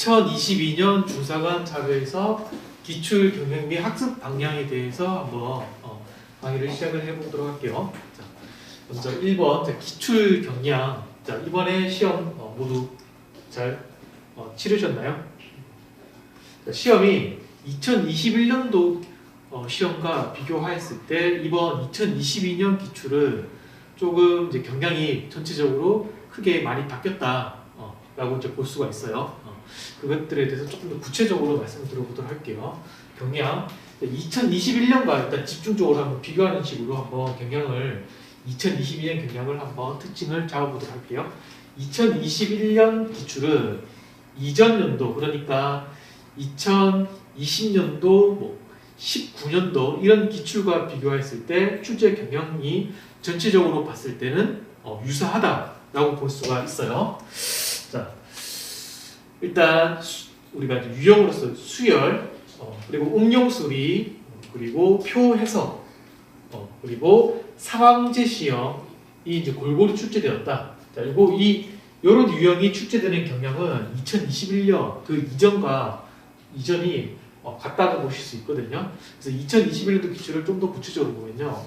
2022년 중사관 자료에서 기출 경영 및 학습 방향에 대해서 한번 강의를 시작을 해보도록 할게요. 자, 먼저 1번 기출 경량. 자, 이번에 시험 모두 잘 치르셨나요? 자, 시험이 2021년도 시험과 비교하였을 때 이번 2022년 기출은 조금 이제 경향이 전체적으로 크게 많이 바뀌었다 라고 이제 볼 수가 있어요. 그것들에 대해서 조금 더 구체적으로 말씀을 드려보도록 할게요. 경향 2021년과 일단 집중적으로 한번 비교하는 식으로 한번 경향을 2022년 경향을 한번 특징을 잡아보도록 할게요. 2021년 기출은 이전 연도, 그러니까 2020년도 19년도 이런 기출과 비교했을 때 출제 경향이 전체적으로 봤을 때는 유사하다라고 볼 수가 있어요. 자, 일단 우리가 이제 유형으로서 수열, 그리고 응용 수리, 그리고 표 해석, 그리고 상황 제시형이 이제 골고루 출제되었다. 자, 그리고 이런 유형이 출제되는 경향은 2021년 그 이전이 같다고 보실 수 있거든요. 그래서 2021년도 기출을 좀 더 구체적으로 보면요.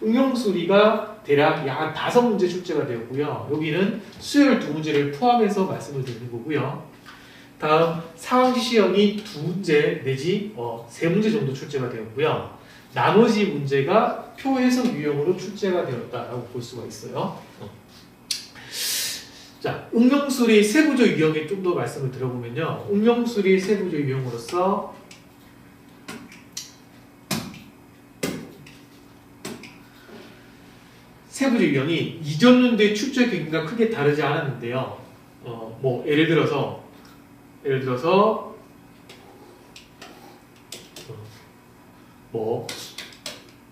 응용 수리가 대략 약 5문제 출제가 되었고요. 여기는 수열 2문제를 포함해서 말씀을 드리는 거고요. 다음 상황 지시형이 2문제 내지 3문제 정도 출제가 되었고요. 나머지 문제가 표 해석 유형으로 출제가 되었다라고 볼 수가 있어요. 자, 응용수리 세부적 유형에 좀 더 말씀을 드려보면요. 응용수리 세부적 유형으로서 세부적 유형이 이전 연도의 출제 경향과 크게 다르지 않았는데요. 예를 들어서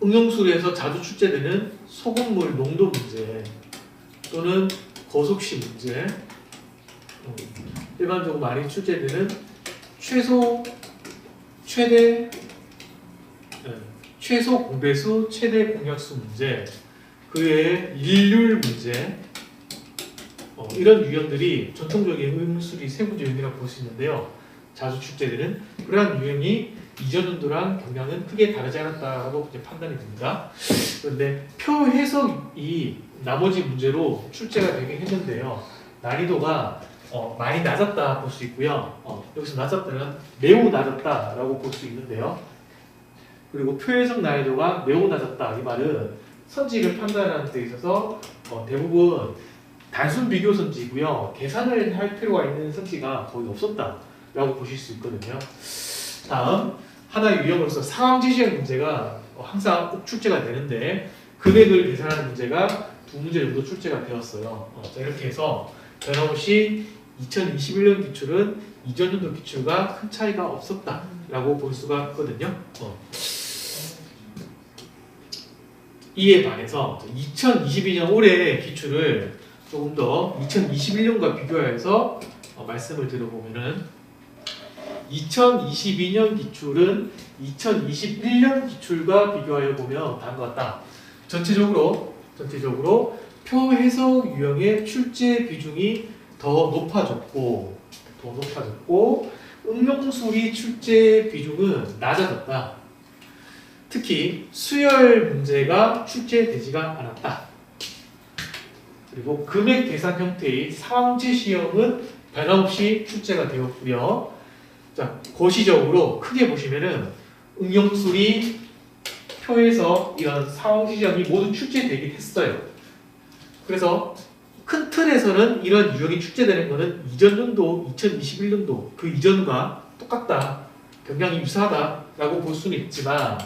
응용수리에서 자주 출제되는 소금물 농도 문제 또는 거속시 문제, 일반적으로 많이 출제되는 최소 공배수, 최대 공약수 문제, 그 외에 일률 문제, 이런 유형들이 전통적인 응용수리 세부적 유형이라고 볼 수 있는데요. 자주 출제되는 그러한 유형이 이전 연도랑 경향은 크게 다르지 않았다라고 이제 판단이 됩니다. 그런데 표 해석이 나머지 문제로 출제가 되긴 했는데요. 난이도가 많이 낮았다 볼 수 있고요. 여기서 낮았다는 매우 낮았다라고 볼 수 있는데요. 그리고 표 해석 난이도가 매우 낮았다, 이 말은 선지를 판단하는 데 있어서 대부분 단순 비교 선지고요. 계산을 할 필요가 있는 선지가 거의 없었다라고 보실 수 있거든요. 다음 하나의 유형으로서 상황 지시형 문제가 항상 꼭 출제가 되는데 금액을 계산하는 문제가 2문제 정도 출제가 되었어요. 자, 이렇게 해서 변함없이 2021년 기출은 이전 연도 기출과 큰 차이가 없었다라고 볼 수가 있거든요. 이에 반해서 2022년 올해 기출을 조금 더 2021년과 비교해서 말씀을 드려보면은 2022년 기출은 2021년 기출과 비교하여 보면 다음과 같다. 전체적으로 표 해석 유형의 출제 비중이 더 높아졌고 응용수리 출제 비중은 낮아졌다. 특히 수열 문제가 출제되지가 않았다. 그리고 금액 계산 형태의 상황 제시형은 변함없이 출제가 되었고요. 자, 거시적으로 크게 보시면은 응용수리, 표에서 이런 상황 지시형이 모두 출제되긴 했어요. 그래서 큰 틀에서는 이런 유형이 출제되는 것은 이전 연도 2021년도 그 이전과 똑같다, 경향이 유사하다라고 볼 수는 있지만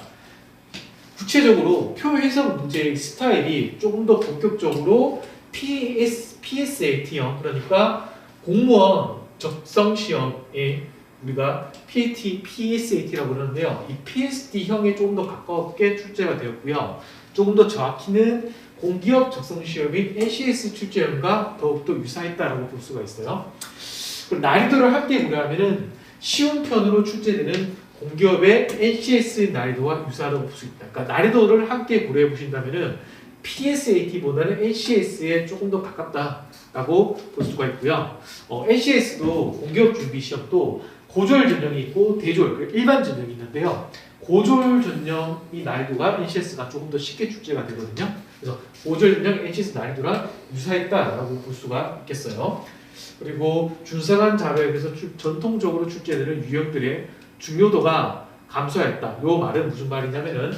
구체적으로 표 해석 문제의 스타일이 조금 더 본격적으로 PSAT형, 그러니까 공무원 적성 시험에 우리가 PSAT라고 그러는데요. 이 PSD형에 조금 더 가깝게 출제가 되었고요. 조금 더 정확히는 공기업 적성시험인 NCS 출제형과 더욱더 유사했다라고 볼 수가 있어요. 그럼 난이도를 함께 고려하면은 쉬운 편으로 출제되는 공기업의 NCS 난이도와 유사하다고 볼 수 있다. 그러니까 난이도를 함께 고려해 보신다면은 PSAT보다는 NCS에 조금 더 가깝다라고 볼 수가 있고요. NCS도 공기업 준비 시험도 고졸 전형이 있고 대졸, 일반 전형이 있는데요. 고졸 전형이 난이도가 NCS가 조금 더 쉽게 출제가 되거든요. 그래서 고졸 전형 NCS 난이도랑 유사했다라고 볼 수가 있겠어요. 그리고 준상한 자료에서 전통적으로 출제되는 유형들의 중요도가 감소했다. 이 말은 무슨 말이냐면은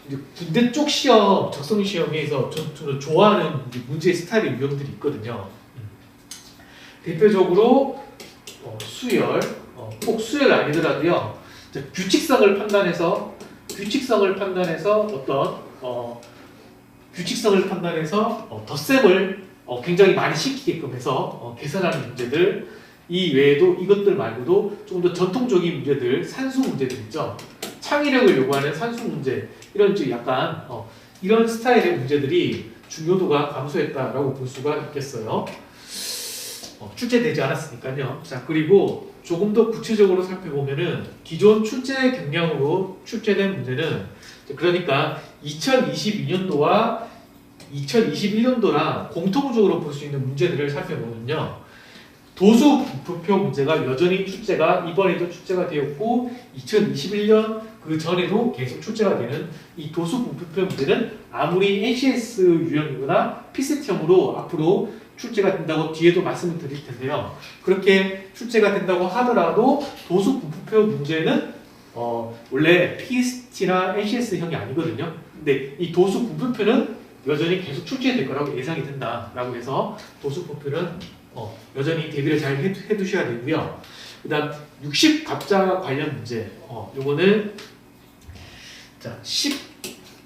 이제 군대 쪽 시험, 적성 시험에서 저는 좋아하는 문제 스타일의 유형들이 있거든요. 대표적으로 수열, 꼭 수열 아니더라도요. 규칙성을 판단해서 덧셈을 굉장히 많이 시키게끔 해서 계산하는 문제들, 이 외에도 이것들 말고도 조금 더 전통적인 문제들, 산수 문제들 있죠. 창의력을 요구하는 산수 문제, 이런 약간 이런 스타일의 문제들이 중요도가 감소했다라고 볼 수가 있겠어요. 출제되지 않았으니까요. 자, 그리고 조금 더 구체적으로 살펴보면은 기존 출제 경향으로 출제된 문제는, 그러니까 2022년도와 2021년도랑 공통적으로 볼 수 있는 문제들을 살펴보면요. 도수 분포표 문제가 여전히 출제가 이번에도 출제가 되었고 2021년 그 전에도 계속 출제가 되는 이 도수 분포표 문제는 아무리 NCS 유형이거나 PCT형으로 앞으로 출제가 된다고 뒤에도 말씀을 드릴 텐데요. 그렇게 출제가 된다고 하더라도 도수 분포표 문제는 원래 PCT나 NCS형이 아니거든요. 근데 이 도수 분포표는 여전히 계속 출제될 거라고 예상이 된다라고 해서 도수 분포표는 여전히 대비를 잘 해두셔야 되고요. 그다음 60갑자 관련 문제, 요거는 자 10,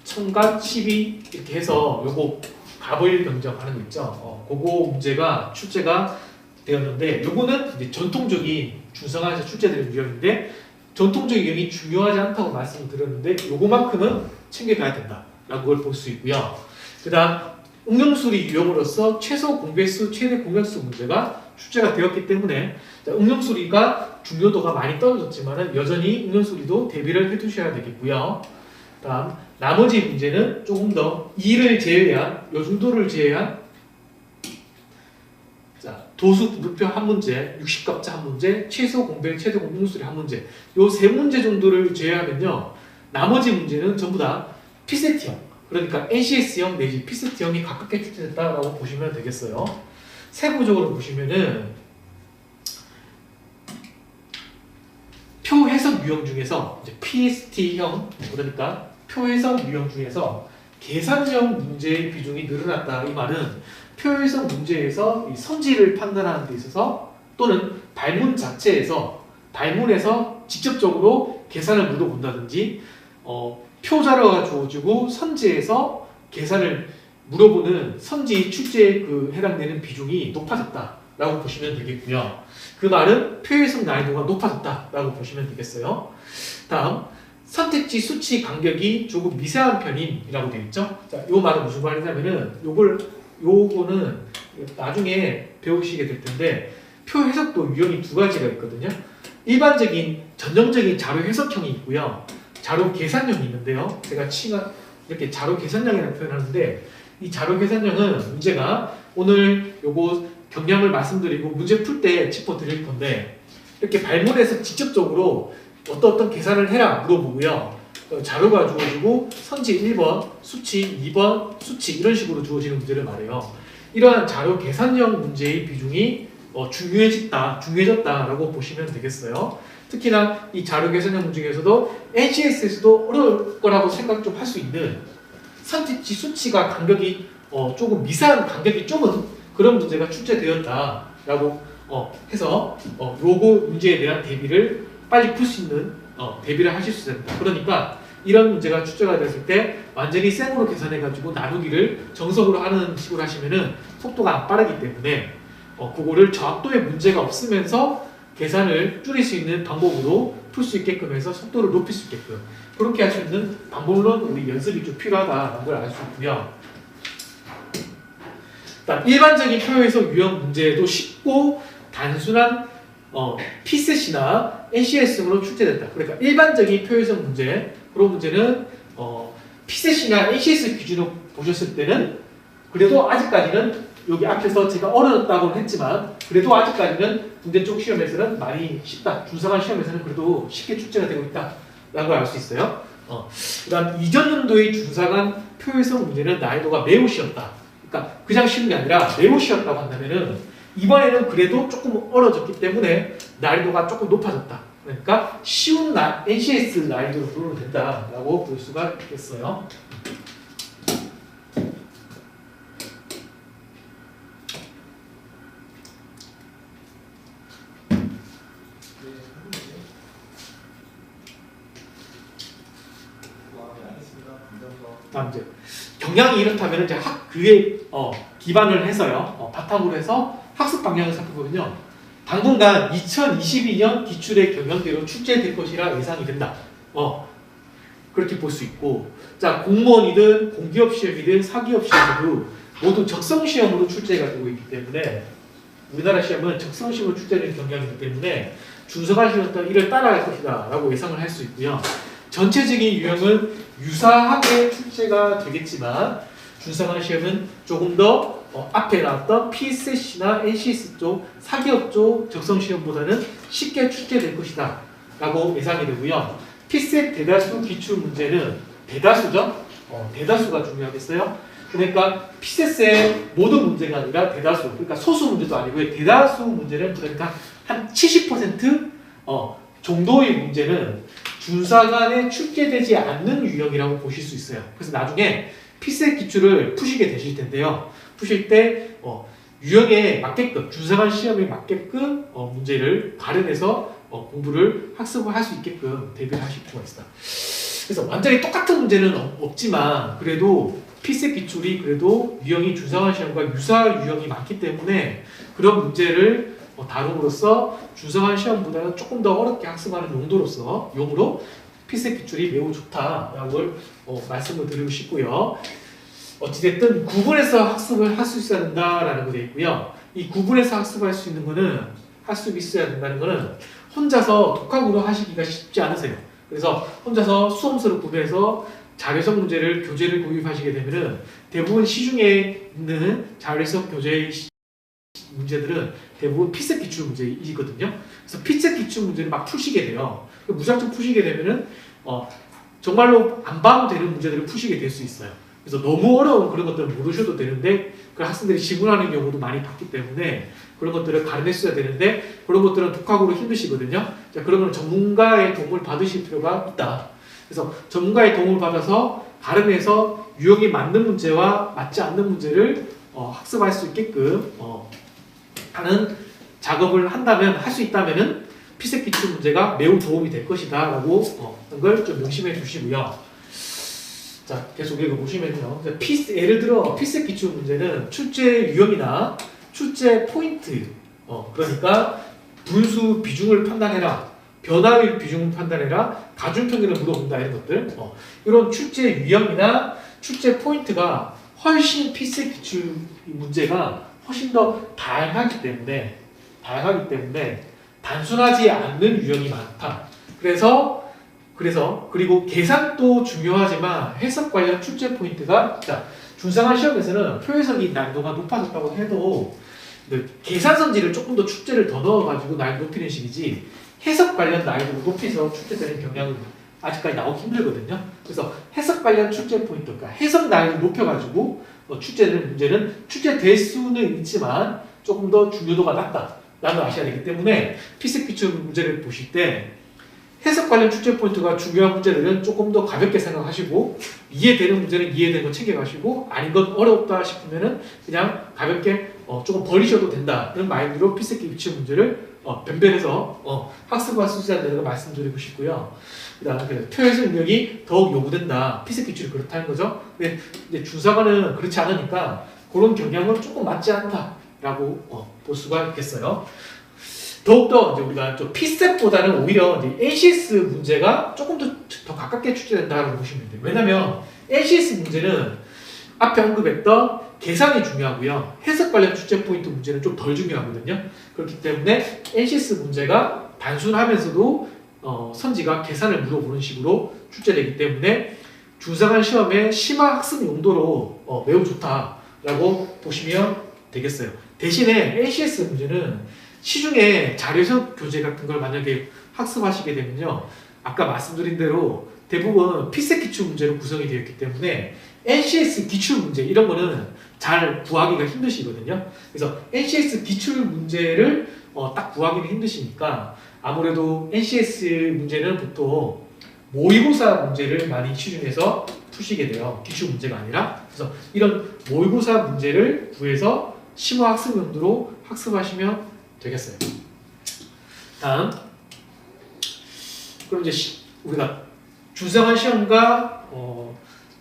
천갑, 12 이렇게 해서 요거 갑을 변경하는 거 있죠. 그거 문제가 출제가 되었는데, 요거는 이제 전통적인 준성화에서 출제되는 유형인데 전통적인 유형이 중요하지 않다고 말씀을 드렸는데 요거만큼은 챙겨가야 된다라고 걸 볼 수 있고요. 그다음 응용수리 유형으로서 최소 공배수, 최대 공약수 문제가 출제가 되었기 때문에 응용수리가 중요도가 많이 떨어졌지만 여전히 응용수리도 대비를 해두셔야 되겠고요. 다음 나머지 문제는 조금 더 2를 제외한, 요 정도를 제외한 도수 분포표 한 문제, 60갑자 한 문제, 최소 공배, 최대 응용수리 한 문제, 요 세 문제 정도를 제외하면요. 나머지 문제는 전부 다 PCT형, 그러니까 NCS형 내지 PCT형이 가깝게 출제됐다라고 보시면 되겠어요. 세부적으로 보시면은 표해석 유형 중에서 이제 PST형, 그러니까 표해석 유형 중에서 계산형 문제의 비중이 늘어났다. 이 말은 표해석 문제에서 이 선지를 판단하는 데 있어서 또는 발문 자체에서 발문에서 직접적으로 계산을 물어본다든지 표자료가 주어지고 선지에서 계산을 물어보는 선지 출제에 해당되는 비중이 높아졌다라고 보시면 되겠고요. 그 말은 표해석 난이도가 높아졌다라고 보시면 되겠어요. 다음 선택지 수치 간격이 조금 미세한 편이라고 되어 있죠. 자, 요 말은 무슨 말이냐면은 요거는 나중에 배우시게 될 텐데 표 해석도 유형이 두 가지가 있거든요. 일반적인 전형적인 자료 해석형이 있고요. 자료 계산형이 있는데요. 제가 이렇게 자료 계산형이라고 표현하는데 이 자료 계산형은 문제가 오늘 요거 경향을 말씀드리고 문제 풀 때 짚어드릴 건데 이렇게 발문해서 직접적으로 어떤 계산을 해라 물어보고요. 자료가 주어지고 선지 1번, 수치 2번, 수치 이런 식으로 주어지는 문제를 말해요. 이러한 자료 계산형 문제의 비중이 중요해졌다라고 보시면 되겠어요. 특히나 이 자료 계산형 문제 중에서도 NCS에서도 어려울 거라고 생각 좀 할 수 있는 선택지 수치가 간격이 조금 미세한 간격이 좁은 그런 문제가 출제되었다라고 해서 요거 문제에 대한 대비를 빨리 풀 수 있는 대비를 하실 수 있습니다. 그러니까 이런 문제가 출제가 됐을 때 완전히 생으로 계산해가지고 나누기를 정석으로 하는 식으로 하시면은 속도가 안 빠르기 때문에 그거를 저항도에 문제가 없으면서 계산을 줄일 수 있는 방법으로 풀 수 있게끔 해서 속도를 높일 수 있게끔 그렇게 할 수 있는 방법론 우리 연습이 좀 필요하다는 걸 알 수 있고요. 일반적인 표에서 유형 문제도 쉽고 단순한 PC나 NCS으로 출제됐다. 그러니까 일반적인 표해석 문제, 그런 문제는 P셋이나 NCS 기준으로 보셨을 때는 그래도 아직까지는 여기 앞에서 제가 어려웠다고는 했지만 그래도 아직까지는 군대 쪽 시험에서는 많이 쉽다. 중상한 시험에서는 그래도 쉽게 출제가 되고 있다. 라는 걸 알 수 있어요. 그다음 이전 연도의 중상한 표해성 문제는 난이도가 매우 쉬웠다. 그러니까 그냥 쉬운 게 아니라 매우 쉬웠다고 한다면은 이번에는 그래도 조금 어려졌기 때문에 난이도가 조금 높아졌다. 그러니까 쉬운 NCS 난이도로 부르면 된다라고 볼 수가 있겠어요. 다음 이제 경향이 이렇다면 이제 그에 기반을 해서요, 바탕으로 해서 학습 방향을 살펴보면요, 당분간 2022년 기출의 경향대로 출제될 것이라 예상이 된다. 그렇게 볼 수 있고, 자 공무원이든 공기업 시험이든 사기업 시험도 모두 적성 시험으로 출제가 되고 있기 때문에 우리나라 시험은 적성 시험으로 출제되는 경향이기 때문에 준서관 시험도 이를 따라갈 것이다라고 예상을 할 수 있고요. 전체적인 유형은 유사하게 출제가 되겠지만 준서관 시험은 조금 더 앞에 나왔던 P셋이나 NCS 쪽, 사기업 쪽 적성 시험보다는 쉽게 출제될 것이다 라고 예상이 되고요. P셋 대다수 기출 문제는 대다수죠? 대다수가 중요하겠어요? 그러니까 P셋의 모든 문제가 아니라 대다수, 그러니까 소수 문제도 아니고요. 대다수 문제는 그러니까 한 70% 정도의 문제는 준사관에 출제되지 않는 유형이라고 보실 수 있어요. 그래서 나중에 P셋 기출을 푸시게 되실 텐데요. 푸실 때 유형에 맞게끔, 준사관 시험에 맞게끔 문제를 발현해서 공부를 학습을 할 수 있게끔 대비를 하실 필요가 있다. 그래서 완전히 똑같은 문제는 없지만 그래도 P셋 기출이 그래도 유형이 준사관 시험과 유사 유형이 많기 때문에 그런 문제를 다룸으로써 준사관 시험보다는 조금 더 어렵게 학습하는 용으로 P셋 기출이 매우 좋다라고 말씀을 드리고 싶고요. 어찌됐든 구분해서 학습을 할 수 있어야 된다라는 거 되어 있고요. 이 구분해서 학습할 수 있는 거는 학습이 있어야 된다는 거는 혼자서 독학으로 하시기가 쉽지 않으세요. 그래서 혼자서 수험서를 구매해서 자료성 문제를 교재를 구입하시게 되면은 대부분 시중에 있는 자료성 교재 문제들은 대부분 P셋 기출 문제이거든요. 그래서 P셋 기출 문제를 막 푸시게 돼요. 무작정 푸시게 되면은 정말로 안 봐도 되는 문제들을 푸시게 될 수 있어요. 그래서 너무 어려운 그런 것들은 모르셔도 되는데 그 학생들이 지문하는 경우도 많이 봤기 때문에 그런 것들을 가르냈어야 되는데 그런 것들은 독학으로 힘드시거든요. 자, 그러면 전문가의 도움을 받으실 필요가 있다. 그래서 전문가의 도움을 받아서 가름해서 유형이 맞는 문제와 맞지 않는 문제를 학습할 수 있게끔 하는 작업을 한다면, 할 수 있다면은 P셋 기출 문제가 매우 도움이 될 것이다 라고 하는 걸 좀 명심해 주시고요. 자, 계속 읽어보시면요. 예를 들어 P셋 기출 문제는 출제 유형이나 출제 포인트, 그러니까 분수 비중을 판단해라, 변화율 비중을 판단해라, 가중평균을 물어본다, 이런 것들, 이런 출제 유형이나 출제 포인트가 훨씬 P셋 기출 문제가 훨씬 더 다양하기 때문에 단순하지 않는 유형이 많다. 그리고 계산도 중요하지만 해석 관련 출제 포인트가, 자, 준상한 시험에서는 표해석이 난이도가 높아졌다고 해도 계산선지를 조금 더 출제를 더 넣어가지고 난이도 높이는 식이지 해석 관련 난이도를 높여서 출제되는 경향은 아직까지 나오기 힘들거든요. 그래서 해석 관련 출제 포인트, 그러니까 해석 난이도를 높여가지고 출제되는 문제는 출제될 수는 있지만 조금 더 중요도가 낮다라는 걸 아셔야 되기 때문에 P셋 기출 문제를 보실 때 해석 관련 출제 포인트가 중요한 문제들은 조금 더 가볍게 생각하시고 이해되는 문제는 이해되는 거 챙겨가시고 아닌 건 어렵다 싶으면은 그냥 가볍게 조금 버리셔도 된다 이런 마인드로 P셋 기출 문제를 변별해서 학습할 수 있어야 되는 걸 말씀드리고 싶고요. 그다음에 표현성 능력이 더욱 요구된다. P셋 기출이 그렇다는 거죠. 근데 이제 준사관은 그렇지 않으니까 그런 경향은 조금 맞지 않다라고 볼 수가 있겠어요. 더욱더 이제 우리가 좀 P셋보다는 오히려 이제 NCS 문제가 조금 더 가깝게 출제된다고 보시면 돼요. 왜냐면 NCS 문제는 앞에 언급했던 계산이 중요하고요. 해석 관련 출제 포인트 문제는 좀 덜 중요하거든요. 그렇기 때문에 NCS 문제가 단순하면서도 선지가 계산을 물어보는 식으로 출제되기 때문에 중상한 시험의 심화 학습 용도로 매우 좋다라고 보시면 되겠어요. 대신에 NCS 문제는 시중에 자료해석 교재 같은 걸 만약에 학습하시게 되면요, 아까 말씀드린 대로 대부분 피셋 기출 문제로 구성이 되어 있기 때문에 NCS 기출 문제 이런 거는 잘 구하기가 힘드시거든요. 그래서 NCS 기출 문제를 딱 구하기는 힘드시니까 아무래도 NCS 문제는 보통 모의고사 문제를 많이 시중에서 푸시게 돼요. 기출 문제가 아니라. 그래서 이런 모의고사 문제를 구해서 심화 학습 용도로 학습하시면 되겠어요. 다음, 그럼 이제 우리가 중상한 시험과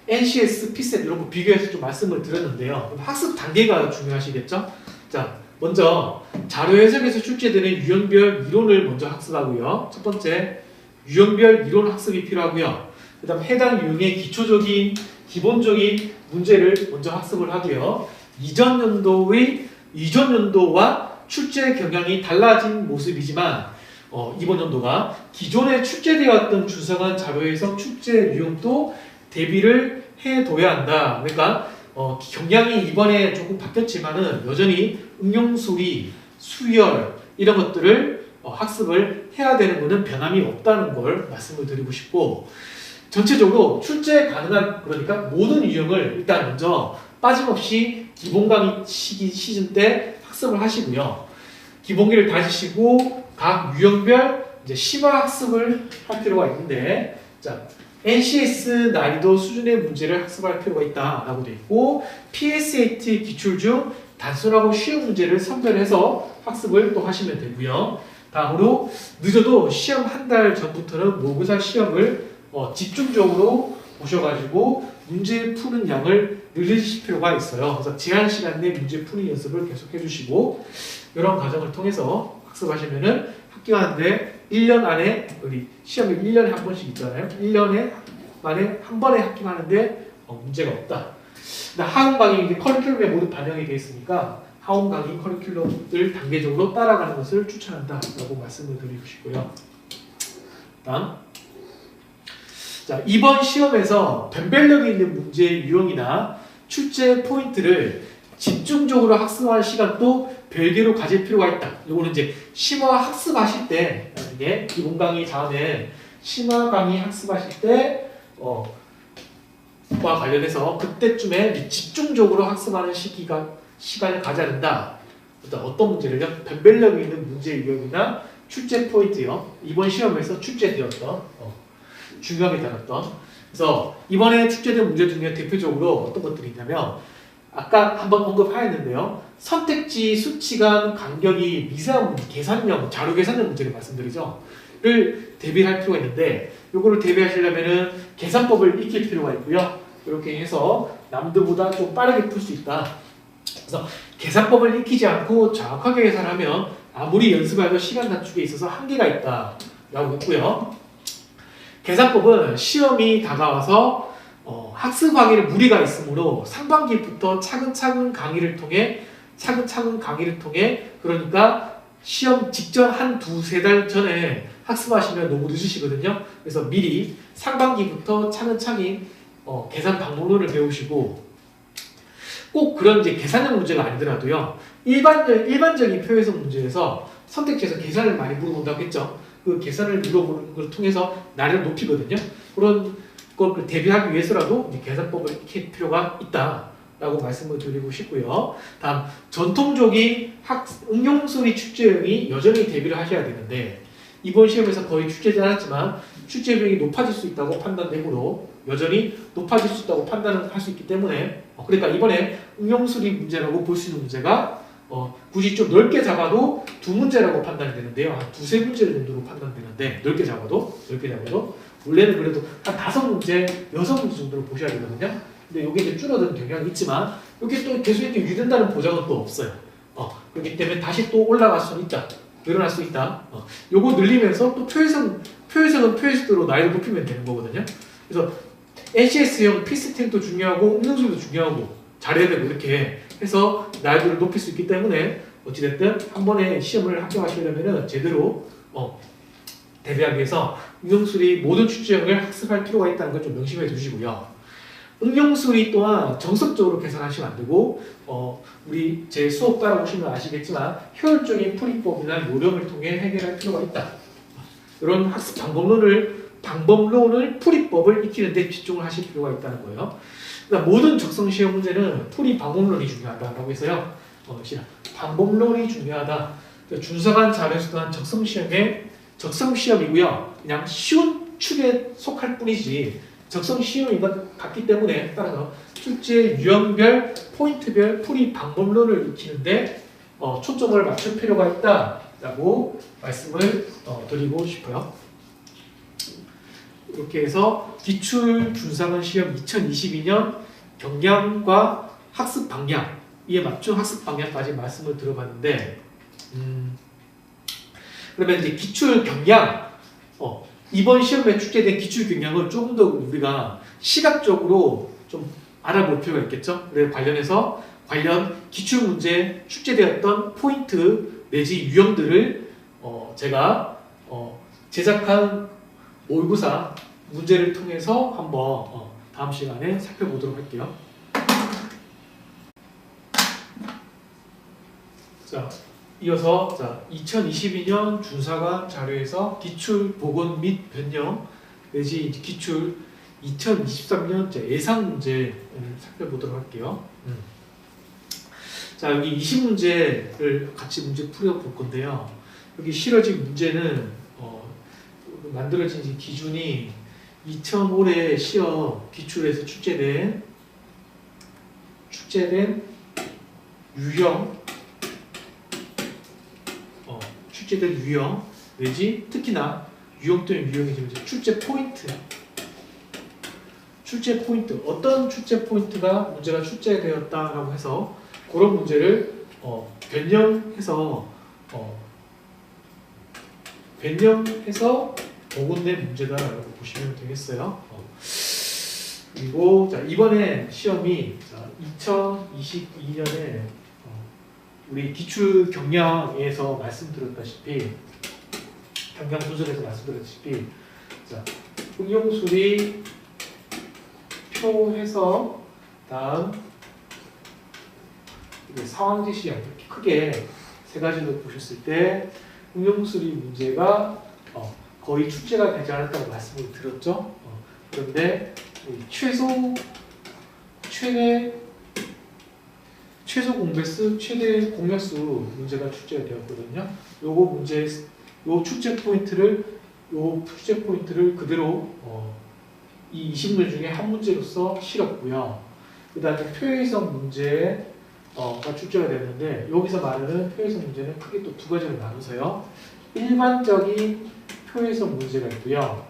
NCS, 피셋 이런 거 비교해서 좀 말씀을 드렸는데요. 학습 단계가 중요하시겠죠? 자, 먼저 자료 해석에서 출제되는 유형별 이론을 먼저 학습하고요. 첫 번째, 유형별 이론 학습이 필요하고요. 그 다음 해당 유형의 기초적인, 기본적인 문제를 먼저 학습을 하고요. 이전 연도와 출제 경향이 달라진 모습이지만 이번 연도가 기존에 출제되었던 중상한 자료에서 출제 유형도 대비를 해둬야 한다. 그러니까 경향이 이번에 조금 바뀌었지만은 여전히 응용수리, 수열 이런 것들을 학습을 해야 되는 것은 변함이 없다는 걸 말씀을 드리고 싶고, 전체적으로 출제 가능한, 그러니까 모든 유형을 일단 먼저 빠짐없이 기본 강의 시즌 때 학습을 하시고요. 기본기를 다지시고 각 유형별 이제 심화 학습을 할 필요가 있는데, 자, NCS 난이도 수준의 문제를 학습할 필요가 있다라고 되어 있고, PSAT 기출 중 단순하고 쉬운 문제를 선별해서 학습을 또 하시면 되고요. 다음으로 늦어도 시험 한 달 전부터는 모의고사 시험을 집중적으로 보셔가지고 문제 푸는 양을 늘리실 필요가 있어요. 그래서 제한 시간 내 문제 푸는 연습을 계속 해주시고, 이런 과정을 통해서 학습하시면은 합격하는데 1년 안에, 우리 시험이 1년에 한 번씩 있잖아요. 1년에 만에 한 번에 합격하는데 문제가 없다. 하원 강의 이제 커리큘럼에 모두 반영이 되어 있으니까 하원 강의 커리큘럼을 단계적으로 따라가는 것을 추천한다라고 말씀을 드리고 싶고요. 다음, 자, 이번 시험에서 변별력이 있는 문제 유형이나 출제 포인트를 집중적으로 학습할 시간도 별개로 가질 필요가 있다. 이거는 이제 심화 학습하실 때, 이게 기본 강의 다음에 심화 강의 학습하실 때 과 관련해서 그때쯤에 집중적으로 학습하는 시간을 가져야 된다. 어떤 문제를요? 변별력 있는 문제 유형이나 출제 포인트요. 이번 시험에서 출제되었던 중요하게 다뤘던. 그래서 이번에 출제된 문제 중에 대표적으로 어떤 것들이 있냐면, 아까 한번 언급하였는데요. 선택지 수치간 간격이 미세한 계산형, 자료 계산형 문제를 말씀드리죠. 를 대비할 필요가 있는데, 요거를 대비하시려면은 계산법을 익힐 필요가 있고요. 이렇게 해서 남들보다 좀 빠르게 풀 수 있다. 그래서 계산법을 익히지 않고 정확하게 계산하면 아무리 연습해도 시간 단축에 있어서 한계가 있다라고 했고요. 계산법은 시험이 다가와서 학습하기에 무리가 있으므로 상반기부터 차근차근 강의를 통해 그러니까 시험 직전 한 두세 달 전에 학습하시면 너무 늦으시거든요. 그래서 미리 상반기부터 차근차근 계산 방법론을 배우시고, 꼭 그런 이제 계산형 문제가 아니더라도요. 일반적인 표해석 문제에서 선택지에서 계산을 많이 물어본다고 했죠. 그 계산을 물어보는 걸 통해서 난이도를 높이거든요. 그런 걸 대비하기 위해서라도 계산법을 익힐 필요가 있다라고 말씀을 드리고 싶고요. 다음, 전통적인 응용수리 출제형이 여전히 대비를 하셔야 되는데, 이번 시험에서 거의 출제되지 않았지만 출제 비용이 높아질 수 있다고 판단되므로 여전히 높아질 수 있다고 판단을 할 수 있기 때문에, 그러니까 이번에 응용수리 문제라고 볼 수 있는 문제가 굳이 좀 넓게 잡아도 두 문제라고 판단이 되는데요. 한 두세 문제 정도로 판단되는데, 넓게 잡아도 원래는 그래도 한 5문제, 6문제 정도로 보셔야 되거든요. 근데 이게 이제 줄어드는 경향이 있지만 이게 또 계속 이렇게 유지된다는 보장은 또 없어요. 그렇기 때문에 다시 또 올라갈 수는 있다. 늘어날 수 있다. 요거 늘리면서 또 표해석은 표해석대로 난이도 높이면 되는 거거든요. 그래서 NCS형 피스템도 중요하고 응용수리도 중요하고 잘해야 되고 이렇게 해서 난이도를 높일 수 있기 때문에 어찌됐든 한 번에 시험을 합격하시려면 제대로 대비하기 위해서 응용수리 모든 출제형을 학습할 필요가 있다는 걸 좀 명심해 두시고요. 응용수리 또한 정석적으로 계산하시면 안 되고 우리 제 수업 따라오시면 아시겠지만 효율적인 풀이법이나 요령을 통해 해결할 필요가 있다. 이런 학습 방법론을 풀이법을 익히는 데 집중을 하실 필요가 있다는 거예요. 그러니까 모든 적성 시험 문제는 풀이 방법론이 중요하다라고 해서요. 방법론이 중요하다. 준서간 자료에서 또한 적성 시험이고요. 그냥 쉬운 축에 속할 뿐이지 적성 시험인 것 같기 때문에 따라서 출제 유형별, 포인트별 풀이 방법론을 익히는데 초점을 맞출 필요가 있다라고 말씀을 드리고 싶어요. 이렇게 해서 기출 준사관 시험 2022년 경향과 학습 방향, 이에 맞춘 학습 방향까지 말씀을 들어봤는데, 그러면 이제 기출 경향, 이번 시험에 출제된 기출 경향을 조금 더 우리가 시각적으로 좀 알아볼 필요가 있겠죠. 그래서 관련 기출 문제 출제되었던 포인트 내지 유형들을 제가 제작한 모의고사 문제를 통해서 한번 다음 시간에 살펴보도록 할게요. 자, 이어서 2022년 준사관 자료에서 기출 복원 및 변형 내지 기출 2023년 예상 문제를 살펴보도록 할게요. 자, 여기 20문제를 같이 문제 풀어볼 건데요. 여기 실어진 문제는 만들어진 기준이 2005년 시험 기출에서 출제된 유형 내지 특히나 유형 또는 유형이지만 출제 포인트 어떤 출제 포인트가 문제가 출제되었다라고 해서 그런 문제를 변형해서 복원된 문제다라고 보시면 되겠어요. 그리고 이번에 시험이 2022년에 우리 기출 경향에서 말씀드렸다시피 경향 분석에서 말씀드렸다시피 응용수리 표해서 다음 상황지 시험 이렇게 크게 세 가지로 보셨을 때 응용수리 문제가 거의 출제가 되지 않았다고 말씀을 드렸죠. 그런데 최소 공배수, 최대 공약수 문제가 출제가 되었거든요. 요 출제 포인트를 그대로 이 20문제 중에 한 문제로서 실었고요. 그 다음에 표해성 문제가 출제가 되는데 여기서 말하는 표해성 문제는 크게 또 두 가지로 나눠서요. 일반적인 표해성 문제가 있고요.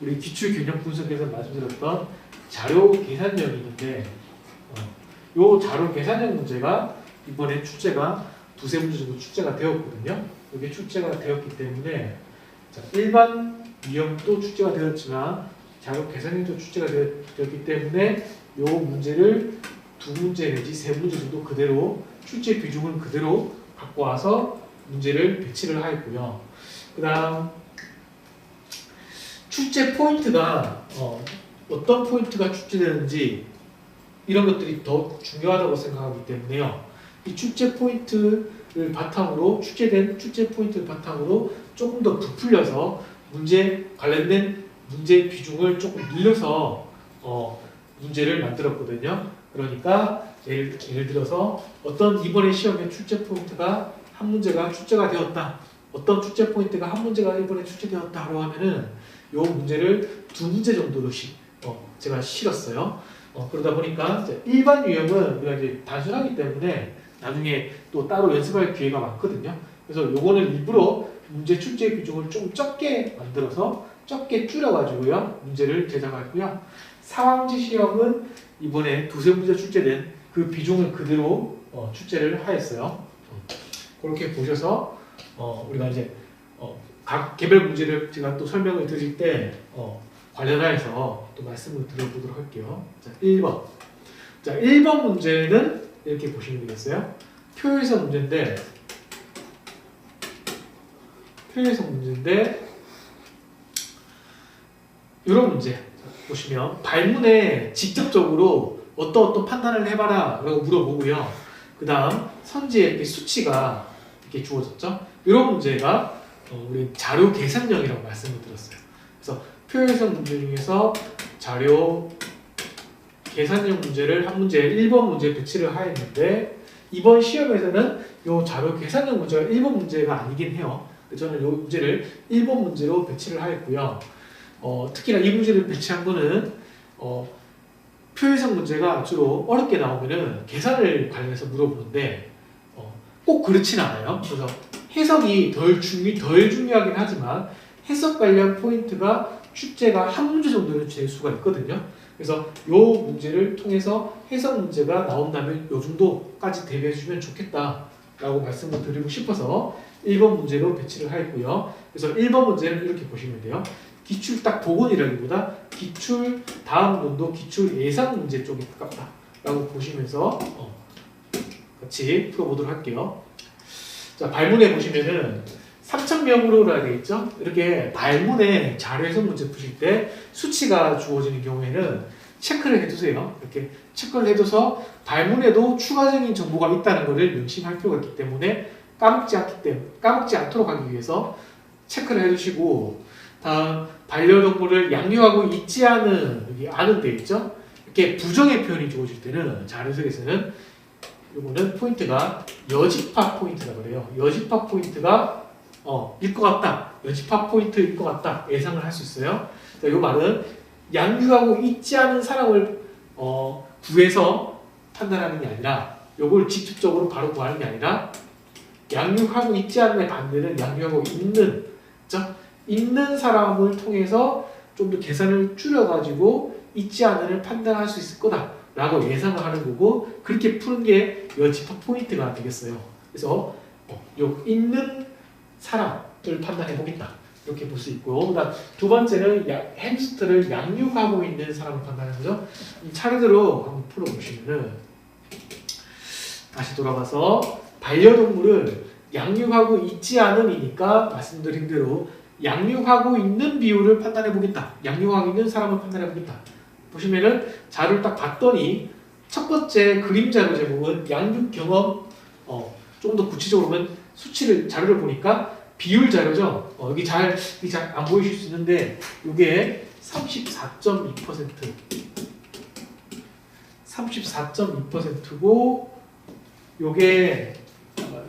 우리 기출 균형 분석에서 말씀드렸던 자료 계산형이 있는데 요 자료 계산형 문제가 이번에 출제가 두세 문제 정도 출제가 되었거든요. 이게 출제가 되었기 때문에 일반 유형도 출제가 되었지만 자료 계산형도 출제가 되었기 때문에 요 문제를 두 문제 내지 세 문제 정도 그대로 출제 비중을 그대로 갖고 와서 문제를 배치를 하였고요. 그 다음 출제 포인트가 어떤 포인트가 출제되는지 이런 것들이 더 중요하다고 생각하기 때문에요. 이 출제 포인트를 바탕으로 출제된 출제 포인트를 바탕으로 조금 더 부풀려서 관련된 문제 비중을 조금 늘려서 문제를 만들었거든요. 그러니까 예를 들어서 어떤 이번에 시험에 출제 포인트가 한 문제가 출제가 되었다. 어떤 출제 포인트가 한 문제가 이번에 출제되었다고 하면은 요 문제를 두 문제 정도로씩 제가 실었어요. 그러다 보니까 일반 유형은 우리가 이제 단순하기 때문에 나중에 또 따로 연습할 기회가 많거든요. 그래서 요거는 일부러 문제 출제 비중을 좀 적게 만들어서 적게 줄여가지고요 문제를 제작하고요. 상황지 시험은 이번에 두세 문제 출제된 그 비중을 그대로 출제를 하였어요. 그렇게 보셔서 우리가 이제 각 개별 문제를 제가 또 설명을 드릴 때 관련하여서 또 말씀을 드려보도록 할게요. 자, 1번. 자, 1번 문제는 이렇게 보시면 되겠어요. 표해성 문제인데 이런 문제. 보시면 발문에 직접적으로 어떤 판단을 해봐라 라고 물어보고요. 그 다음 선지에 이렇게 수치가 이렇게 주어졌죠. 이런 문제가 우리 자료 계산형이라고 말씀을 드렸어요. 그래서 표현성 문제 중에서 자료 계산형 문제를 한 문제 1번 문제에 배치를 하였는데 이번 시험에서는 이 자료 계산형 문제가 1번 문제가 아니긴 해요. 저는 이 문제를 1번 문제로 배치를 하였고요. 특히나 이 문제를 배치한 거는 표현성 문제가 주로 어렵게 나오면은 계산을 관련해서 물어보는데 꼭 그렇진 않아요. 그래서 해석이 덜 중요하긴 하지만 해석 관련 포인트가 출제가 한 문제 정도는 될 수가 있거든요. 그래서 이 문제를 통해서 해석 문제가 나온다면 이 정도까지 대비해 주면 좋겠다라고 말씀을 드리고 싶어서 1번 문제로 배치를 하였고요. 그래서 1번 문제는 이렇게 보시면 돼요. 기출 딱 복원이라기보다 기출 다음 연도 기출 예상 문제 쪽에 가깝다라고 보시면서 같이 풀어보도록 할게요. 자, 발문에 보시면은 3,000명으로 해야 되겠죠? 이렇게 발문에 자료 해석 문제 푸실 때 수치가 주어지는 경우에는 체크를 해두세요. 이렇게 체크를 해둬서 발문에도 추가적인 정보가 있다는 것을 명심할 필요가 있기 때문에 까먹지 않도록 하기 위해서 체크를 해두시고, 다음 반려동물을 양육하고 있지 않은, 여기 않은 데 있죠? 이렇게 부정의 표현이 주어질 때는 자료 해석에서는 요거는 포인트가 여집합 포인트라 그래요. 여집합 포인트가 일 것 같다. 여집합 포인트일 것 같다. 예상을 할 수 있어요. 자, 요 말은 양육하고 있지 않은 사람을 구해서 판단하는 게 아니라, 요걸 직접적으로 바로 구하는 게 아니라 양육하고 있지 않은의 반대는 양육하고 있는 사람을 통해서 좀 더 계산을 줄여가지고 있지 않은을 판단할 수 있을 거다라고 예상을 하는 거고, 그렇게 푸는 게 여집합 포인트가 되겠어요. 그래서 요 있는 사람을 판단해 보겠다 이렇게 볼 수 있고, 그다음 두 번째는 햄스터를 양육하고 있는 사람을 판단하는 거죠. 차례대로 한번 풀어보시면은 다시 돌아가서 반려동물을 양육하고 있지 않음이니까 말씀드린 대로 양육하고 있는 비율을 판단해 보겠다. 양육하고 있는 사람을 판단해 보겠다. 보시면은 자료를 딱 봤더니 첫 번째 그림자료 제목은 양육 경험, 좀 더 구체적으로 보면 수치를 자료를 보니까 비율 자료죠. 여기 잘 안 보이실 수 있는데 이게 34.2%고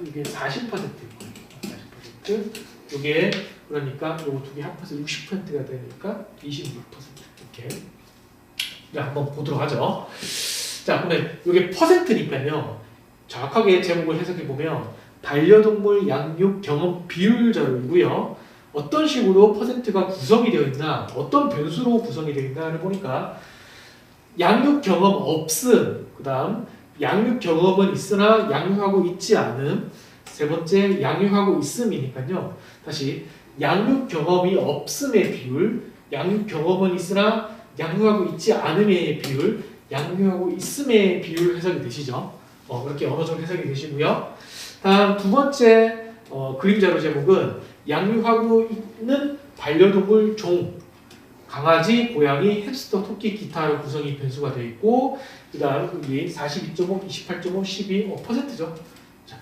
이게 40%입니다. 40%. 이게 그러니까 요거 두 개 합해서 60%가 되니까 26% 이렇게. 네, 한번 보도록 하죠. 자, 그러면 이게 퍼센트니까요. 정확하게 제목을 해석해 보면 반려동물 양육 경험 비율 자료이고요. 어떤 식으로 퍼센트가 구성이 되어 있나, 어떤 변수로 구성이 되어 있나를 보니까 양육 경험 없음, 그 다음 양육 경험은 있으나 양육하고 있지 않음, 세 번째 양육하고 있음이니까요. 다시 양육 경험이 없음의 비율, 양육 경험은 있으나 양육하고 있지 않음의 비율, 양육하고 있음의 비율 해석이 되시죠. 그렇게 언어적 해석이 되시고요. 다음 두 번째 그림자료 제목은 양육하고 있는 반려동물 종, 강아지, 고양이, 햄스터, 토끼, 기타로 구성이 변수가 되어 있고, 그 다음 여기 42.5, 28.5, 12, %죠. 자,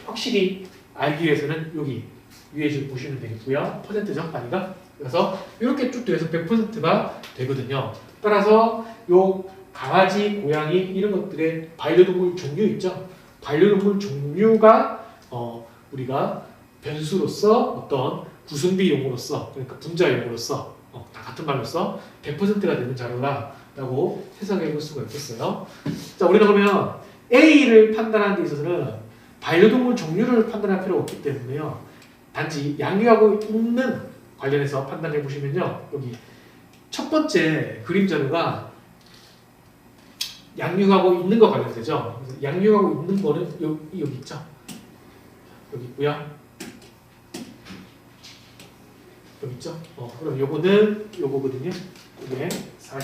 확실히 알기 위해서는 여기 위에 좀 보시면 되겠고요. %죠, 단위가. 그래서 이렇게 쭉 돼서 100%가 되거든요. 따라서 요 강아지, 고양이 이런 것들의 반려동물 종류 있죠. 반려동물 종류가 우리가 변수로서 어떤 구성비 용어로서, 그러니까 분자 용어로서 다 같은 말로서 100%가 되는 자료다라고 해석해 볼 수가 있겠어요. 자, 우리가 그러면 A를 판단하는 데 있어서는 반려동물 종류를 판단할 필요가 없기 때문에요. 단지 양육하고 있는 관련해서 판단해 보시면요. 여기 첫 번째 그림 자료가 양육하고 있는 거 관련되죠. 그래서 양육하고 있는 거는 여기 있죠. 여기 있고요. 여기 있죠. 그럼 요거는 요거거든요. 이게 40%.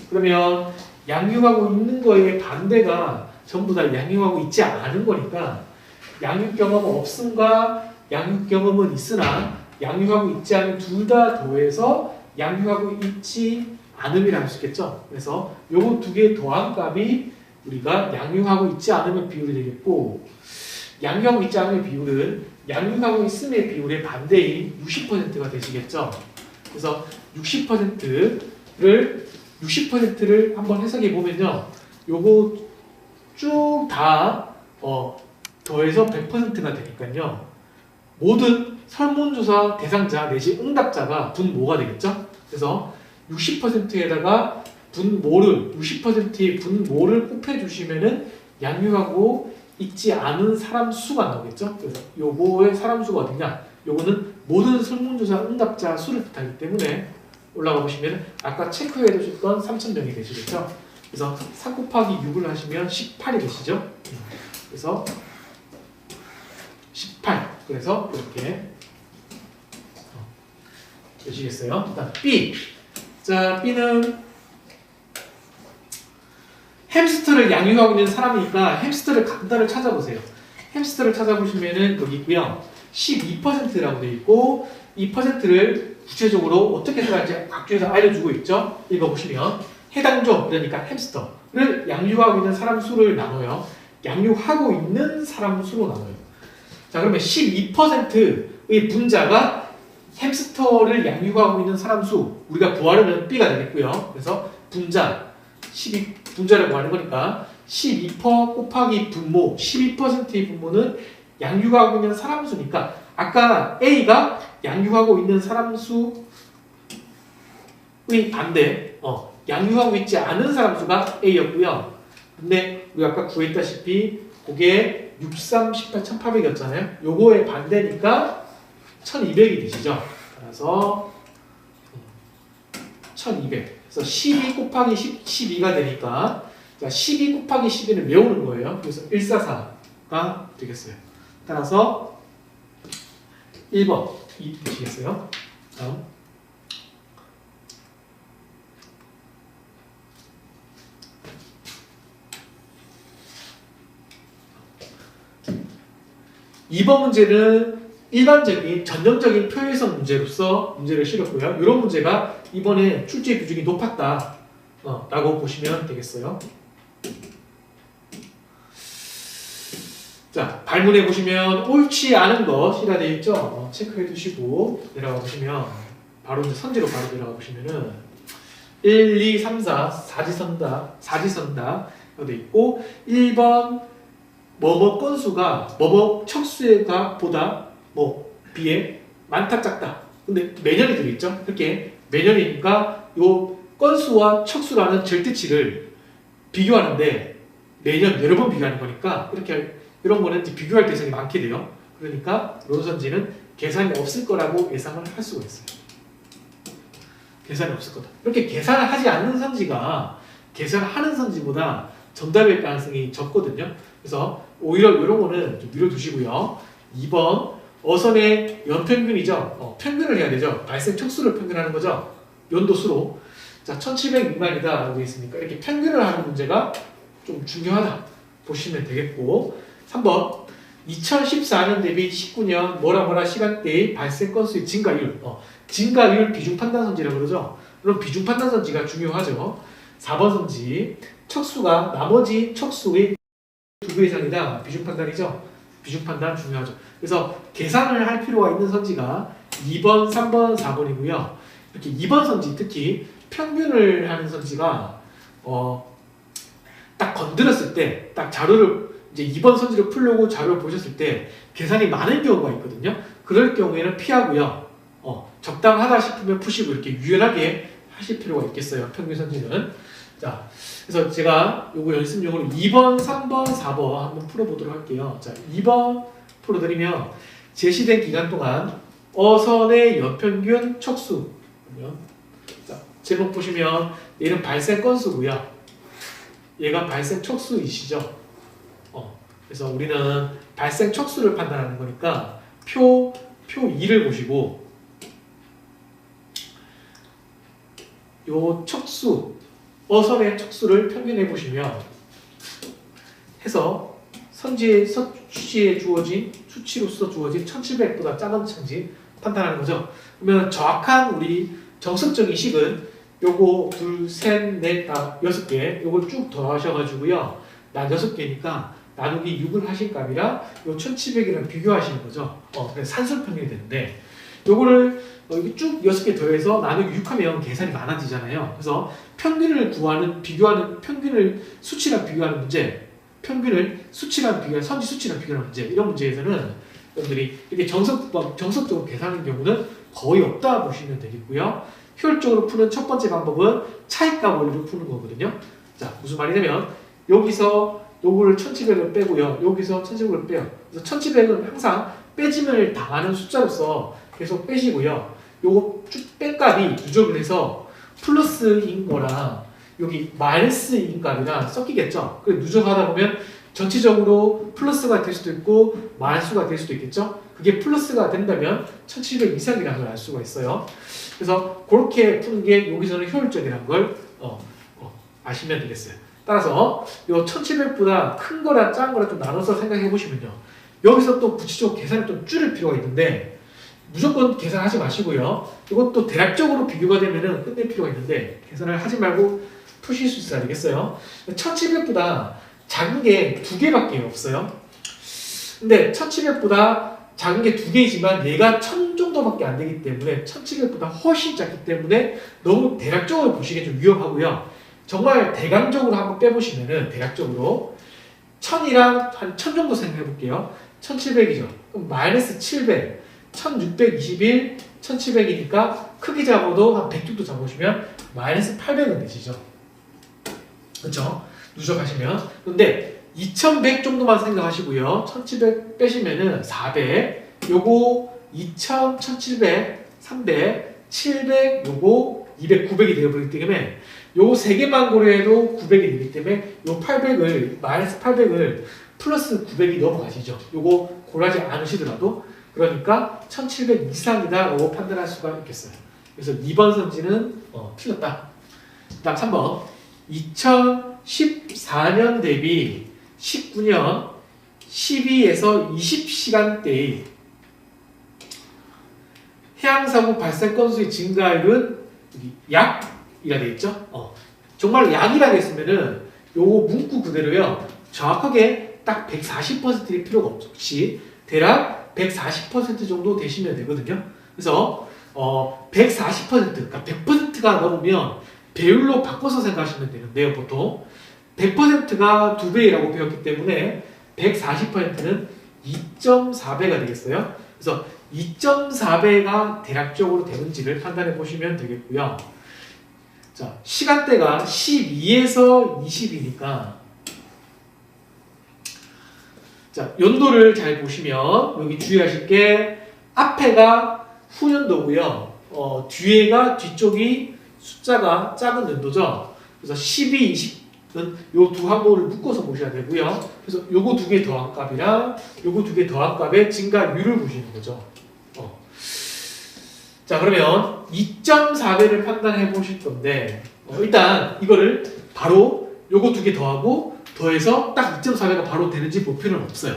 그러면 양육하고 있는 거의 반대가 전부 다 양육하고 있지 않은 거니까 양육 경험 없음과 양육 경험은 있으나 양육하고 있지 않은 둘 다 더해서 양육하고 있지 않음이라고 할 수 있겠죠. 그래서 요거 두 개 더한 값이 우리가 양육하고 있지 않음의 비율이 되겠고, 양육하고 있지 않음의 비율은 양육하고 있음의 비율의 반대인 60%가 되시겠죠. 그래서 60%를 한번 해석해 보면요, 요거 쭉 다 더해서 100%가 되니까요, 모든 설문조사 대상자 내지 응답자가 분모가 되겠죠. 그래서 60%에다가 60%의 분모를 곱해주시면은 양육하고 있지 않은 사람 수가 나오겠죠. 그래서 요거의 사람 수가 어디냐? 요거는 모든 설문조사 응답자 수를 뜻하기 때문에 올라가 보시면 아까 체크해 두셨던 3,000명이 되시겠죠. 그래서 3 곱하기 6을 하시면 18이 되시죠. 그래서 18. 그래서 이렇게 되시겠어요. 일단 B. 자, B는 햄스터를 양육하고 있는 사람이니까 햄스터를 간단히 찾아보세요. 햄스터를 찾아보시면은 여기 있고요. 12%라고 되어 있고, 이 퍼센트를 구체적으로 어떻게 들어갈지 각주에서 알려주고 있죠. 읽어보시면 해당 종, 그러니까 햄스터를 양육하고 있는 사람 수를 나눠요. 양육하고 있는 사람 수로 나눠요. 자, 그러면 12%의 분자가 햄스터를 양육하고 있는 사람 수, 우리가 구하려면 B가 되겠고요. 그래서 분자를 구하는 거니까 12% 곱하기 분모, 12%의 분모는 양육하고 있는 사람 수니까 아까 A가 양육하고 있는 사람 수의 반대, 양육하고 있지 않은 사람 수가 A였고요. 근데 우리가 아까 구했다시피 그게 6, 3, 18, 1800이었잖아요. 요거의 반대니까 1200이 되시죠. 따라서 1200. 그래서 12 곱하기 12가 되니까, 자, 12 곱하기 12는 외우는 거예요. 그래서 144가 되겠어요. 따라서 1번 이 되시겠어요. 다음. 이번 문제는 일반적인 전형적인 표현성 문제로서 문제를 실었고요. 이런 문제가 이번에 출제 비중이 높았다 라고 보시면 되겠어요. 자, 발문에 보시면 옳지 않은 것이라 되어 있죠. 체크해 두시고 내려가 보시면 바로 이제 선지로 바로 내려가 보시면은 1, 2, 3, 4 사지선다 되어 있고, 1번 뭐뭐 건수가 뭐뭐 척수가 보다 비해 많다 작다. 근데 매년이 들어있죠. 이렇게 매년이니까 요 건수와 척수라는 절대치를 비교하는데 매년 여러 번 비교하는 거니까 이렇게 이런 거는 이제 비교할 대상이 많게 돼요. 그러니까 이런 선지는 계산이 없을 거라고 예상을 할 수가 있어요. 계산이 없을 거다. 이렇게 계산을 하지 않는 선지가 계산을 하는 선지보다 정답일 가능성이 적거든요. 그래서 오히려 이런 거는 좀 밀어두시고요. 2번 어선의 연평균이죠. 평균을 해야 되죠. 발생 척수를 평균하는 거죠. 연도수로. 자, 1700 미만이다 라고 있으니까 이렇게 평균을 하는 문제가 좀 중요하다 보시면 되겠고, 3번 2014년 대비 19년 뭐라 시간대의 발생 건수의 증가율, 증가율 비중 판단 선지라고 그러죠. 그럼 비중 판단 선지가 중요하죠. 4번 선지 척수가 나머지 척수의 2배 이상이다. 비중 판단이죠. 비중 판단 중요하죠. 그래서 계산을 할 필요가 있는 선지가 2번, 3번, 4번이고요. 이렇게 2번 선지, 특히 평균을 하는 선지가 딱 건드렸을 때, 딱 자료를 이제 2번 선지를 풀려고 자료를 보셨을 때 계산이 많은 경우가 있거든요. 그럴 경우에는 피하고요. 적당하다 싶으면 푸시고 이렇게 유연하게 하실 필요가 있겠어요. 평균 선지는. 자, 그래서 제가 요거 연습용으로 2번, 3번, 4번 한번 풀어보도록 할게요. 자, 2번 풀어드리면 제시된 기간 동안 어선의 연평균 척수. 자, 제목 보시면 얘는 발생 건수고요. 얘가 발생 척수이시죠. 그래서 우리는 발생 척수를 판단하는 거니까 표 2를 보시고 요 척수, 어선의 척수를 평균해 보시면 해서 수치에 주어진 수치로서 주어진 1700보다 작은 천지 판단하는 거죠. 그러면 정확한 우리 정석적인 식은 요거 둘, 셋, 넷, 다 6개 요걸 쭉 더하셔가지고요. 난 6개니까 나누기 6을 하신 값이랑 요 1700이랑 비교하시는 거죠. 그래서 산술평균이 되는데 요거를 이렇게 쭉 6개 더해서 나누기 6 하면 계산이 많아지잖아요. 그래서 평균을 구하는, 비교하는, 평균을 수치랑 비교하는 문제, 평균을 수치랑 비교하는, 선지 수치랑 비교하는 문제, 이런 문제에서는 여러분들이 이렇게 정석적으로 계산하는 경우는 거의 없다 보시면 되겠고요. 효율적으로 푸는 첫 번째 방법은 차이값 원리로 푸는 거거든요. 자, 무슨 말이냐면 여기서 요거를 1700을 빼고요. 여기서 1700을 빼요. 그래서 1700은 항상 빼짐을 당하는 숫자로서 계속 빼시고요. 요거 쭉 뺀 값이 누적을 해서 플러스인 거랑 여기 마이너스인 값이랑 섞이겠죠. 그래서 누적하다 보면 전체적으로 플러스가 될 수도 있고 마이너스가 될 수도 있겠죠. 그게 플러스가 된다면 1700 이상이라는 걸 알 수가 있어요. 그래서 그렇게 푸는 게 여기서는 효율적이라는 걸 아시면 되겠어요. 따라서 요 1700보다 큰 거랑 작은 거랑 좀 나눠서 생각해 보시면요. 여기서 또 구체적으로 계산을 좀 줄일 필요가 있는데 무조건 계산하지 마시고요. 이것도 대략적으로 비교가 되면은 끝낼 필요가 있는데 계산을 하지 말고 푸실 수 있어야 되겠어요. 1700보다 작은 게 2개밖에 없어요. 근데 1700보다 작은 게 2개이지만 얘가 1000 정도밖에 안 되기 때문에 1700보다 훨씬 작기 때문에 너무 대략적으로 보시기엔 좀 위험하고요. 정말 대강적으로 한번 빼보시면은 대략적으로 1000이랑 한 1000 정도 생각해 볼게요. 1700이죠. 그럼 마이너스 700, 1621, 1700이니까 크기 잡아도 한 100 정도 잡으시면 마이너스 800은 되시죠. 그렇죠? 누적하시면. 근데 2100 정도만 생각하시고요. 1700 빼시면은 400, 요거 2000, 1700, 300, 700, 요거 200, 900이 되어버리기 때문에 요거 3개만 고려해도 900이 되기 때문에 요 800을, 마이너스 800을 플러스 900이 넘어가시죠. 요거 고려하지 않으시더라도. 그러니까 1700 이상이다 라고 판단할 수가 있겠어요. 그래서 2번 선지는 틀렸다. 다음 3번. 2014년 대비 19년 12에서 20시간대의 해양사고 발생 건수의 증가율은 약이라 되어 있죠. 정말 약이라 했으면은 요거 문구 그대로요. 정확하게 딱 140%일 필요가 없이 대략 140% 정도 되시면 되거든요. 그래서 140% 그러니까 100%가 넘으면 배율로 바꿔서 생각하시면 되는데요. 보통 100%가 2배라고 배웠기 때문에 140%는 2.4배가 되겠어요. 그래서 2.4배가 대략적으로 되는지를 판단해 보시면 되겠고요. 자, 시간대가 12에서 20이니까 자, 연도를 잘 보시면 여기 주의하실 게 앞에가 후년도고요. 뒤에가 뒤쪽이 숫자가 작은 연도죠. 그래서 12, 20은 요 두 항목을 묶어서 보셔야 되고요. 그래서 요거 2개 더한 값이랑 요거 2개 더한 값의 증가율을 보시는 거죠. 자, 그러면 2.4배를 판단해 보실 건데 일단 이거를 바로 요거 2개 더하고 더해서 딱 2.4배가 바로 되는지 볼 필요는 없어요.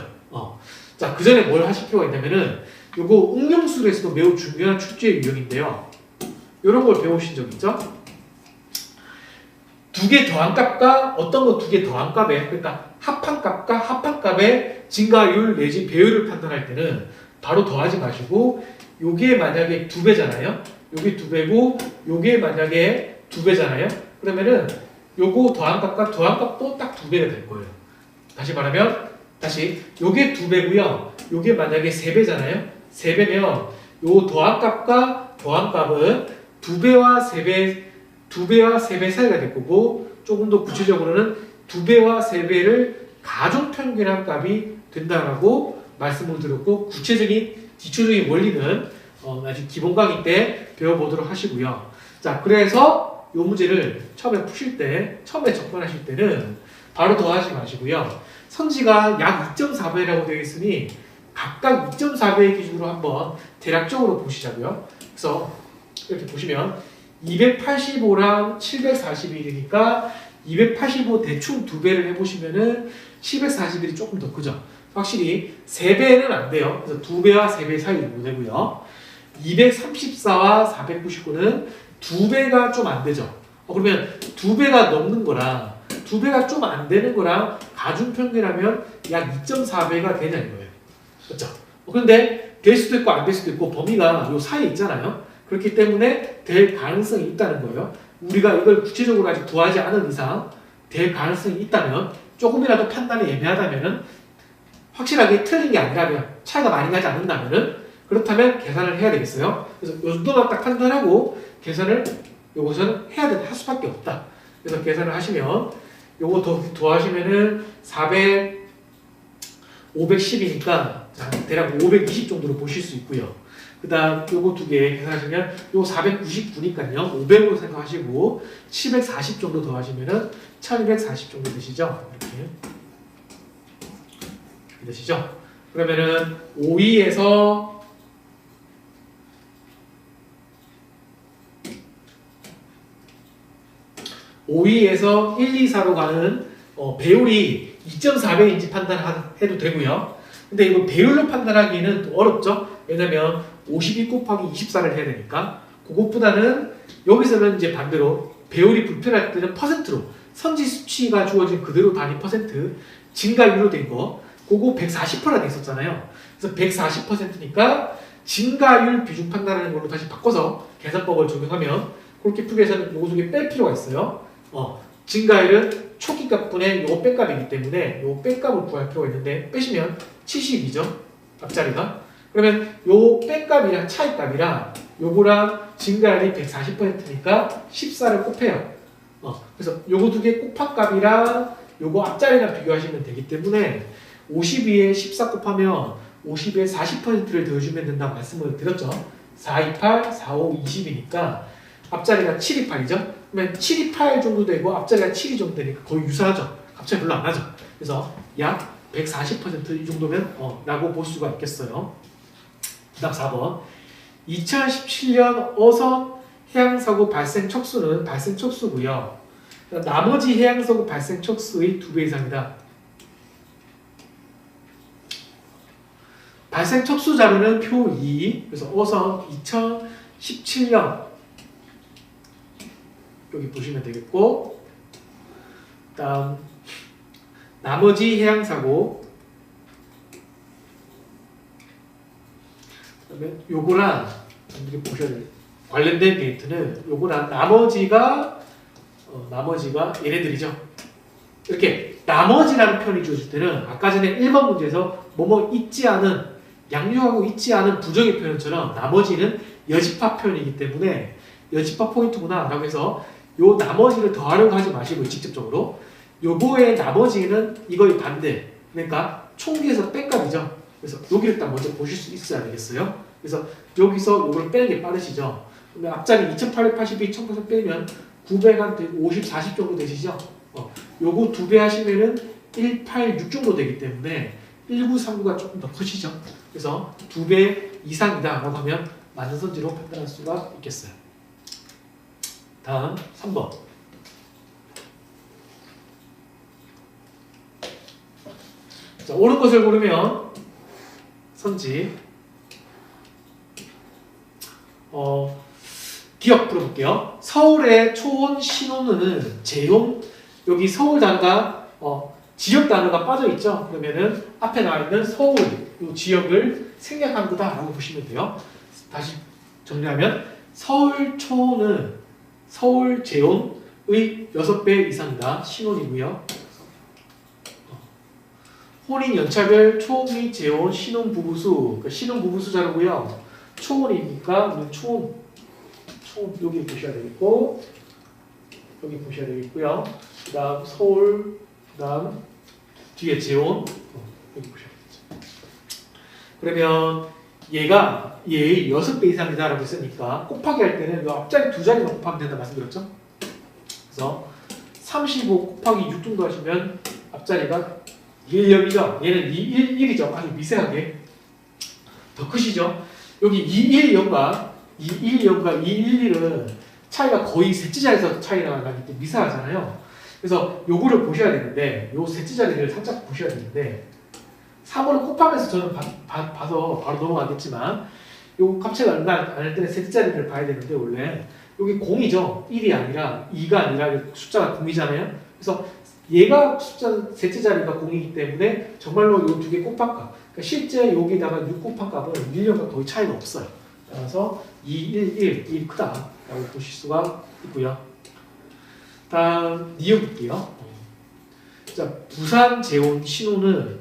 자, 그 전에 뭘 하실 필요가 있냐면은 요거 응용술에서도 매우 중요한 출제 유형인데요. 요런 걸 배우신 적 있죠? 2개 더한 값과 어떤 거 2개 더한 값에 그러니까 합한 값과 합한 값의 증가율 내지 배율을 판단할 때는 바로 더하지 마시고 요게 만약에 2배잖아요. 요게 2배고 요게 만약에 2배잖아요. 그러면은 요거 더한 값과 더한 값도 딱 2배가 될 거예요. 다시 말하면 요게 2배고요. 요게 만약에 3배잖아요. 3배면 요 더한 값과 더한 값은 2배와 3배 사이가 될 거고 조금 더 구체적으로는 2배와 3배를 가중평균한 값이 된다라고 말씀을 드렸고 구체적인 기초적인 원리는 아직 기본 강의 때 배워보도록 하시고요. 자, 그래서 이 문제를 처음에 푸실 때, 처음에 접근하실 때는 바로 더하지 마시고요. 선지가 약 2.4배라고 되어 있으니 각각 2.4배의 기준으로 한번 대략적으로 보시자고요. 그래서 이렇게 보시면 285랑 741이니까 285 대충 2배를 해보시면은 741이 조금 더 크죠. 확실히 3배는 안 돼요. 그래서 2배와 3배 사이로 되고요. 234와 499는 2배가 좀 안 되죠. 그러면 2배가 넘는 거랑 2배가 좀 안 되는 거랑 가중평균하면 약 2.4배가 되냐 이거예요. 그렇죠? 그런데 될 수도 있고 안 될 수도 있고 범위가 요 사이에 있잖아요. 그렇기 때문에 될 가능성이 있다는 거예요. 우리가 이걸 구체적으로 아직 구하지 않은 이상 될 가능성이 있다면 조금이라도 판단이 애매하다면은 확실하게 틀린 게 아니라면 차이가 많이 나지 않는다면은 그렇다면 계산을 해야 되겠어요. 그래서 요 정도만 딱 판단하고 계산을 요것은 할 수밖에 없다. 그래서 계산을 하시면 요거 더하시면은 510이니까 대략 520 정도로 보실 수 있고요. 그 다음 요거 두 개 계산하시면 요 499니까요. 500으로 생각하시고 740 정도 더하시면은 1240 정도 되시죠? 이렇게 되시죠? 그러면은 5위에서 1, 2, 4로 가는 배율이 2.4배인지 판단해도 되고요. 근데 이거 배율로 판단하기는 또 어렵죠? 왜냐면 52 곱하기 24를 해야 되니까 그것보다는 여기서는 이제 반대로 배율이 불편할 때는 퍼센트로 선지 수치가 주어진 그대로 단위 퍼센트 증가율로 된 거 그거 140%라 돼 있었잖아요. 그래서 140%니까 증가율 비중 판단하는 걸로 다시 바꿔서 계산법을 적용하면 그렇게 풀이해서는 요거 중에 뺄 필요가 있어요. 증가율은 초기 값분의 요 뺄값이기 때문에 요 뺄값을 구할 필요가 있는데 빼시면 70이죠. 앞자리가. 그러면 요 뺄값이랑 차이값이랑 요거랑 증가율이 140%니까 14를 곱해요. 그래서 요거 두 개 곱합값이랑 요거 앞자리랑 비교하시면 되기 때문에 52에 14 곱하면 50에 40%를 더해주면 된다고 말씀을 드렸죠. 4, 2, 8, 4, 5, 20이니까 앞자리가 7, 2, 8이죠. 그러면 7, 2, 8 정도 되고 앞자리가 7이 정도 되니까 거의 유사하죠. 값차이 별로 안 나죠. 그래서 약 140%이 정도면 라고 볼 수가 있겠어요. 그 다음 4번 2017년 어선 해양사고 발생 척수는 발생 척수고요. 나머지 해양사고 발생 척수의 2배 이상이다. 발생 척수 자료는 표 2. 그래서 어선 2017년 여기 보시면 되겠고, 다음 나머지 해양사고, 그다음에 요거랑 여러분들이 보셔야 돼요. 관련된 데이터는 요거랑 나머지가 얘네들이죠. 이렇게 나머지라는 표현이 주어질 때는 아까 전에 1번 문제에서 뭐뭐 있지 않은 양육하고 있지 않은 부정의 표현처럼 나머지는 여집합 표현이기 때문에 여집합 포인트구나 라고 해서 요 나머지를 더하려고 하지 마시고 직접적으로 요거의 나머지는 이거의 반대, 그러니까 총기에서 뺀값이죠. 그래서 여기를 딱 먼저 보실 수 있어야 되겠어요. 그래서 여기서 요걸 빼는 게 빠르시죠. 그러면 앞자리 2882, 1800 빼면 900한 50, 40 정도 되시죠. 요거 2배 하시면은 186 정도 되기 때문에 1939가 조금 더 크시죠. 그래서 2배 이상이다 라고 하면 맞는 선지로 판단할 수가 있겠어요. 다음 3번. 자, 옳은 것을 고르면 선지. 기억 풀어볼게요. 서울의 초원 신호는 재용, 여기 서울 단어가 지역 단어가 빠져 있죠. 그러면은 앞에 나와 있는 서울 이 지역을 생략한 거다라고 보시면 돼요. 다시 정리하면 서울 초원은 서울 재원의 6배 이상이다. 신혼이고요. 혼인 연차별 초미 재혼 신혼 부부수, 그러니까 신혼 부부수 자료고요. 초혼이니까 우리는 초혼 여기 보셔야 되겠고, 여기 보셔야 되겠고요. 그다음 서울, 그다음 뒤에 재혼 여기 보셔야 되겠죠. 그러면 얘가 얘의 6배 이상이다라고 했으니까 곱하기 할 때는 이 앞자리 2자리만 곱하면 된다 말씀드렸죠. 그래서 35 곱하기 6 정도 하시면 앞자리가 1,0이죠. 얘는 2,1,1이죠. 아주 미세하게 더 크시죠. 여기 2,1,0과 2,1,0과 2,1,1은 차이가 거의 셋째 자리에서 차이가 나기 때문에 미세하잖아요. 그래서 요거를 보셔야 되는데 요 셋째 자리를 살짝 보셔야 되는데 3으로 곱하면서 저는 봐서 바로 넘어가겠지만 요 값차가 얼마 안 할 때는 셋째 자리를 봐야 되는데 원래 여기 0이죠. 1이 아니라 2가 아니라 숫자가 0이잖아요. 그래서 얘가 숫자 셋째 자리가 0이기 때문에 정말로 이 두 개 곱한 값. 그러니까 실제 여기다가 6 곱한 값은 1년과 거의 차이가 없어요. 따라서 2, 1, 1이 크다라고 보실 수가 있고요. 다음 니은 볼게요. 자, 부산 재혼 신혼은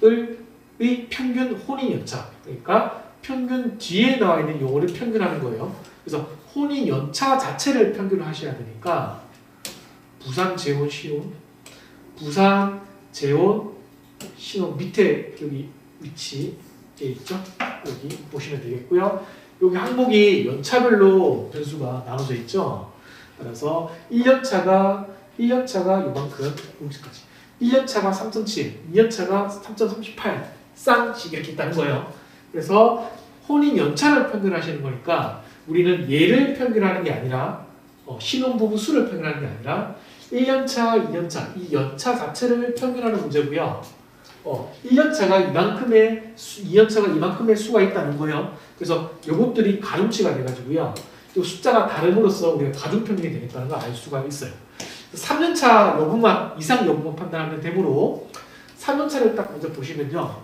의 평균 혼인 연차. 그러니까 평균 뒤에 나와 있는 용어를 평균하는 거예요. 그래서 혼인 연차 자체를 평균을 하셔야 되니까 부산 재혼 신혼, 부산 재혼 신혼 밑에 여기 위치에 있죠. 여기 보시면 되겠고요. 여기 항목이 연차별로 변수가 나눠져 있죠. 그래서 1년차가 요만큼 여기까지. 1년차가 3.7, 2년차가 3.38 쌍씩 이렇게 있다는 거예요. 그래서 혼인 연차를 평균하시는 거니까 우리는 얘를 평균하는 게 아니라 신혼부부 수를 평균하는 게 아니라 1년차, 2년차 이 연차 자체를 평균하는 문제고요. 1년차가 이만큼의 2년차가 이만큼의 수가 있다는 거예요. 그래서 이것들이 가중치가 돼가지고요. 또 숫자가 다름으로써 우리가 가중평균이 되겠다는 걸 알 수가 있어요. 3년차 여부만 이상 여부만 판단하면 되므로 3년차를 딱 먼저 보시면요.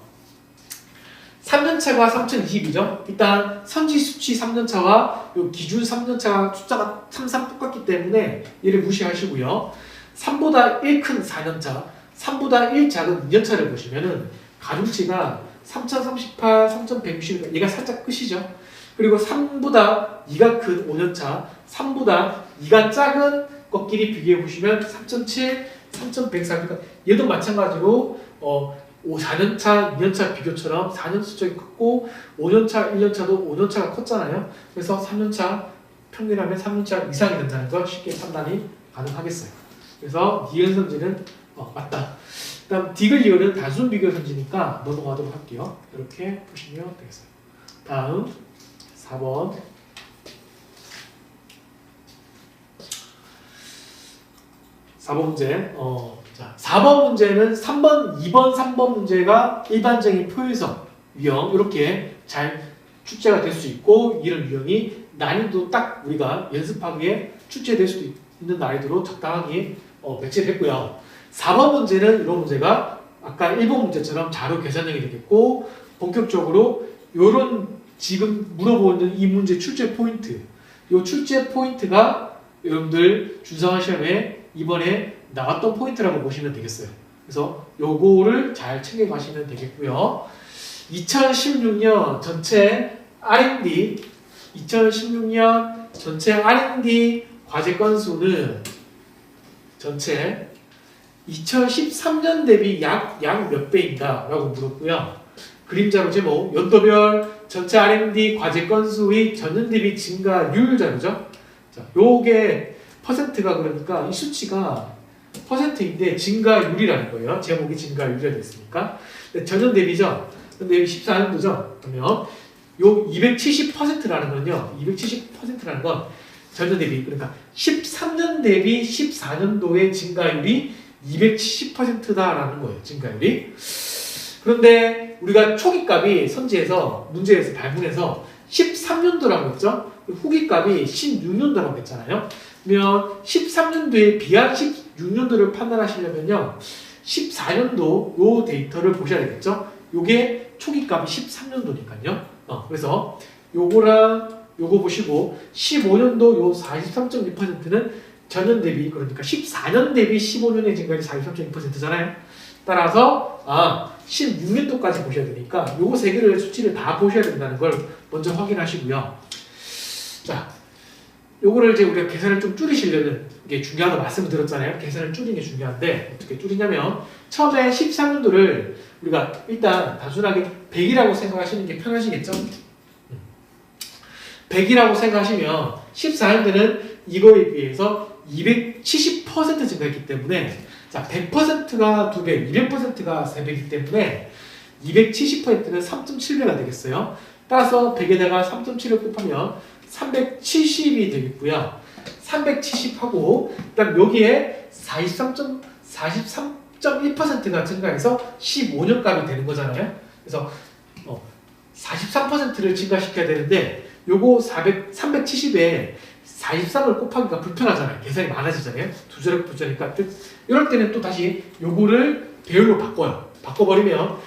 3년차가 3020이죠. 일단 선지 수치 3년차와 요 기준 3년차 숫자가 항상 똑같기 때문에 얘를 무시하시고요. 3보다 1 큰 4년차, 3보다 1 작은 2년차를 보시면은 가중치가 3038, 3160 얘가 살짝 끝이죠. 그리고 3보다 2가 큰 5년차, 3보다 2가 작은 것끼리 비교해 보시면 3.7, 3.104 그러니까 얘도 마찬가지로 4년차, 2년차 비교처럼 4년 수적이 컸고 5년차, 1년차도 5년차가 컸잖아요. 그래서 3년차 평균하면 3년차 이상이 된다는 걸 쉽게 판단이 가능하겠어요. 그래서 니은 선지는 맞다. 다음 디귿 리을은 단순 비교 선지니까 넘어가도록 할게요. 이렇게 보시면 되겠어요. 다음 4번. 문제. 자, 4번 문제는 3번, 2번, 3번 문제가 일반적인 표현성, 유형 이렇게 잘 출제가 될 수 있고 이런 유형이 난이도 딱 우리가 연습하기에 출제될 수도 있는 난이도로 적당하게 배치됐고요. 4번 문제는 이런 문제가 아까 1번 문제처럼 자료 계산형이 되겠고 본격적으로 이런 지금 물어보는 이 문제 출제 포인트 이 출제 포인트가 여러분들 준성화 시험에 이번에 나왔던 포인트라고 보시면 되겠어요. 그래서 요거를 잘 챙겨가시면 되겠고요. 2016년 전체 R&D 2016년 전체 R&D 과제 건수는 전체 2013년 대비 약 몇 배인가 라고 물었고요. 그림자로 제목 연도별 전체 R&D 과제 건수의 전년 대비 증가율 자료죠. 자, 요게 퍼센트가 그러니까 이 수치가 퍼센트인데 증가율이라는 거예요. 제목이 증가율이 됐으니까. 전년 대비죠. 근데 여기 14년도죠. 그러면 요 270%라는 건요. 270%라는 건 전년 대비 그러니까 13년 대비 14년도의 증가율이 270%다라는 거예요. 증가율이. 그런데 우리가 초기값이 선지에서 문제에서 발문해서 13년도라고 했죠. 후기값이 16년도라고 했잖아요. 그러면 13년도에 비한 16년도를 판단하시려면요. 14년도 요 데이터를 보셔야 되겠죠. 요게 초기값이 13년도니까요. 그래서 요거랑 요거 보시고 15년도 요 43.2%는 전년 대비 그러니까 14년 대비 15년의 증가율이 43.2%잖아요. 따라서 16년도까지 보셔야 되니까 요거 세 개를 수치를 다 보셔야 된다는 걸 먼저 확인하시고요. 자, 요거를 이제 우리가 계산을 좀 줄이시려는 게 중요하다고 말씀을 드렸잖아요. 계산을 줄이는 게 중요한데 어떻게 줄이냐면 처음에 13년도를 우리가 일단 단순하게 100이라고 생각하시는 게 편하시겠죠? 100이라고 생각하시면 14년도는 이거에 비해서 270% 증가했기 때문에 자 100%가 2배, 200%가 3배이기 때문에 270%는 3.7배가 되겠어요. 따라서 100에다가 3.7을 곱하면 370이 되겠고요. 370하고 그다음 여기에 43.1%가 증가해서 15년 값이 되는 거잖아요. 그래서 43%를 증가시켜야 되는데 요거 370에 43을 곱하기가 불편하잖아요. 계산이 많아지잖아요. 두 자리 붙자니까 이럴 때는 또 다시 요거를 배열로 바꿔요. 바꿔버리면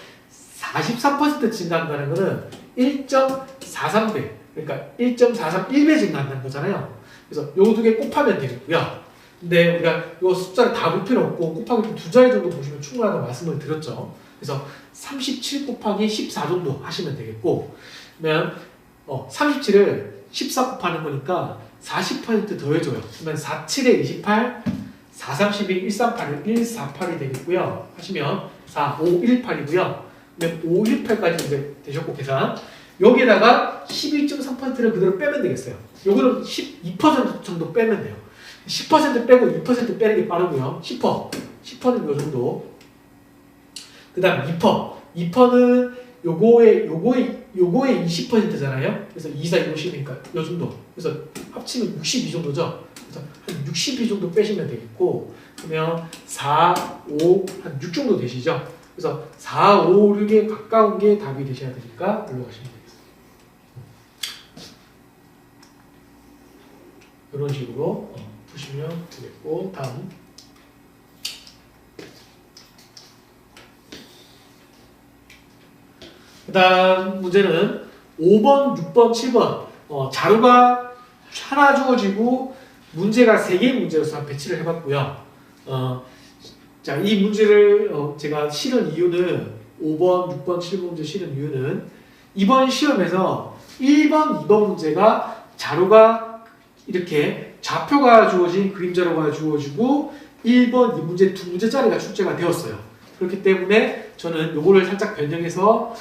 43% 증가한다는 거는 1.43배, 그러니까 1.431배 증가한다는 거잖아요. 그래서 요 두 개 곱하면 되겠고요. 근데 우리가 요 숫자를 다 볼 필요 없고 곱하기 두 자리 정도 보시면 충분하다고 말씀을 드렸죠. 그래서 37 곱하기 14 정도 하시면 되겠고, 그러면 37을 14 곱하는 거니까 40% 더해줘요. 그러면 4, 7에 28, 4, 32, 138은 148이 되겠고요. 하시면 4, 5, 18이고요. 그러면 5, 18까지 이제 되셨고 계산. 여기에다가 11.3%를 그대로 빼면 되겠어요. 요거는 12% 정도 빼면 돼요. 10% 빼고 2% 빼는 게 빠르고요. 10%는 요 정도. 그 다음 2%는 요거의 20%잖아요. 그래서 2, 4, 2, 50이니까 요 정도. 그래서 합치면 62 정도죠. 그래서 한 62 정도 빼시면 되겠고, 그러면 4, 5, 한 6 정도 되시죠. 그래서 4, 5, 6에 가까운 게 답이 되셔야 되니까 올라가시면 되겠습니다. 이런 식으로 푸시면 되겠고, 다음. 그 다음 문제는 5번, 6번, 7번 자료가 하나 주어지고 문제가 3개의 문제로서 배치를 해봤고요. 자, 이 문제를 제가 실은 이유는 5번, 6번, 7번 문제 실은 이유는 이번 시험에서 1번, 2번 문제가 자료가 이렇게 좌표가 주어진 그림자료가 주어지고 1번, 2문제 두 문제짜리가 출제가 되었어요. 그렇기 때문에 저는 요거를 살짝 변경해서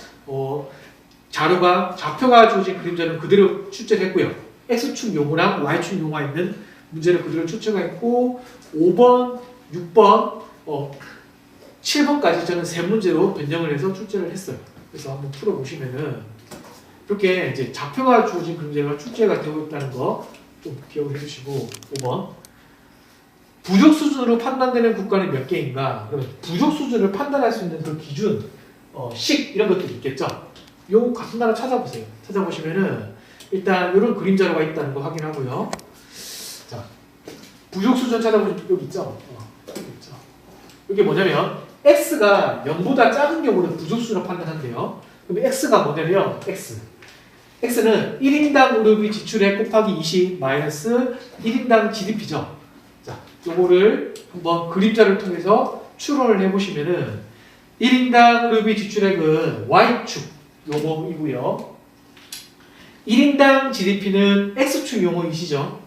자료가 좌표가 주어진 그림자는 그대로 출제를 했고요. X축 용어랑 Y축 용어가 있는 문제를 그대로 출제가 했고 5번, 6번, 7번까지 저는 세 문제로 변경을 해서 출제를 했어요. 그래서 한번 풀어보시면은 이렇게 이제 좌표가 주어진 그림자가 출제가 되고 있다는 거 좀 기억을 해주시고 5번 부족 수준으로 판단되는 국가는 몇 개인가? 그러면 부족 수준을 판단할 수 있는 그 기준, 식 이런 것들이 있겠죠. 요 같은 나라 찾아보세요. 찾아보시면은 일단 이런 그림자료가 있다는 거 확인하고요. 자, 부족 수준 찾아보시면 여기 있죠. 여기 있죠. 이게 뭐냐면 x가 0보다 작은 경우는 부족 수준으로 판단한대요. 그럼 x가 뭐냐면 x는 1인당 의료비 지출액 곱하기 20 마이너스 1인당 GDP죠. 자, 요거를 한번 그림자를 통해서 추론을 해보시면은 1인당 의료비 지출액은 Y축 용어이고요. 1인당 GDP는 X축 용어이시죠.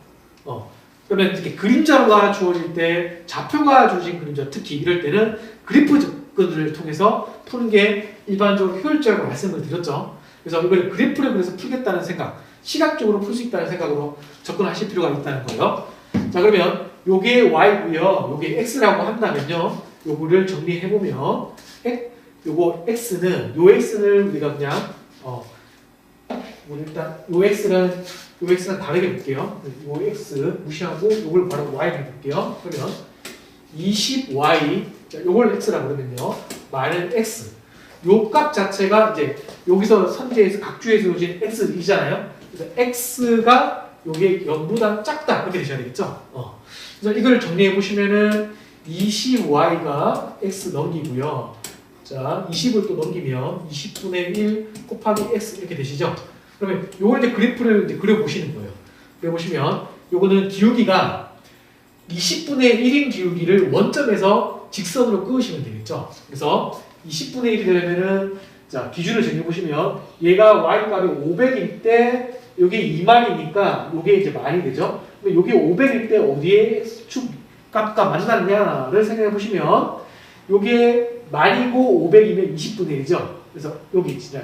그러면 이렇게 그림자가 주어질 때 좌표가 주어진 그림자, 특히 이럴 때는 그래프 접근을 통해서 푸는 게 일반적으로 효율적이라고 말씀을 드렸죠. 그래서 이걸 그래프를 그래서 풀겠다는 생각, 시각적으로 풀 수 있다는 생각으로 접근하실 필요가 있다는 거예요. 자, 그러면 요게 Y고요. 요게 X라고 한다면요. 요거를 정리해보면 요거 X는 요 X를 우리가 그냥 일단 요 X는 다르게 볼게요. 요 X 무시하고 요걸 바로 Y를 볼게요. 그러면 20Y 자, 요걸 X라고 그러면요. 마이너스 X 요 값 자체가 이제 여기서 선제에서 각주에서 오진 X이잖아요. 그래서 X가 요게 0보다 작다 이렇게 되셔야 되겠죠. 그래서 이걸 정리해 보시면은 20y가 x 넘기고요. 자, 20을 또 넘기면 20분의 1 곱하기 x 이렇게 되시죠. 그러면 요걸 이제 그래프를 이제 그려 보시는 거예요. 그려 보시면 요거는 기울기가 20분의 1인 기울기를 원점에서 직선으로 끄시면 되겠죠. 그래서 20분의 1이 되려면은 자, 기준을 정해 보시면 얘가 y 값이 500일 때 요게 2만이니까 요게 이제 만이 되죠. 그럼 요게 500일 때 어디에 축 값과 만나느냐를 생각해 보시면 요게 만이고 500이면 20분의 1이죠. 그래서 여기 진짜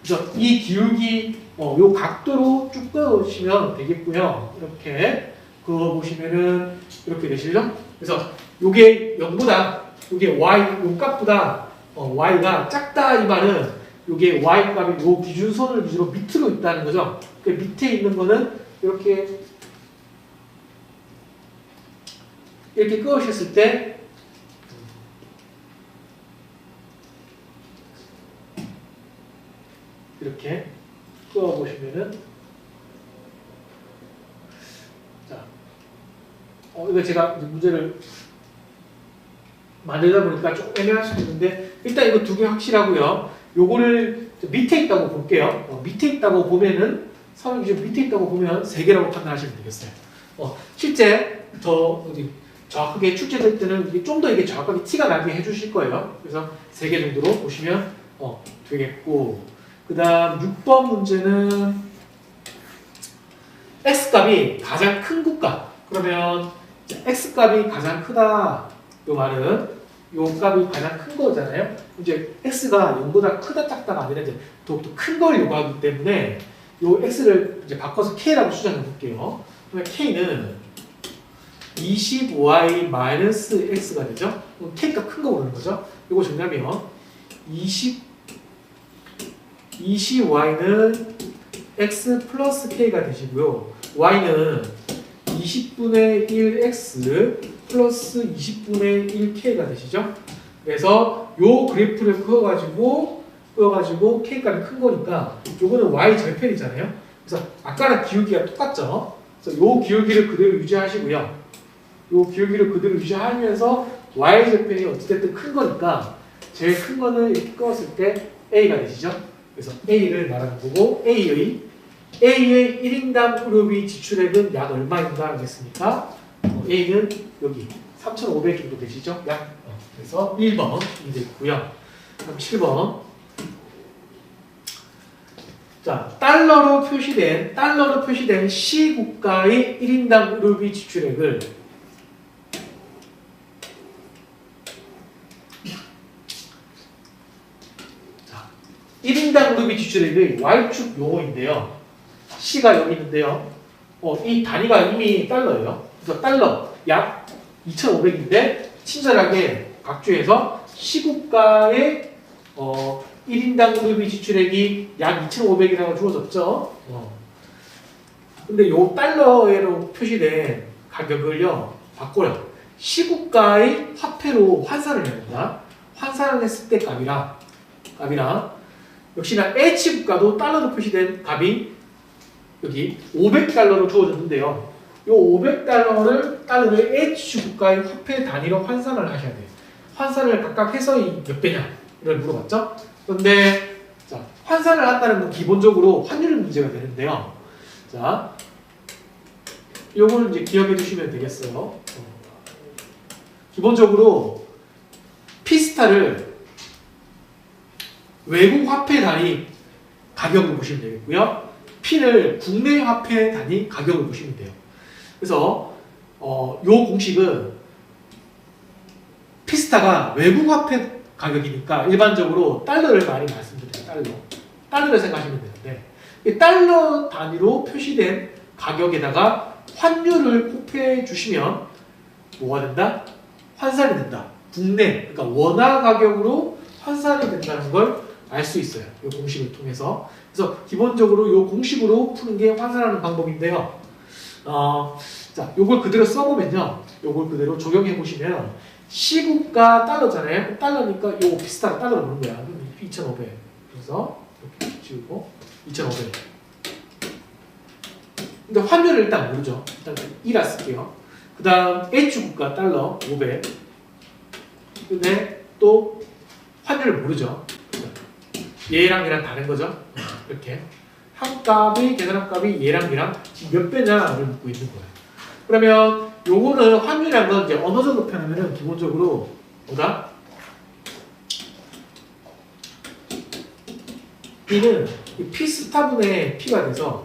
그래서 이 기울기 요 각도로 쭉 그으시면 되겠고요. 이렇게 그어 보시면은 이렇게 되시죠. 그래서 요게 0보다 요게 y 요 값보다 y가 작다 이 말은 요게 y 값이 요 기준선을 위주로 밑으로 있다는 거죠. 그 밑에 있는 거는 이렇게 끄으셨을 때 이렇게 끄어 보시면은 이거 제가 이제 문제를 만들다 보니까 좀 애매할 수도 있는데 일단 이거 두 개 확실하고요. 요거를 밑에 있다고 볼게요. 밑에 있다고 보면은 상황 기준 밑에 있다고 보면 세 개라고 판단하시면 되겠어요. 실제 더 정확하게 출제될 때는 좀 더 이게 정확하게 티가 나게 해주실 거예요. 그래서 세 개 정도로 보시면 되겠고, 그 다음 6번 문제는 x값이 가장 큰 국가. 그러면 x값이 가장 크다. 요 말은 요 값이 가장 큰 거잖아요. 이제 x가 0보다 크다 작다가 아니라 이제 더욱더 큰 걸 요구하기 때문에 요 x를 이제 바꿔서 k라고 수정해 볼게요. 그러면 k는 25y-x가 되죠. k가 큰 거 오르는 거죠. 이거 정답이면 20y는 x 플러스 k가 되시고요. y는 20분의 1x 플러스 20분의 1k가 되시죠. 그래서 요 그래프를 그어가지고 k값이 큰 거니까 요거는 y 절편이잖아요. 그래서 아까랑 기울기가 똑같죠. 그래서 요 기울기를 그대로 유지하시고요. 요 기울기를 그대로 유지하면서 y 절편이 어찌됐든 큰 거니까 제일 큰 거는 이렇게 그었을 때 a가 되시죠. 그래서 a를 말하는 거고 A의 1인당 의료비 지출액은 약 얼마인가 하겠습니까? A는 여기 3,500 정도 되시죠? 약. 그래서 1번이 되고요. 그럼 7번. 자, 달러로 표시된 C 국가의 1인당 의료비 지출액을 자, 1인당 의료비 지출액의 Y축 용어인데요. C가 여기 있는데요. 이 단위가 이미 달러예요. 그래서 달러 약 2,500인데 친절하게 각주해서 시국가의 1인당 의료비 지출액이 약 2,500이라고 주어졌죠. 근데 요 달러로 표시된 가격을요 바꿔요. 시국가의 화폐로 환산을 해야 된다. 환산을 했을 때 값이랑 역시나 H국가도 달러로 표시된 값이 여기 500달러로 주어졌는데요. 이 500달러를 H국가의 화폐 단위로 환산을 하셔야 돼요. 환산을 각각 해서 몇 배냐를 물어봤죠. 그런데 자, 환산을 한다는 건 기본적으로 환율 문제가 되는데요. 자, 요걸 이제 기억해 두시면 되겠어요. 기본적으로 피스타를 외국 화폐 단위 가격으로 보시면 되겠고요. P를 국내 화폐 단위 가격을 보시면 돼요. 그래서 요 공식은 피스타가 외국 화폐 가격이니까 일반적으로 달러를 많이 말씀드려요. 달러를 생각하시면 되는데 이 달러 단위로 표시된 가격에다가 환율을 곱해 주시면 뭐가 된다? 환산이 된다. 국내, 그러니까 원화 가격으로 환산이 된다는 걸 알 수 있어요. 이 공식을 통해서. 그래서 기본적으로 이 공식으로 푸는 게 환산하는 방법인데요. 자, 요걸 그대로 써보면요. 요걸 그대로 적용해 보시면 시국가 달러잖아요. 달러니까 요 비슷하게 달러로 보는 거야. 2,500. 그래서 이렇게 지우고 2,500. 근데 환율을 일단 모르죠. 일단 2라 쓸게요. 그 다음 H국가 달러 500. 근데 또 환율을 모르죠. 얘랑 얘랑 다른 거죠. 이렇게 한 값이 계산한 값이 얘랑 얘랑 지금 몇 배냐를 묻고 있는 거예요. 그러면 요거는 환율이란 건 이제 어느 정도 표현하면은 기본적으로 뭐다? B는 P스타분의 P가 돼서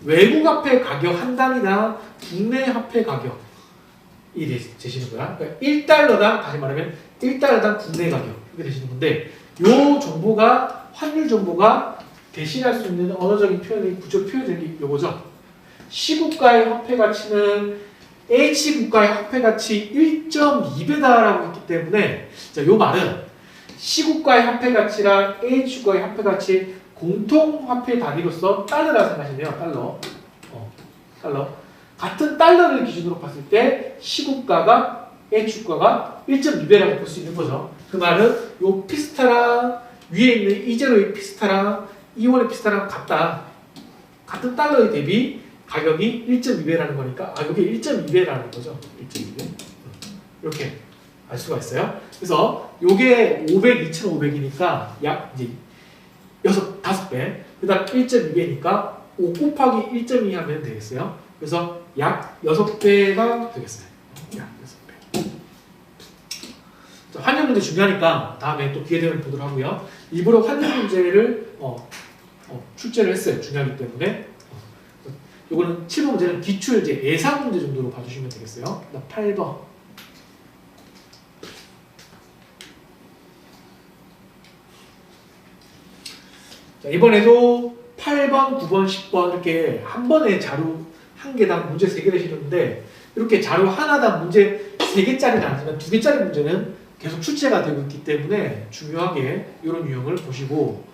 외국 화폐 가격 한 단위당 국내 화폐 가격이 되시는 거야. 그러니까 1달러당 다시 말하면 1달러당 국내 가격 이렇게 되시는 건데 요 정보가 환율 정보가 대신할 수 있는 언어적인 표현이 부적 표현이 요거죠. C국가의 화폐 가치는 H국가의 화폐 가치 1.2배다라고 했기 때문에 자, 요 말은 C국가의 화폐 가치랑 H국가의 화폐 가치 공통 화폐 단위로서 달러라고 생각하시면 돼요. 달러. 같은 달러를 기준으로 봤을 때 C국가가 H국가가 1.2배라고 볼 수 있는 거죠. 그 말은 요 피스타랑 위에 있는 이제로의 피스타랑 이원의 피스타랑 같다. 같은 달러에 대비 가격이 1.2배라는 거니까 이게 1.2배라는 거죠. 1.2배. 이렇게 알 수가 있어요. 그래서 요게 500, 2,500이니까 약 이제 5배. 그다음 1.2배니까 5 곱하기 1.2 하면 되겠어요. 그래서 약 6배가 되겠어요. 약 6배. 자, 환율 문제 중요하니까 다음에 또 기회 되면 보도록 하고요. 일부러 환율 문제를 출제를 했어요. 중요하기 때문에. 요거는 7번 문제는 기출 이제 예상 문제 정도로 봐주시면 되겠어요. 8번. 자, 이번에도 8번, 9번, 10번 이렇게 한 번에 자료 한 개당 문제 3개를 실었는데 이렇게 자료 하나당 문제 3개짜리는 아니지만 2개짜리 문제는 계속 출제가 되고 있기 때문에 중요하게 이런 유형을 보시고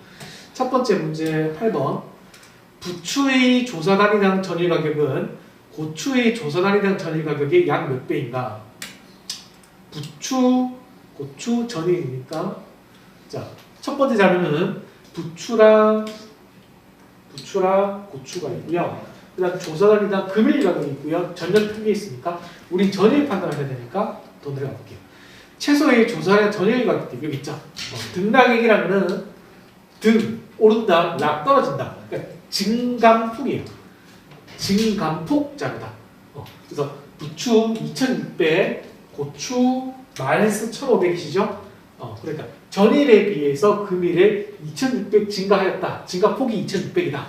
첫 번째 문제 8번 부추의 조사 단위당 전일 가격은 고추의 조사 단위당 전일 가격의 약 몇 배인가? 부추, 고추, 전일이니까 자, 첫 번째 자료는 부추랑 고추가 있고요. 그 다음 조사 단위당 금일 가격이 있고요. 전년 평균이 있으니까 우린 전일 판단을 해야 되니까 더 내려가 볼게요. 채소의 조사량 전일 가격 여기 있죠. 등락액이라는 등 오른다, 락 떨어진다. 그러니까 증감폭이에요. 증감폭 자료다. 그래서 부추 2,600, 고추 마이너스 1,500이시죠? 그러니까 전일에 비해서 금일에 2,600 증가하였다. 증가폭이 2,600이다.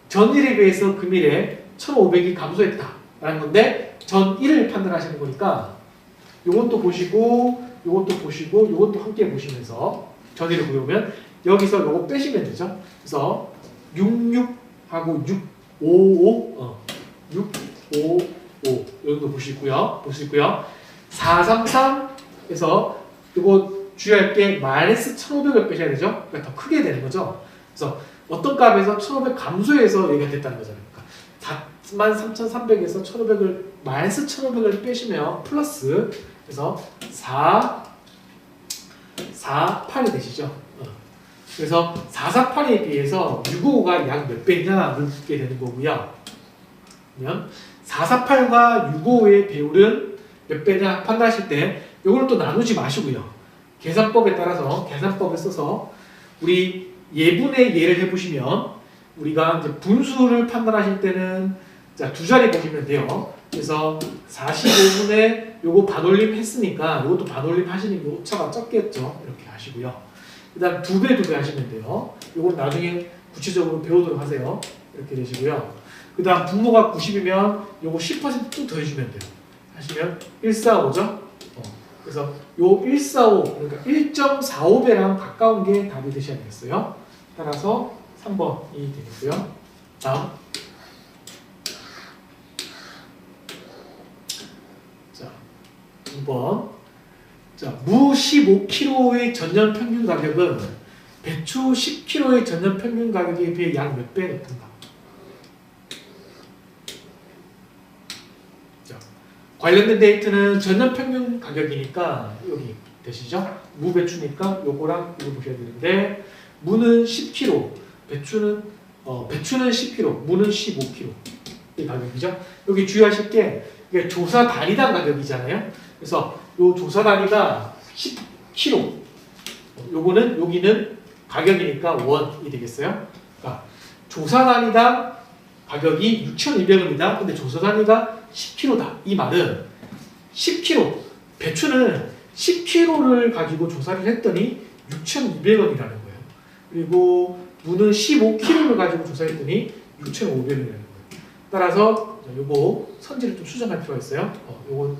전일에 비해서 금일에 1,500이 감소했다. 라는 건데 전일을 판단하시는 거니까 요것도 보시고 요것도 보시고 요것도 함께 보시면서 전일을 보면 여기서 요거 빼시면 되죠. 그래서 66하고 655 655 여기도 보시고요. 433에서 요거 주의할 게 마이너스 1,500을 빼셔야 되죠. 그러니까 더 크게 되는 거죠. 그래서 어떤 값에서 1,500 감소해서 얘기가 됐다는 거잖아요. 그러니까 43,300에서 1,500을 마이너스 1,500을 빼시면 플러스 그래서 448이 되시죠. 그래서 448에 비해서 655가 약 몇 배냐를 묻게 되는 거고요. 그러면 448과 655의 배율은 몇 배냐 판단하실 때 이걸 또 나누지 마시고요. 계산법에 따라서 계산법을 써서 우리 예분의 예를 해보시면 우리가 이제 분수를 판단하실 때는 자, 두 자리 보시면 돼요. 그래서 45분에 요거 반올림 했으니까 요것도 반올림 하시는 게 오차가 적겠죠. 이렇게 하시고요. 그 다음 2배 하시면 돼요. 요건 나중에 구체적으로 배우도록 하세요. 이렇게 되시고요. 그 다음 분모가 90이면 요거 10% 더해주면 돼요. 하시면 145죠. 그래서 요 145, 그러니까 1.45배랑 가까운 게 답이 되셔야 되겠어요. 따라서 3번이 되겠고요. 다음. 자, 2번. 자, 무 15kg의 전년 평균 가격은 배추 10kg의 전년 평균 가격에 비해 약 몇 배 높은가? 자, 관련된 데이터는 전년 평균 가격이니까 여기 되시죠? 무 배추니까 요거랑 이거 보셔야 되는데 무는 10kg, 배추는 10kg, 무는 15kg 이 가격이죠. 여기 주의하실 게 이게 조사 단위당 가격이잖아요. 그래서 요 조사 단위가 10kg. 요거는 여기는 가격이니까 원이 되겠어요. 그러니까 조사 단위당 가격이 6,200원이다. 근데 조사 단위가 10kg다. 이 말은 10kg. 배추는 10kg를 가지고 조사를 했더니 6,200원이라는 거예요. 그리고 무는 15kg를 가지고 조사했더니 6,500원이라는 거예요. 따라서 요거 선지를 좀 수정할 필요가 있어요. 요거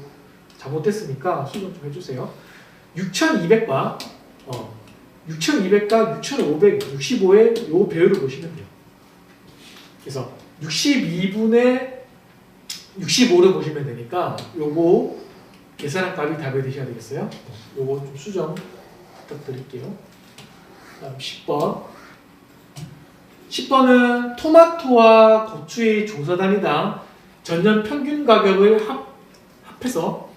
잘못됐으니까 수정 좀 해주세요. 6,200과 6,565의 요 배율을 보시면 돼요. 그래서 62분의 65를 보시면 되니까 요거 계산한 값이 답이 되셔야 되겠어요. 요거 좀 수정 부탁드릴게요. 다음 10번. 10번은 토마토와 고추의 조사 단위당 전년 평균 가격을 합해서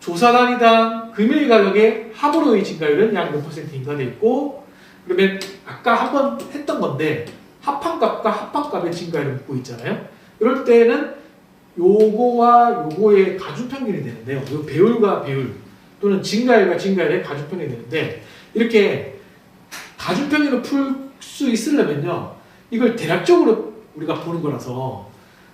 조사 단위당 금일 가격의 합으로의 증가율은 약 몇 %인가 돼 있고 그러면 아까 한번 했던 건데 합한값과 합한값의 증가율을 묻고 있잖아요. 이럴 때는 요거와 요거의 가중평균이 되는데요. 요 배율과 배율 또는 증가율과 증가율의 가중평균이 되는데 이렇게 가중평균을 풀 수 있으려면요. 이걸 대략적으로 우리가 보는 거라서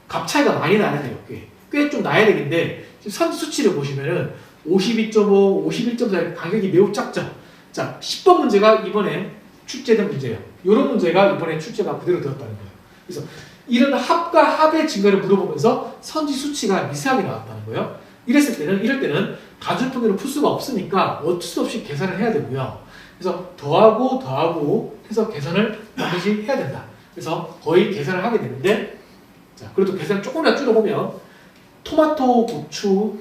값 차이가 많이 나야 돼요. 꽤 좀 나야 되는데 지금 선 수치를 보시면은 52.5, 51.4 가격이 매우 작죠. 자, 10번 문제가 이번에 출제된 문제예요. 이런 문제가 이번에 출제가 그대로 되었다는 거예요. 그래서 이런 합과 합의 증가를 물어보면서 선지 수치가 미세하게 나왔다는 거예요. 이럴 때는 가중평균을 풀 수가 없으니까 어쩔 수 없이 계산을 해야 되고요. 그래서 더하고 해서 계산을 반드시 해야 된다. 그래서 거의 계산을 하게 되는데, 자, 그래도 계산을 조금이라도 줄여보면 토마토, 고추,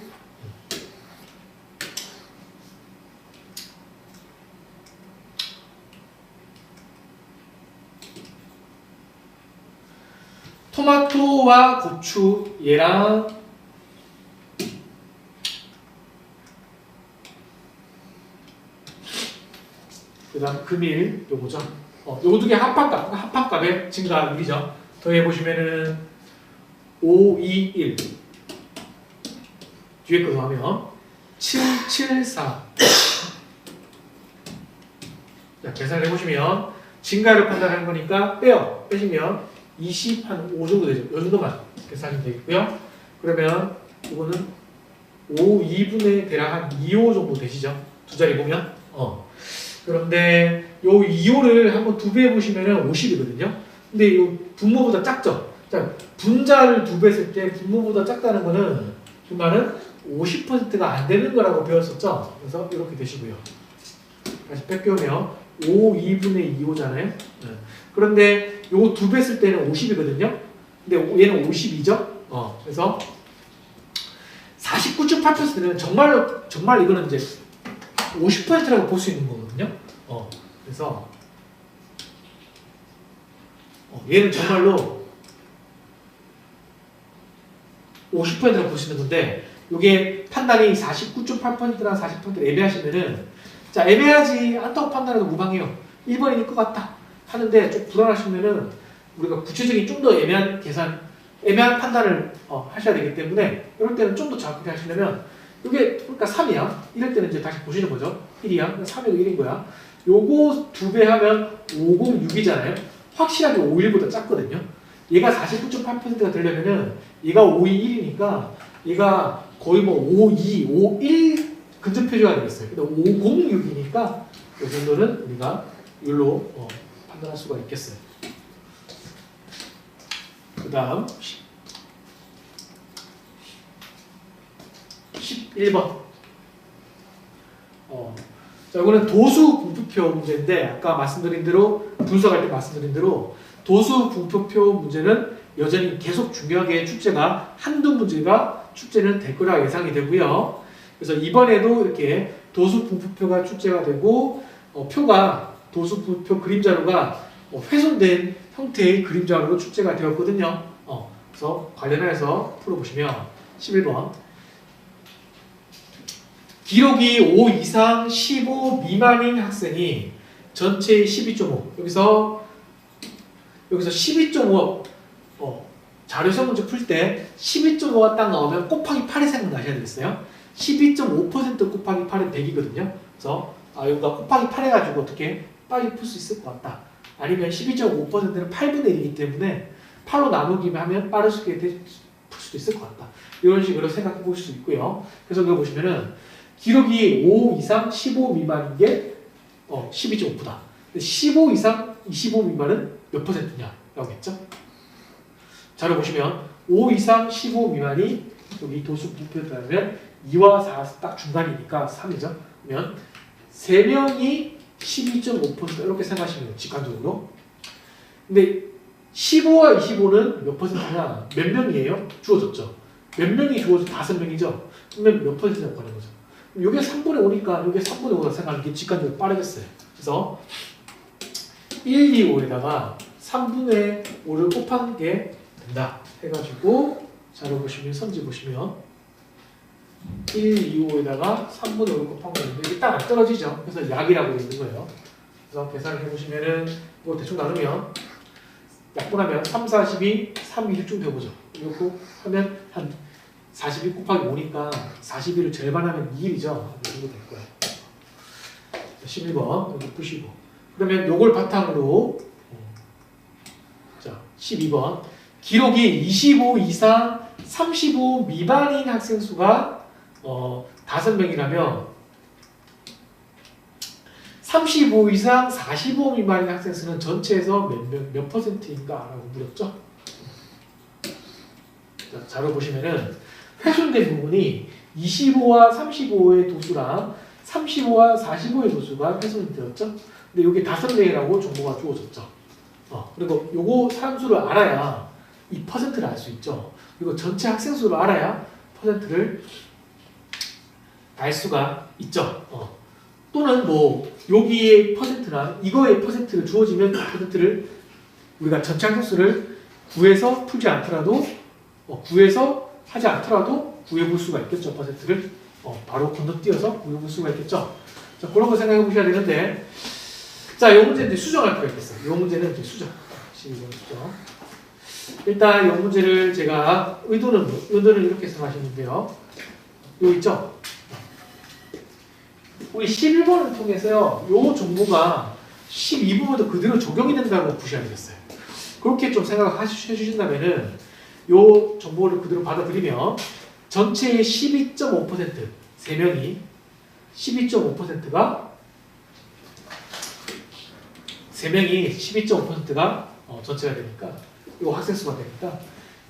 토마토와 고추 얘랑 그 다음 금일 요거죠. 요거 두 개 합합값의 증가율이죠. 더해보시면은 5, 2, 1 뒤에 거 더하면 7, 7, 4 자, 계산을 해보시면 증가를 판단하는 거니까 빼시면 20, 한 5 정도 되죠. 이 정도만 계산이 되겠고요. 그러면 이거는 5, 2분의 대략 한 2호 정도 되시죠. 두 자리 보면. 그런데 요 2호를 한번 2배 해보시면 50이거든요. 근데 요 분모보다 작죠. 자, 분자를 2배 했을 때 분모보다 작다는 거는 그 말은 50%가 안 되는 거라고 배웠었죠. 그래서 이렇게 되시고요. 다시 뺏겨오면 5, 2분의 2호잖아요. 그런데 요거 2배 했을 때는 50이거든요. 근데 얘는 52죠. 그래서 49.8%는 정말 이거는 이제 50%라고 볼 수 있는 거거든요. 그래서 얘는 정말로 50%라고 볼 수 있는 건데 이게 판단이 49.8%랑 40% 애매하시면은 자 애매하지 않다고 판단해도 무방해요. 1번일 것 같다 하는데 좀 불안하시면은 우리가 구체적인 좀 더 애매한 판단을 하셔야 되기 때문에 이럴 때는 좀 더 정확하게 하시려면 이게 그러니까 3이야. 이럴 때는 이제 다시 보시는 거죠. 1이야. 3이고 1인 거야. 요거 2배 하면 506이잖아요. 확실하게 51보다 작거든요. 얘가 49.8%가 되려면은 얘가 521이니까 얘가 거의 뭐 52, 51 근접해줘야 되겠어요. 근데 506이니까 이 정도는 우리가 이걸로 판단할 수가 있겠어요. 그 다음 11번. 자, 이거는 도수 분포표 문제인데 아까 말씀드린 대로 분석할 때 말씀드린 대로 도수 분포표 문제는 여전히 계속 중요하게 출제가 한두 문제가 출제는 될 거라 예상이 되고요. 그래서 이번에도 이렇게 도수 분포표가 출제가 되고 표가 도수 분포표 그림자료가 훼손된 형태의 그림자료로 출제가 되었거든요. 그래서 관련해서 풀어보시면 11번 기록이 5 이상 15 미만인 학생이 전체의 12.5 여기서 12.5 자료시험 문제 풀 때 12.5가 딱 나오면 곱하기 8이 생각나셔야 되겠어요. 12.5% 곱하기 8은 100이거든요. 그래서 여기가 곱하기 8 해가지고 어떻게 빨리 풀 수 있을 것 같다. 아니면 12.5%는 8분의 1이기 때문에 8로 나누기만 하면 빠르게 풀 수도 있을 것 같다. 이런 식으로 생각해 보실 수 있고요. 그래서 여기 보시면은 기록이 5 이상 15 미만인 게 12.5%다. 15 이상 25 미만은 몇 %냐? 나오겠죠? 자료 보시면 5 이상 15 미만이 여기 도수 분포였다면 2와 4 딱 중간이니까 3이죠. 그러면 3명이 12.5% 이렇게 생각하시면 돼요. 직관적으로. 근데 15와 25는 몇 %냐? 몇 명이에요? 주어졌죠. 몇 명이 주어져? 5명이죠. 그러면 몇 %냐고 하는 거죠. 이게 3분의 5니까 이게 3분의 5라 생각하는 게 직관적으로 빠르겠어요. 그래서 1, 2, 5에다가 3분의 5를 곱한 게 된다. 해가지고 자료 보시면 선지 보시면 1, 2, 5에다가 3분의 5를 곱한 거 있는데 이게 딱 안 떨어지죠. 그래서 약이라고 있는 거예요. 그래서 계산을 해보시면은 뭐 대충 나누면 약분하면 3, 42, 3, 1쯤 되보죠. 이거 하면 한 42 곱하기 5니까 42를 절반하면 2일이죠. 이 정도 될 거예요. 11번 여기 푸시고 그러면 요걸 바탕으로 자 12번 기록이 25 이상 35 미만인 학생 수가 5명이라면 35 이상 45 미만인 학생 수는 전체에서 몇 퍼센트인가? 라고 물었죠. 자, 자료 보시면은 훼손된 부분이 25와 35의 도수랑 35와 45의 도수가 훼손이 되었죠. 근데 여기 5명이라고 정보가 주어졌죠. 그리고 요거 사람 수를 알아야 이 퍼센트를 알 수 있죠. 그리고 전체 학생 수를 알아야 퍼센트를 알 수가 있죠. 또는 뭐 여기의 퍼센트나 이거의 퍼센트를 주어지면 그 퍼센트를 우리가 전체 학생 수를 구해서 풀지 않더라도 구해서 하지 않더라도 구해볼 수가 있겠죠. 퍼센트를 바로 건너뛰어서 구해볼 수가 있겠죠. 자, 그런 거 생각해 보셔야 되는데 자, 이 문제 이제 수정할 필요가 있겠어요. 이 문제는 이제 수정. 12번 수정. 일단 이 문제를 제가 의도는 이렇게 생각하시면 돼요. 여기 있죠? 우리 11번을 통해서요. 이 정보가 12번부터 그대로 적용이 된다고 보셔야 되겠어요. 그렇게 좀 생각해 주신다면은 이 정보를 그대로 받아들이면 전체의 12.5% 3명이 12.5%가 3명이 12.5%가 전체가 되니까 이거 학생 수가 되니까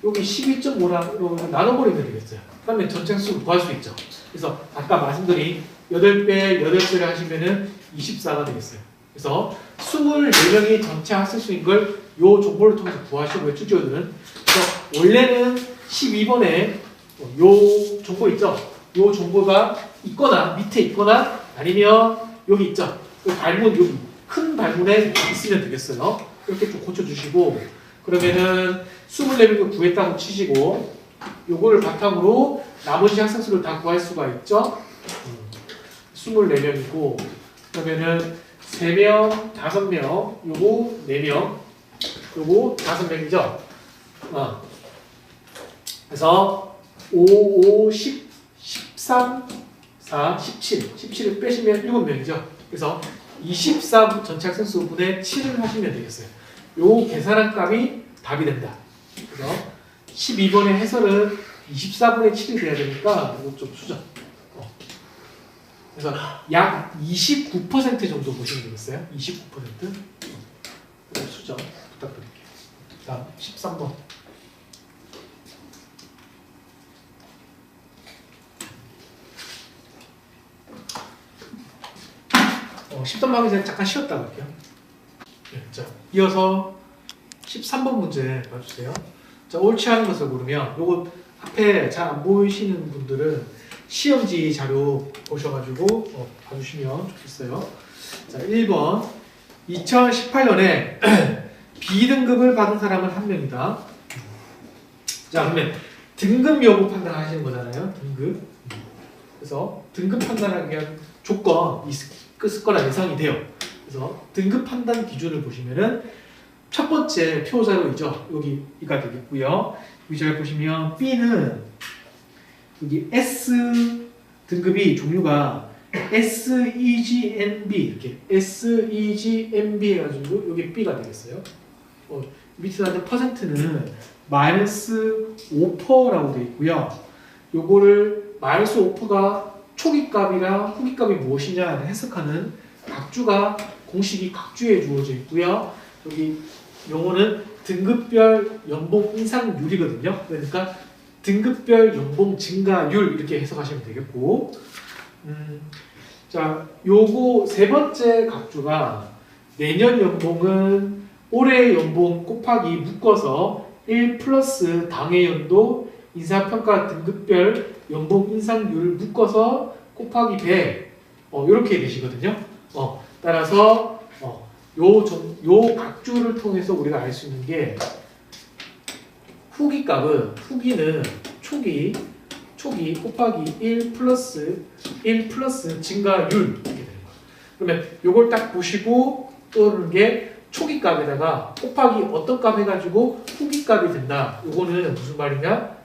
여기 12.5로 나눠버리면 되겠어요. 그러면 전체 수를 구할 수 있죠. 그래서 아까 말씀드린 8배, 8배를 하시면은 24가 되겠어요. 그래서 24명이 전체 학생 수인 걸 이 정보를 통해서 구하시고요. 튜디오들은. 그래서 원래는 12번에 요 정보 있죠. 요 정보가 있거나 밑에 있거나 아니면 여기 있죠. 그 발문 여기 큰 발문에 있으면 되겠어요. 이렇게 좀 고쳐주시고 그러면은 24명을 구했다고 치시고 요거를 바탕으로 나머지 학생 수를 다 구할 수가 있죠. 24명이고 그러면은 3명, 5명, 요거 4명, 요거 5명이죠. 그래서 5, 5, 10, 13, 4, 17, 17을 빼시면 7명이죠. 그래서 24 전체 학생 수분의 7을 하시면 되겠어요. 요 계산한 값이 답이 된다. 그래서 12번의 해설은 24분의 7이 돼야 되니까 이거 좀 수정. 그래서 약 29% 정도 보시면 되겠어요. 29%. 수정 부탁드릴게요. 다음 13번. 10번 하기 전에 잠깐 쉬었다 갈게요. 네, 자, 이어서 13번 문제 봐주세요. 자, 옳지 않은 것을 고르면 요거 앞에 잘 안 보이시는 분들은 시험지 자료 보셔가지고 봐주시면 좋겠어요. 자, 1번 2018년에 B등급을 받은 사람은 1명이다. 자, 그러면 등급 여부 판단하시는 거잖아요. 등급. 그래서 등급 판단하기 위한 조건이 있을 거라 예상이 돼요. 그래서 등급 판단 기준을 보시면은 첫 번째 표자료이죠. 여기 이가 되겠고요. 여기 잘 보시면 B는 여기 S 등급이 종류가 SEGNB 이렇게 SEGNB 해가지고 여기 B가 되겠어요. 밑에 나는 퍼센트는 마이너스 5%라고 되어 있고요. 요거를 마이너스 5%가 초기값이랑 후기값이 무엇이냐 해석하는 각주가 공식이 각주에 주어져 있고요. 여기 용어는 등급별 연봉 인상률이거든요. 그러니까 등급별 연봉 증가율 이렇게 해석하시면 되겠고, 자, 요거 세 번째 각주가 내년 연봉은 올해 연봉 곱하기 묶어서 1 플러스 당해 연도 인사평가 등급별 연봉 인상률 묶어서 곱하기 100 이렇게 되시거든요. 따라서 요 각주를 통해서 우리가 알 수 있는 게 후기는 초기 곱하기 1 플러스 증가율 이렇게 되는 거예요. 그러면 요걸 딱 보시고 떠오르는 게 초기 값에다가 곱하기 어떤 값 해가지고 후기 값이 된다. 요거는 무슨 말이냐?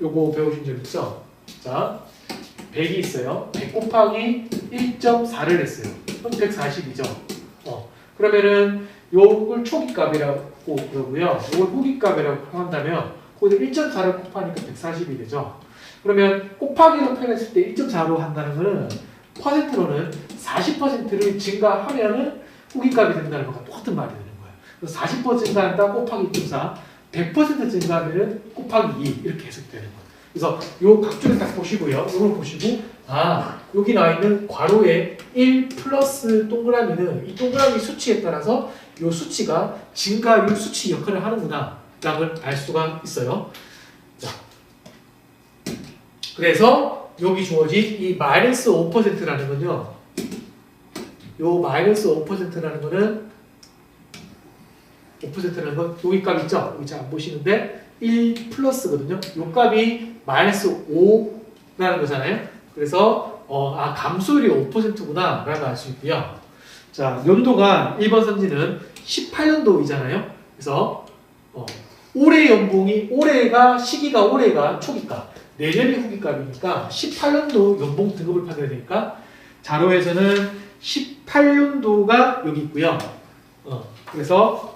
요거 배우신 적 있죠? 자, 100이 있어요. 100 곱하기 1.4를 했어요. 그럼 140이죠. 그러면은 요걸 초기 값이라고 그러고요. 요걸 후기 값이라고 한다면 거기다 1.4를 곱하니까 140이 되죠. 그러면 곱하기로 표현했을 때 1.4로 한다는 거는 퍼센트로는 40%를 증가하면은 후기 값이 된다는 것과 똑같은 말이 되는 거예요. 그래서 40% 증가한다 곱하기 1.4, 100% 증가하면은 곱하기 2 이렇게 해석되는 거예요. 그래서 요 각줄을 딱 보시고요. 이걸 보시고 여기 나와 있는 괄호에 1 플러스 동그라미는 이 동그라미 수치에 따라서 요 수치가 증가율 수치 역할을 하는구나 라고 알 수가 있어요. 자, 그래서 여기 주어진 이 마이너스 5%라는 건요. 요 마이너스 5%라는 거는 5%라는 건 여기 값 있죠? 여기 잘 안 보시는데 1 플러스거든요. 요 값이 마이너스 5라는 거잖아요. 그래서 감소율이 5%구나 라고 알 수 있고요. 자, 연도가 1번 선지는 18년도이잖아요. 그래서 올해 연봉이 시기가 올해가 초기값, 내년이 후기값이니까 18년도 연봉 등급을 판단해야 되니까 자료에서는 18년도가 여기 있고요. 그래서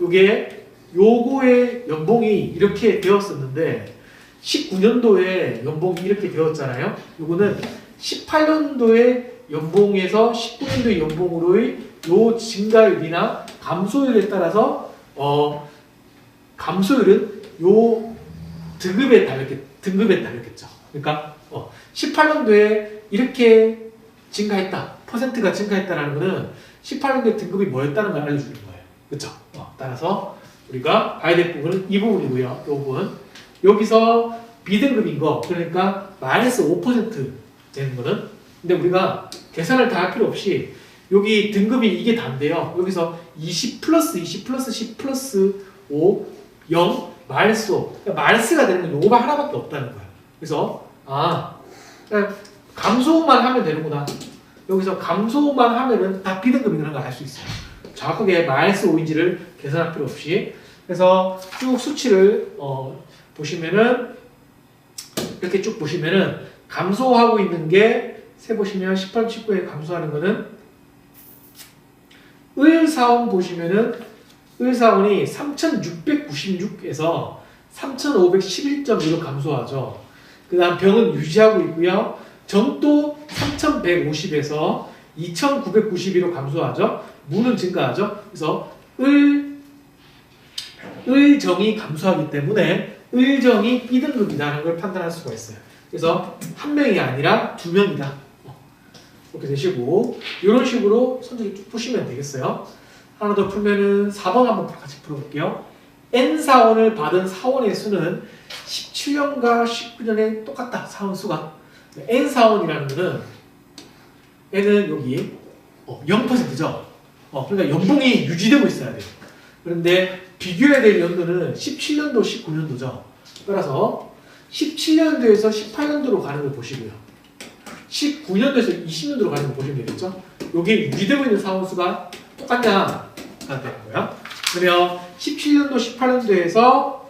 요거의 연봉이 이렇게 되었었는데 19년도에 연봉이 이렇게 되었잖아요. 요거는 18년도의 연봉에서 19년도의 연봉으로의 요 증가율이나 감소율에 따라서 감소율은 요 등급에 달렸겠죠. 그러니까 18년도에 이렇게 증가했다, 퍼센트가 증가했다라는 거는 18년도의 등급이 뭐였다는 걸 알려주는 거예요. 그렇죠? 따라서 우리가 봐야 될 부분은 이 부분이고요. 이 부분 여기서 B등급인 거, 그러니까 마이너스 5% 되는 거는, 근데 우리가 계산을 다 할 필요 없이 여기 등급이 이게 다인데요. 여기서 20 플러스 20 플러스 10 플러스 5 0 마이너스 5, 그러니까 마이너스가 되는 건 요거가 하나밖에 없다는 거예요. 그래서 그냥 감소만 하면 되는구나. 여기서 감소만 하면은 다 B등급이라는 걸 알 수 있어요. 정확하게 마이너스 5인지를 계산할 필요 없이. 그래서 쭉 수치를 보시면은 이렇게 쭉 보시면은 감소하고 있는 게 세 보시면 18, 19에 감소하는 거는 의사원 보시면은 의사원이 3,696에서 3,511.1로 감소하죠. 그 다음 병은 유지하고 있고요. 정도 3,150에서 2,992로 감소하죠. 무는 증가하죠. 그래서 의정이 감소하기 때문에 의정이 B등급이라는 걸 판단할 수가 있어요. 그래서 한 명이 아니라 두 명이다. 이렇게 되시고 이런 식으로 선택을 쭉 푸시면 되겠어요. 하나 더 풀면은 4번 한번 같이 풀어볼게요. N사원을 받은 사원의 수는 17년과 19년에 똑같다. 사원 수가. N사원이라는 거는 N은 여기 0%죠. 그러니까 연봉이 유지되고 있어야 돼요. 그런데 비교해야 될 연도는 17년도, 19년도죠. 따라서 17년도에서 18년도로 가는 걸 보시고요. 19년도에서 20년도로 가는 걸 보시면 되겠죠. 이게 유지되고 있는 사원수가 똑같냐가 되는 거예요. 그러면 17년도, 18년도에서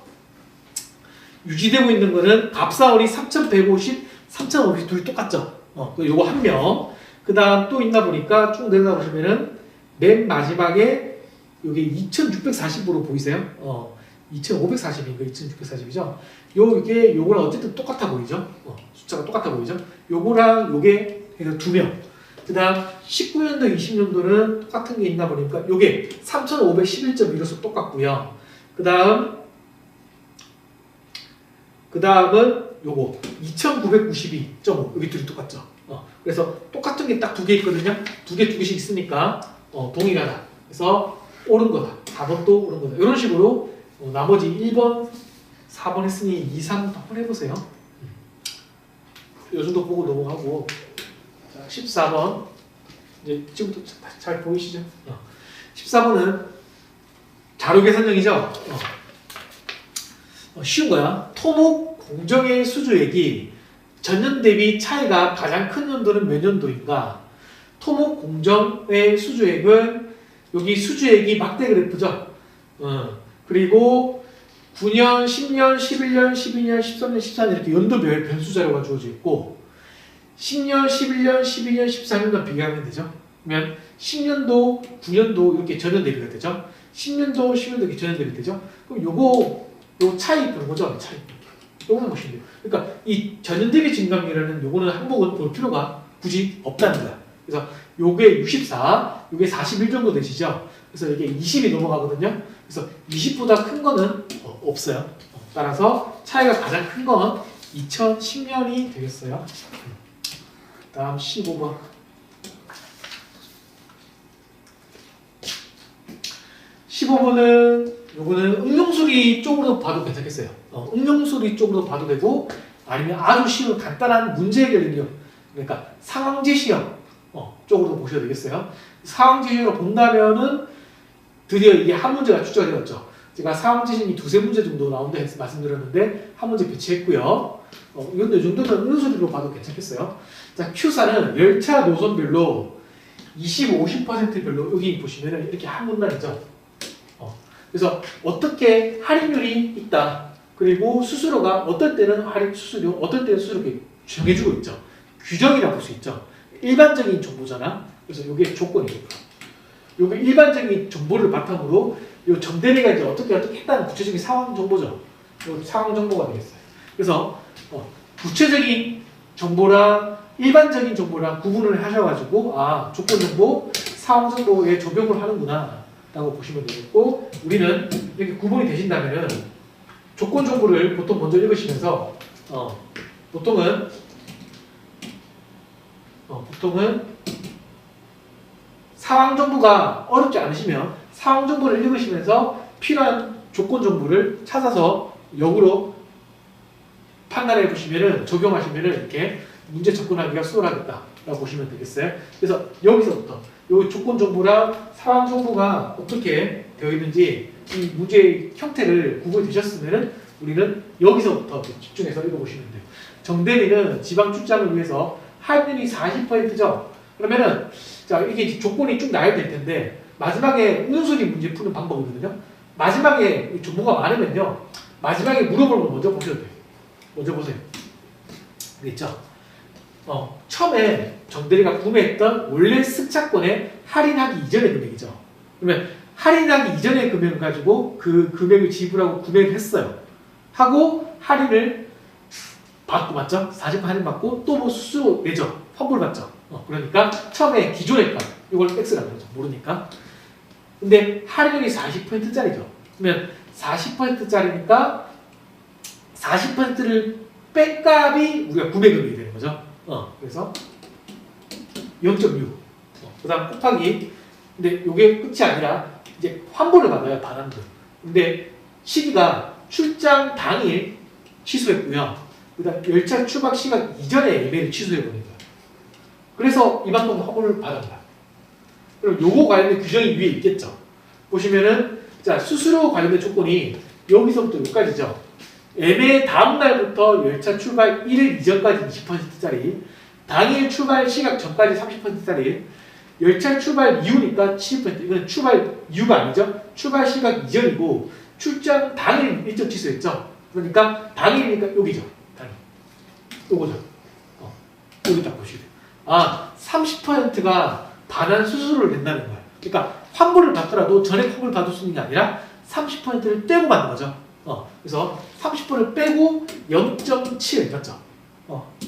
유지되고 있는 거는 갑사원이 3,150, 3,550 둘이 똑같죠. 요거 한 명. 그 다음 또 있나 보니까 쭉 내려가 보시면은 맨 마지막에 여기 2,640으로 보이세요? 2,540인가 2,640이죠? 요걸 어쨌든 똑같아 보이죠? 숫자가 똑같아 보이죠? 요거랑 요게 해서 두 명. 그 다음 19년도, 20년도는 똑같은 게 있나 보니까 요게 3,511.1로서 똑같고요. 그 다음은 요거 2,992.5 여기 둘이 똑같죠? 그래서 똑같은 게 딱 두 개 있거든요. 두 개씩 있으니까 동일하다. 그래서 옳은 거다. 4번도 옳은 거다. 이런 식으로 나머지 1번, 4번 했으니 2, 3 한번 해보세요. 요 정도 보고 넘어가고. 자, 14번. 이제 지금부터 잘 보이시죠? 14번은 자료 계산형이죠? 쉬운 거야. 토목 공정의 수주액이 전년 대비 차이가 가장 큰 연도는 몇 년도인가? 토목 공정의 수주액은 여기 수주액이 막대 그래프죠. 그리고 9년, 10년, 11년, 12년, 13년, 14년 이렇게 연도별 변수 자료가 주어져 있고 10년, 11년, 12년, 14년과 비교하면 되죠. 그러면 10년도, 9년도 이렇게 전년 대비가 되죠. 10년도, 10년도 이렇게 전년 대비 되죠. 그럼 요 차이 보는 거죠. 차이. 요거만 보시면 돼요. 그러니까 이 전년 대비 증감이라는 요거는 항목은 볼 필요가 굳이 없다는 거야. 그래서 요게 64, 요게 41 정도 되시죠. 그래서 이게 20이 넘어가거든요. 그래서 20보다 큰 거는 없어요. 따라서 차이가 가장 큰 건 2010년이 되겠어요. 다음 15번. 15번은 요거는 응용수리 쪽으로 봐도 괜찮겠어요. 응용수리 쪽으로 봐도 되고 아니면 아주 쉬운 간단한 문제 해결 능력 그러니까 상황지 시험 쪽으로 보셔도 되겠어요. 상황지 시험으로 본다면은 드디어 이게 한 문제가 출제가 되었죠. 제가 상황지 시험이 두세 문제 정도 나온다 해서 말씀드렸는데 한 문제 배치했고요. 이건데 이 정도는 응용수리로 봐도 괜찮겠어요. 자, Q사는 열차 노선별로 20, 50%별로 여기 보시면은 이렇게 한 문단이죠. 그래서 어떻게 할인율이 있다. 그리고 수수료가 어떨 때는 할인 수수료, 어떨 때는 수수료 정해주고 있죠. 규정이라고 볼 수 있죠. 일반적인 정보잖아. 그래서 이게 조건이죠. 요게 일반적인 정보를 바탕으로 요 정대리가 이제 어떻게 했다는 구체적인 상황 정보죠. 요 상황 정보가 되겠어요. 그래서 구체적인 정보랑 일반적인 정보랑 구분을 하셔가지고 조건 정보, 상황 정보에 적용을 하는구나 라고 보시면 되겠고 우리는 이렇게 구분이 되신다면은 조건 정보를 보통 먼저 읽으시면서 보통은 상황 정보가 어렵지 않으시면 상황 정보를 읽으시면서 필요한 조건 정보를 찾아서 역으로 판단해 보시면은 적용하시면은 이렇게 문제 접근하기가 수월하겠다라고 보시면 되겠어요. 그래서 여기서부터 이 조건 정보랑 상황 정보가 어떻게 되어 있는지 이 문제의 형태를 구분이 되셨으면은 우리는 여기서부터 집중해서 읽어보시면 돼요. 정대리는 지방 출장을 위해서 할인율이 40%죠. 그러면은 자 이게 조건이 쭉 나야 될 텐데 마지막에 응용수리 문제 푸는 방법이거든요. 마지막에 정보가 많으면요. 마지막에 물어보는 걸 먼저 보셔도 돼요. 먼저 보세요. 알겠죠? 처음에 정대리가 구매했던 원래 승차권의 할인하기 이전의 금액이죠. 그러면 할인하기 이전의 금액을 가지고 그 금액을 지불하고 구매를 했어요. 하고 할인을 받고 맞죠? 40% 할인 받고 또 뭐 수수료 내죠. 환불 받죠. 그러니까 처음에 기존의 값 이걸 X라고 하죠. 모르니까. 근데 할인율이 40%짜리죠. 그러면 40%짜리니까 40%를 뺀 값이 우리가 구매 금액이 되는 거죠. 그래서 0.6. 그 다음 곱하기. 근데 이게 끝이 아니라 이제 환불을 받아요. 반환금. 근데 시기가 출장 당일 취소했고요. 그 다음 열차 출발 시간 이전에 예매를 취소해버린 거예요. 그래서 이만큼 환불을 받은 거야. 그럼 요거 관련된 규정이 위에 있겠죠. 보시면은 자 수수료 관련된 조건이 여기서부터 여기까지죠. 예매 다음 날부터 열차 출발 1일 이전까지 20%짜리, 당일 출발 시각 전까지 30%짜리, 열차 출발 이후니까 70%. 이건 출발 이후가 아니죠. 출발 시각 이전이고 출장 당일 일정 취소했죠. 그러니까 당일이니까 여기죠. 당일. 요거죠. 여기 딱 보시면 돼요. 30%가 반환 수수료를 낸다는 거예요. 그러니까 환불을 받더라도 전액 환불을 받을 수 있는 게 아니라 30%를 떼고 받는 거죠. 그래서 30%를 빼고 0.7 맞죠?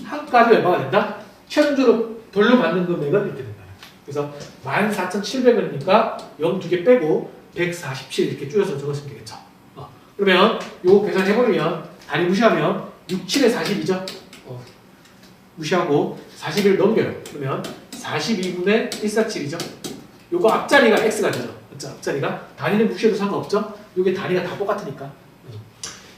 한 값이 얼마가 된다? 최종적으로 돌려받는 금액은 이렇게 된다. 그래서 14,700원이니까 0 두 개 빼고 147 이렇게 줄여서 적으시면 되겠죠. 그러면 요거 계산해보면 단위 무시하면 6, 7에 40이죠? 무시하고 40을 넘겨요. 그러면 42분의 147이죠? 요거 앞자리가 x가 되죠. 맞죠? 앞자리가 단위는 무시해도 상관없죠? 요게 단위가 다 똑같으니까.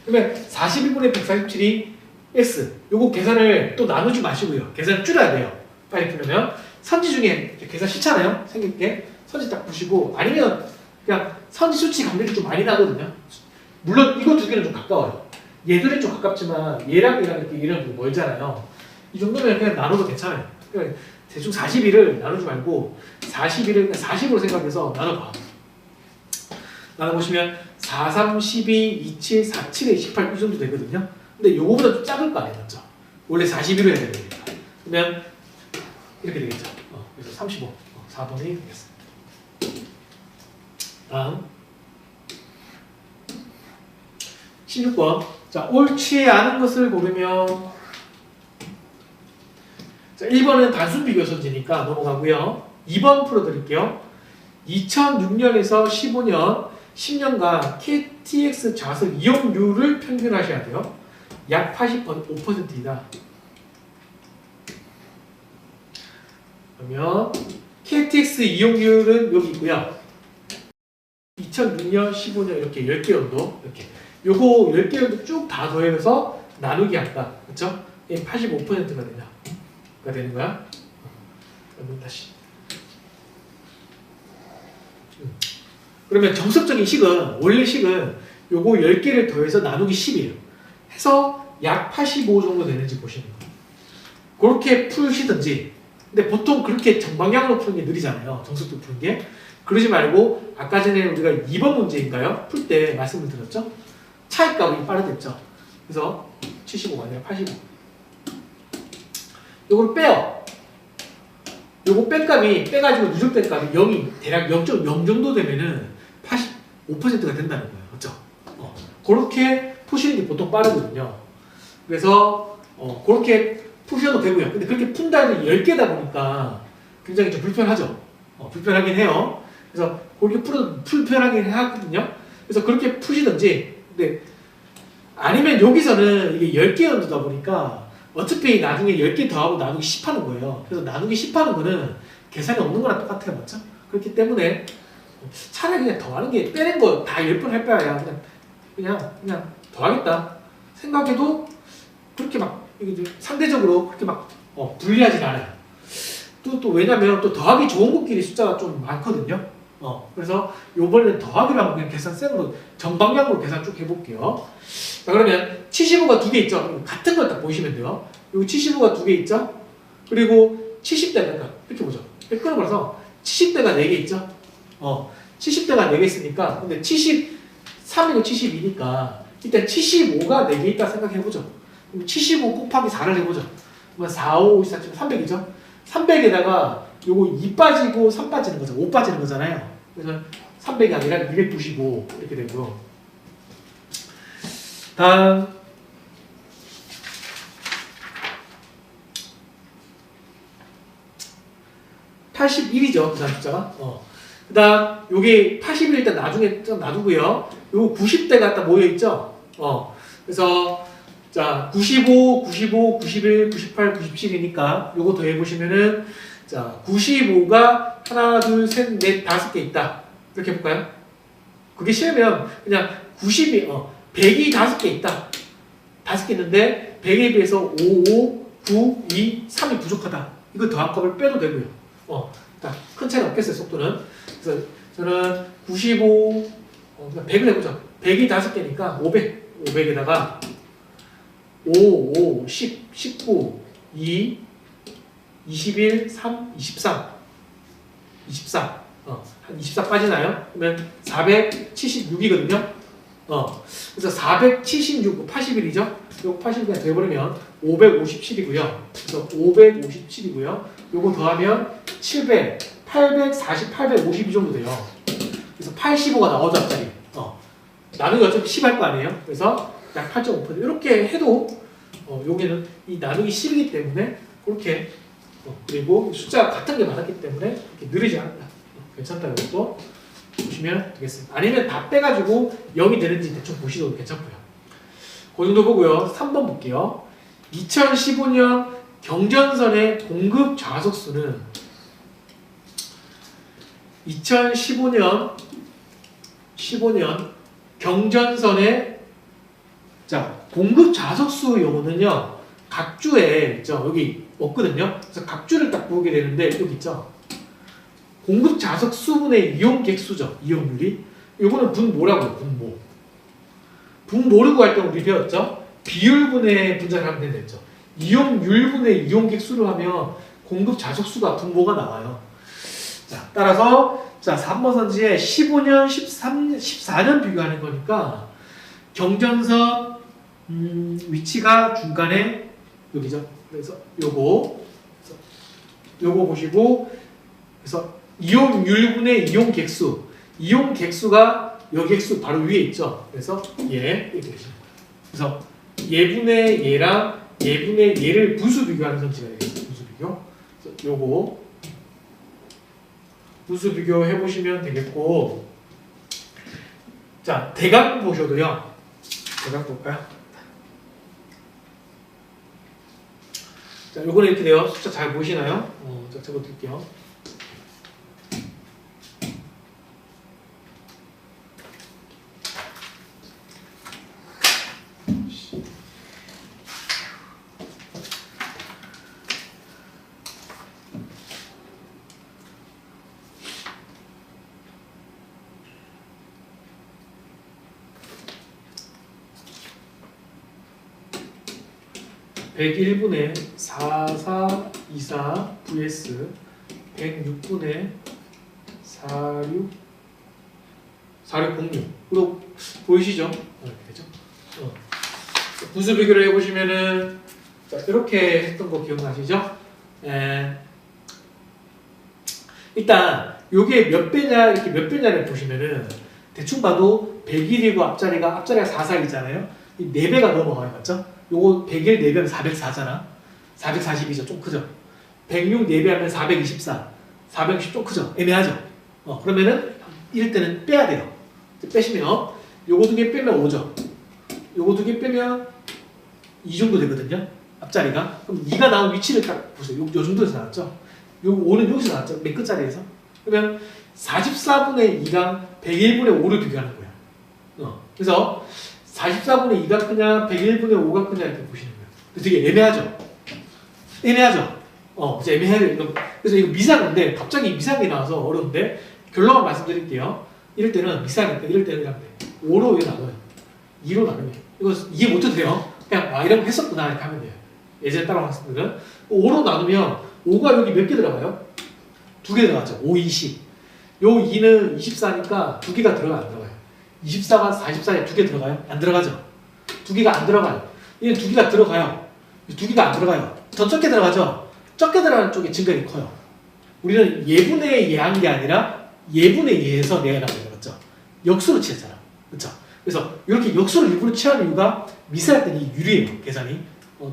그러면 42분의 147이 x. 요거 계산을 또 나누지 마시고요. 계산 줄여야 돼요. 빨리 풀려면. 선지 중에 계산 싫잖아요. 생길 게. 선지 딱 보시고 아니면 그냥 선지 수치 간격이 좀 많이 나거든요. 물론 이거 두 개는 좀 가까워요. 얘들은 좀 가깝지만 얘랑 이렇게 이런 거 멀잖아요. 이 정도면 그냥 나눠도 괜찮아요. 그러니까 대충 41을 나누지 말고 41을 그냥 40으로 생각해서 나눠봐. 나눠보시면 4, 3, 12, 27, 4, 7에 28 이 정도 되거든요. 근데 요거보다 좀 작을 거 아니에요, 맞죠? 원래 41을 해야 되니까. 그러면 이렇게 되겠죠. 그래서 35, 4번이 되겠습니다. 다음 16번. 자, 옳지 않은 것을 고르면, 자, 1번은 단순 비교 선지니까 넘어가고요. 2번 풀어드릴게요. 2006년에서 15년 10년간 KTX 좌석 이용률을 평균하셔야 돼요. 약 85%이다. 그러면 KTX 이용률은 여기 있고요. 2006년, 15년 이렇게 10개 정도 이렇게 요거 10개 정도 쭉 다 더해서 나누기 한다. 그렇죠? 85%가 되는 거야. 그러면 다시. 그러면 정석적인 식은 원래 식은 요거 10개를 더해서 나누기 10이에요. 해서 약 85 정도 되는지 보시는 거예요. 그렇게 푸시든지. 근데 보통 그렇게 정방향으로 푸는 게 느리잖아요. 정석도 푸는 게. 그러지 말고 아까 전에 우리가 2번 문제인가요? 풀 때 말씀을 드렸죠? 차이값이 빠르댔죠. 그래서 75가 아니라 85. 요걸 빼요. 요거 뺀 값이 빼가지고 누적된 값이 0이 대략 0.0 정도 되면은 85%가 된다는 거예요. 그렇죠? 그렇게 푸시는 게 보통 빠르거든요. 그래서 그렇게 푸셔도 되고요. 근데 그렇게 푼다 해도 10개다 보니까 굉장히 좀 불편하죠. 불편하긴 해요. 그래서 그렇게 풀어도 불편하긴 하거든요. 그래서 그렇게 푸시든지. 근데 아니면 여기서는 이게 10개 연두다 보니까 어차피 나중에 10개 더하고 나누기 10 하는 거예요. 그래서 나누기 10 하는 거는 계산이 없는 거랑 똑같아요. 맞죠? 그렇기 때문에 차라리 그냥 더하는 게 빼낸 거 다 10번 할 바에야 그냥 더하겠다 생각해도 그렇게 막 상대적으로 그렇게 막 불리하진 않아요. 또 왜냐면 또 더하기 좋은 것끼리 숫자가 좀 많거든요. 그래서 요번에는 더하기로 한번 그냥 계산 쌤으로 정방향으로 계산 쭉 해볼게요. 자, 그러면 75가 2개 있죠? 같은 걸 딱 보시면 돼요. 여기 75가 2개 있죠? 그리고 70대가 이렇게 보죠. 이렇게 끊어버려서 70대가 4개 있죠? 70대가 4개 있으니까 근데 73이고 72니까 일단 75가 4개 있다 생각해보죠. 그럼 75 곱하기 4를 해보죠. 그러면 4, 5, 54, 300이죠? 300에다가 요거 2 빠지고 3 빠지는 거죠. 5 빠지는 거잖아요. 그래서 300이 아니라 295 이렇게 되고요. 다음 81이죠. 그 다음 숫자가. 그 다음 요게 81 일단 나중에 좀 놔두고요. 요거 90대 갖다 모여있죠. 그래서 자 95, 95, 91, 98, 97이니까 요거 더해보시면은 자 95가 하나, 둘, 셋, 넷, 5개 있다. 이렇게 해볼까요? 그게 싫으면 그냥 90이 100이 5개 있다. 5개 있는데 100에 비해서 5, 5, 9, 2, 3이 부족하다. 이거 더한 값을 빼도 되고요. 큰 차이는 없겠어요, 속도는. 그래서 저는 95, 100을 해보죠. 100이 5개니까 500, 500에다가 5, 5, 10, 19, 2, 21, 3, 23, 24. 한 24 빠지나요? 그러면 476이거든요. 그래서 476, 81이죠? 요거 80이 돼버리면 557이고요. 그래서 557이고요. 요거 더하면 700, 840, 852 정도 돼요. 그래서 85가 나오죠, 앞자리. 나누기 어차피 10 할 거 아니에요? 그래서 약 8.5%. 이렇게 해도, 여기는 이 나누기 10이기 때문에, 그렇게, 그리고 숫자가 같은 게 많았기 때문에, 이렇게 느리지 않다. 괜찮다, 이것도 보시면 되겠습니다. 아니면 다 빼가지고 0이 되는지 대충 보시도 괜찮고요. 그 정도 보고요. 3번 볼게요. 2015년 경전선의 공급 좌석수는 2015년 경전선의 공급 좌석수 용어는요. 각 주에 있죠. 여기 없거든요. 그래서 각 주를 딱 보게 되는데 여기 있죠. 공급 좌석 수분의 이용객 수죠. 이용률이. 이거는 분모라고요. 분모. 분모를 구할 때 우리 배웠죠. 비율분의 분자를 하면 된다 했죠. 이용률분의 이용객 수를 하면 공급 자족수가 분모가 나와요. 자, 따라서 자 3번 선지에 15년, 13, 14년 비교하는 거니까 경전선 위치가 중간에 여기죠. 그래서 요거 보시고 그래서 이용 율분의 이용 객수, 이용 객수가 여 객수 바로 위에 있죠. 그래서 얘 이렇게 되시는 거예요. 그래서 얘분의 얘랑 얘분의 얘를 분수 비교하는 선지가 되겠습니다. 분수 비교. 그래서 요거 분수 비교 해보시면 되겠고, 자 대각 보셔도요. 대각 볼까요? 자 요거는 이렇게 돼요. 숫자 잘 보이시나요? 자 적어드릴게요. 백 1분의 4424 vs 106분의 4606으로 보이시죠? 이렇게 되죠? 분수 비교를 해보시면은 자, 이렇게 했던 거 기억나시죠? 일단 요게 몇 배냐 이렇게 몇 배냐를 보시면은 대충 봐도 101이고 앞자리가 44이잖아요. 이 4배가 넘어가요, 맞죠? 요거 101 4배면 404잖아. 442죠. 좀 크죠. 106 4배하면 424. 460 좀 크죠. 애매하죠. 그러면은 이럴 때는 빼야 돼요. 빼시면 요거 2개 빼면 5죠. 요거 2개 빼면 이 정도 되거든요. 앞자리가. 그럼 2가 나온 위치를 딱 보세요. 요 정도에서 나왔죠. 요 5는 여기서 나왔죠. 맨 끝자리에서. 그러면 44분의 2랑 101분의 5를 비교하는 거예요. 그래서 44분의 2가 크냐, 101분의 5가 크냐 이렇게 보시는 거예요. 근데 되게 애매하죠? 애매하죠? 진짜 애매해요. 그래서 이거 미상인데, 갑자기 미상이 나와서 어려운데, 결론만 말씀드릴게요. 이럴 때는 미상이니까, 이럴 때는 그냥 5로 이거 나눠요. 2로 나누면. 이거 이해 못해도 돼요. 그냥, 이런 거 했었구나, 이렇게 하면 돼요. 예전에 따라온 학생들은. 5로 나누면, 5가 여기 몇 개 들어가요? 2개 들어가죠. 5, 20. 요 2는 24니까 2개가 들어가요, 안 들어가요? 24가 44에 2개 들어가요? 안 들어가죠? 2개가 안 들어가요. 얘는 2개가 들어가요. 2개가 안 들어가요. 더 적게 들어가죠? 적게 들어가는 쪽이 증가율이 커요. 우리는 예분의 예한 게 아니라 예분의 예에서 내라고 해봤죠. 역수로 취했잖아. 그렇죠? 그래서 이렇게 역수를 일부러 취하는 이유가 미세할 때는 유리해요. 계산이.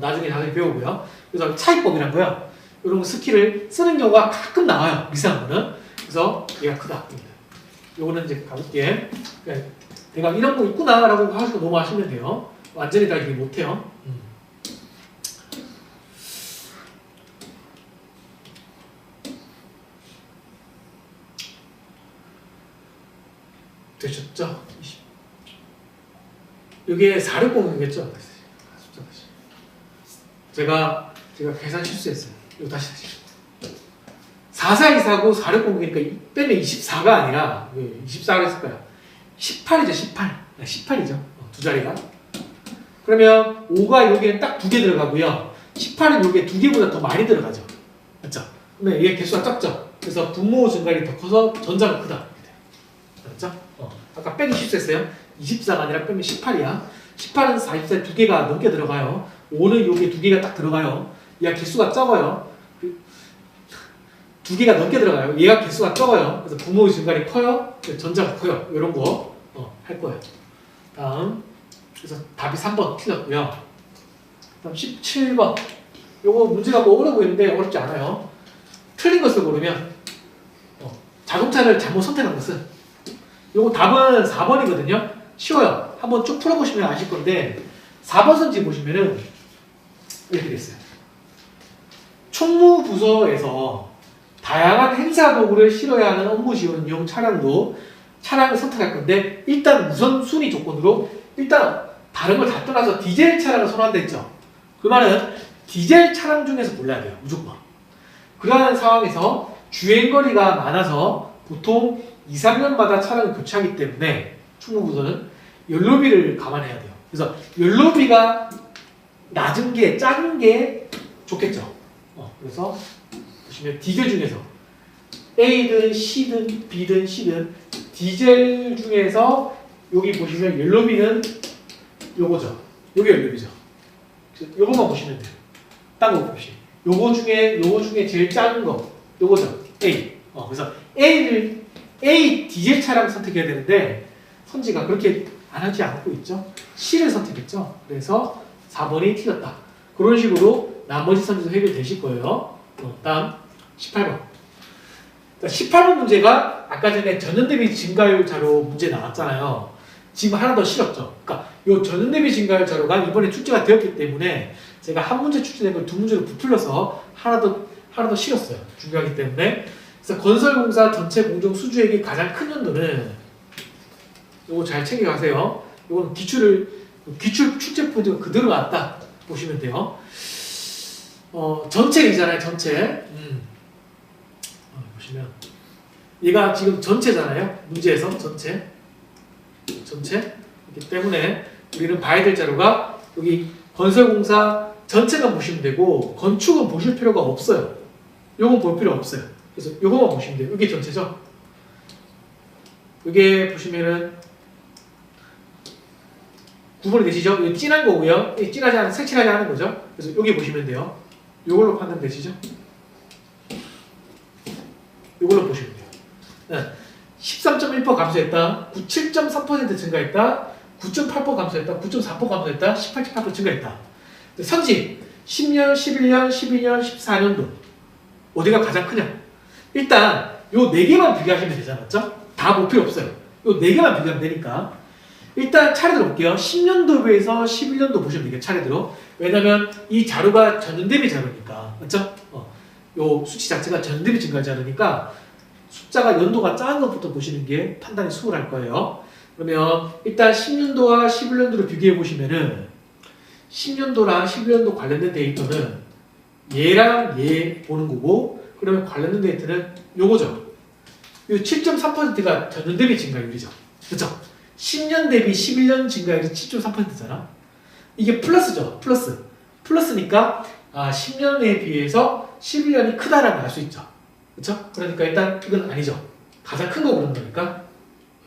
나중에 배우고요. 그래서 차이법이란 거요. 이런 스킬을 쓰는 경우가 가끔 나와요. 미세한 거는. 그래서 얘가 크다. 요거는 이제 가볍게 내가 이런 거 있구나라고 하시고 넘어가시면 돼요. 완전히 다 이해 못해요. 되셨죠? 이게 460이겠죠? 제가 계산 실수했어요. 이거 다시 4424고 460이니까 빼면 24가 아니라 24를 했을 거야. 18이죠, 18. 18이죠. 두 자리가. 그러면 5가 여기에 딱 2개 들어가고요. 18은 여기에 2개보다 더 많이 들어가죠. 맞죠? 그러면 얘 개수가 작죠? 그래서 분모 증가율이 더 커서 전자가 크다. 맞죠? 아까 빼기 실수했어요. 24가 아니라 빼면 18이야. 18은 44에 2개가 넘게 들어가요. 5는 여기에 2개가 딱 들어가요. 얘가 개수가 적어요. 2개가 넘게 들어가요. 얘가 개수가 적어요. 그래서 분모의 증가율이 커요. 전자가 커요. 이런 거 할 거예요. 다음 그래서 답이 3번 틀렸고요. 다음 17번 요거 문제가 뭐 어려워 보이는데 어렵지 않아요. 틀린 것을 고르면 자동차를 잘못 선택한 것은 요거 답은 4번이거든요. 쉬워요. 한번 쭉 풀어보시면 아실 건데 4번 선지 보시면은 이렇게 됐어요. 총무부서에서 다양한 행사 도구를 실어야 하는 업무 지원용 차량을 선택할 건데 일단 우선순위 조건으로 일단 다른 걸 다 떠나서 디젤 차량을 선호한다 했죠. 그 말은 디젤 차량 중에서 골라야 돼요. 무조건. 그러한 상황에서 주행거리가 많아서 보통 2, 3년마다 차량을 교체하기 때문에 총무부서는 연료비를 감안해야 돼요. 그래서 연료비가 낮은 게 작은 게 좋겠죠. 그래서 보시면 디젤 중에서 A든 C든 B든 C든 디젤 중에서 여기 보시면 옐로비는 요거죠. 요게 옐로비죠. 요거만 보시면 돼요. 딴 거 없이. 요거 중에 제일 작은 거 요거죠. A. 그래서 A 디젤 차량 선택해야 되는데 선지가 그렇게 안 하지 않고 있죠. C를 선택했죠. 그래서 4번이 틀렸다. 그런 식으로 나머지 선지도 해결되실 거예요. 다음 18번. 18번 문제가 아까 전에 전년대비 증가율 자료 문제 나왔잖아요. 지금 하나 더 실었죠. 그러니까 이 전년대비 증가율 자료가 이번에 출제가 되었기 때문에 제가 한 문제 출제된 걸 두 문제로 부풀려서 하나 더 실었어요. 중요하기 때문에. 그래서 건설공사 전체 공정 수주액이 가장 큰 연도는 이거 잘 챙겨가세요. 이건 기출 출제 포인트가 그대로 나왔다 보시면 돼요. 전체이잖아요. 전체. 보시면 얘가 지금 전체잖아요. 문제에서 전체. 그렇기 때문에 우리는 봐야 될 자료가 여기 건설공사 전체만 보시면 되고 건축은 보실 필요가 없어요. 요건 볼 필요 없어요. 그래서 요거만 보시면 돼요. 이게 전체죠. 이게 보시면은 구분이 되시죠? 이게 진한 거고요. 이게 진하지 않은 색칠하지 않은 거죠. 그래서 여기 보시면 돼요. 요걸로 판단되시죠? 요걸로 보시면 돼요. 13.1% 감소했다. 7.3% 증가했다. 9.8% 감소했다. 9.4% 감소했다. 18.8% 증가했다. 선지 10년, 11년, 12년, 14년도 어디가 가장 크냐? 일단 요 4개만 비교하시면 되잖아. 맞죠? 다 볼 필요 없어요. 요 4개만 비교하면 되니까 일단 차례대로 볼게요. 10년도 비해서 11년도 보시면 되겠죠. 차례대로. 왜냐면 이 자료가 전년대비 자료니까. 맞죠? 요 수치 자체가 전년대비 증가 자료니까 숫자가 연도가 작은 것부터 보시는 게 판단이 수월할 거예요. 그러면 일단 10년도와 11년도를 비교해 보시면은 10년도랑 11년도 관련된 데이터는 얘랑 얘 보는 거고 그러면 관련된 데이터는 요거죠. 요 7.3%가 전년 대비 증가율이죠. 그렇죠? 10년 대비 11년 증가율이 7.3%잖아. 이게 플러스죠. 플러스니까 10년에 비해서 11년이 크다라는 걸 알 수 있죠. 그렇죠? 그러니까 일단 이건 아니죠. 가장 큰 거 보는 거니까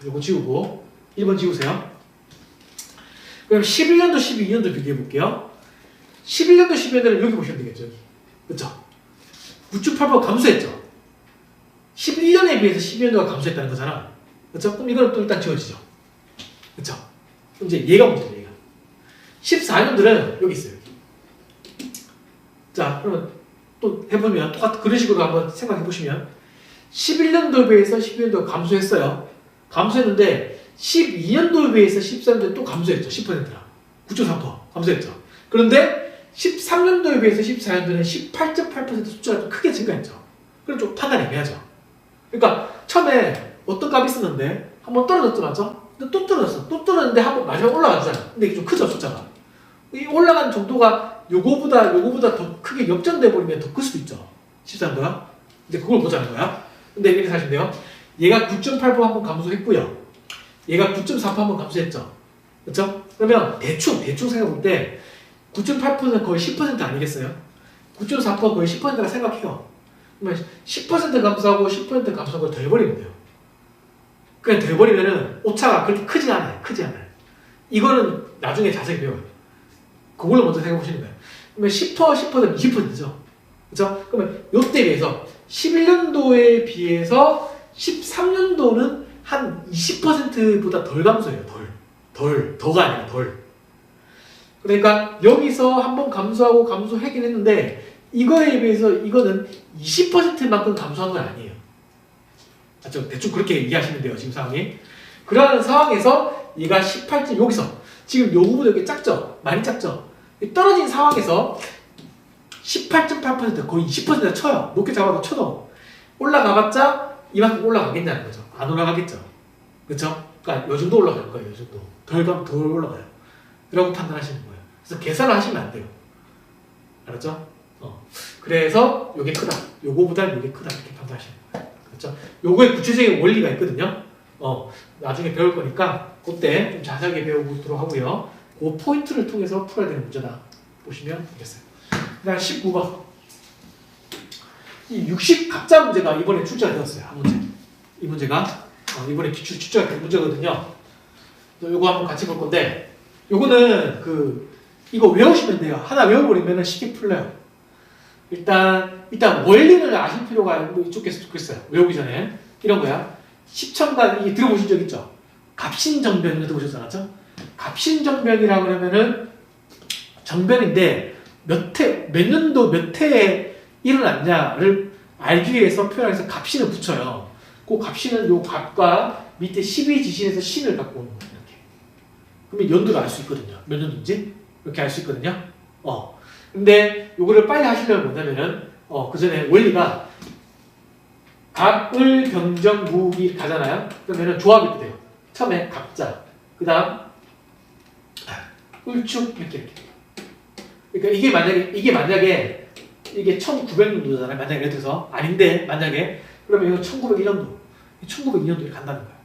요거 지우고 1번 지우세요. 그럼 11년도, 12년도 비교해 볼게요. 11년도, 12년도를 여기 보시면 되겠죠. 그렇죠? 9.8% 감소했죠. 11년에 비해서 12년도가 감소했다는 거잖아. 그렇죠? 그럼 이거는 또 일단 지워지죠. 그렇죠? 그럼 이제 얘가 문제죠. 얘가. 14년도는 여기 있어요. 자, 그러면 또 해보면 똑같은 그런 식으로 한번 생각해 보시면 11년도에 비해서 12년도가 감소했어요. 감소했는데 12년도에 비해서 13년도에 또 감소했죠. 10%나. 9.3% 감소했죠. 그런데 13년도에 비해서 14년도는 18.8% 숫자가 좀 크게 증가했죠. 그럼 좀 판단이 애매하죠. 그러니까 처음에 어떤 값이 있었는데 한번 떨어졌죠. 맞죠? 근데 또 떨어졌어. 또 떨어졌는데 한번 마지막에 올라가잖아. 근데 이게 좀 크죠. 숫자가. 이 올라간 정도가 요거보다 더 크게 역전돼 버리면 더 클 수도 있죠. 13년도가. 근데 그걸 보자는 거야. 근데 이렇게 사실인데요. 얘가 9.8% 한번 감소했고요. 얘가 9.4% 한번 감소했죠. 그렇죠? 그러면 대충 생각해 볼 때 9.8%는 거의 10% 아니겠어요? 9.4% 거의 10%라 생각해요. 그러면 10% 감소하고 10% 감소하고 더해버리면 돼요. 그냥 더해버리면은 오차가 그렇게 크지 않아요. 이거는 나중에 자세히 배워요. 그걸로 먼저 생각해 보시는 거예요. 그러면 10%면 20%죠. 그렇죠? 그러면 요때 비해서 11년도에 비해서 13년도는 한 20%보다 덜 감소해요. 더가 아니라 덜. 그러니까 여기서 한번 감소하긴 했는데 이거에 비해서 이거는 20%만큼 감소한 건 아니에요. 맞죠? 대충 그렇게 이해하시면 돼요. 지금 상황이. 그러한 상황에서 얘가 18점 여기서 지금 요거보다 이렇게 작죠? 많이 작죠? 떨어진 상황에서 18.8% 거의 20%나 쳐요. 높게 잡아도 쳐도 올라가봤자 이만큼 올라가겠냐는 거죠. 안 올라가겠죠. 그렇죠? 그러니까 요 정도 올라갈 거예요. 요 정도. 덜 올라가요. 라고 판단하시는 거예요. 그래서 계산을 하시면 안 돼요. 알았죠? 그래서 요게 크다. 요거보다 요게 크다. 이렇게 판단하시는 거예요. 그렇죠? 요거에 구체적인 원리가 있거든요. 나중에 배울 거니까 그때 좀 자세하게 배워보도록 하고요. 그 포인트를 통해서 풀어야 되는 문제다. 보시면 되겠어요. 그 다음 19번. 이 60 갑자 문제가 이번에 출제가 되었어요. 한 문제. 이 문제가 이번에 출제가 된 문제거든요. 요거 한번 같이 볼 건데, 요거는 이거 외우시면 돼요. 하나 외워버리면 쉽게 풀려요. 일단 원리를 아실 필요가 좋겠어요. 외우기 전에. 이런 거야. 십천간, 이게 들어보신 적 있죠? 갑신정변을 들어보셨지 않았죠? 갑신정변이라 그러면은 정변인데 몇 년도 몇 해에 일어났냐를 알기 위해서 표현해서 갑신을 붙여요. 그 갑신은 요 갑과 밑에 12지신에서 신을 갖고 오는 거예요. 이렇게. 그러면 연도를 알 수 있거든요. 몇 년도인지 이렇게 알 수 있거든요. 근데 요거를 빨리 하시려면 뭐냐면은 그 전에 원리가 갑을 경정 무기 가잖아요. 그러면은 조합이 이렇게 돼요. 처음에 갑자, 그 다음 을축 이렇게 돼요. 그러니까 이게 만약에 이게 1900년도잖아요. 만약에 예를 들어서 아닌데 만약에 그러면 이거 1901년도, 1902년도 이렇게 간다는 거예요.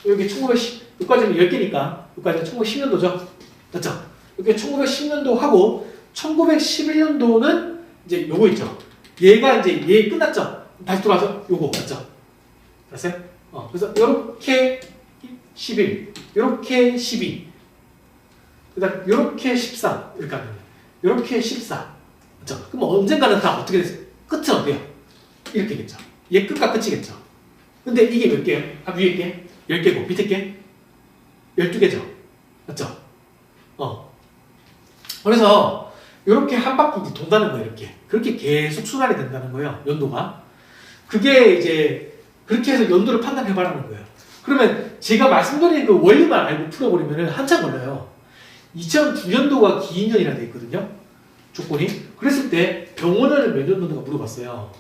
여기 1910여기까지는 10개니까 여기까지는 1910년도죠. 맞죠? 이렇게 1910년도 하고 1911년도는 이제 요거 있죠. 얘가 이제 얘 끝났죠. 다시 돌아서 요거 맞죠? 됐어요? 그래서 요렇게 11, 요렇게 12, 그다음 요렇게 13 이렇게 하면 요렇게 14. 맞죠? 그럼 언젠가는 다 어떻게 됐어요? 끝은 어때요? 이렇게 겠죠. 얘 끝과 끝이겠죠. 근데 이게 몇 개예요? 위에 게 10개고 밑에 게 12개죠. 맞죠? 그래서 이렇게 한 바퀴 돈다는 거예요. 이렇게. 그렇게 계속 순환이 된다는 거예요. 연도가. 그게 이제 그렇게 해서 연도를 판단해봐라는 거예요. 그러면 제가 말씀드린 그 원리만 알고 풀어버리면 한참 걸려요. 2009년도가 기인년이라 돼 있거든요. 조건이. 그랬을 때 병원을 몇 년도인가 물어봤어요.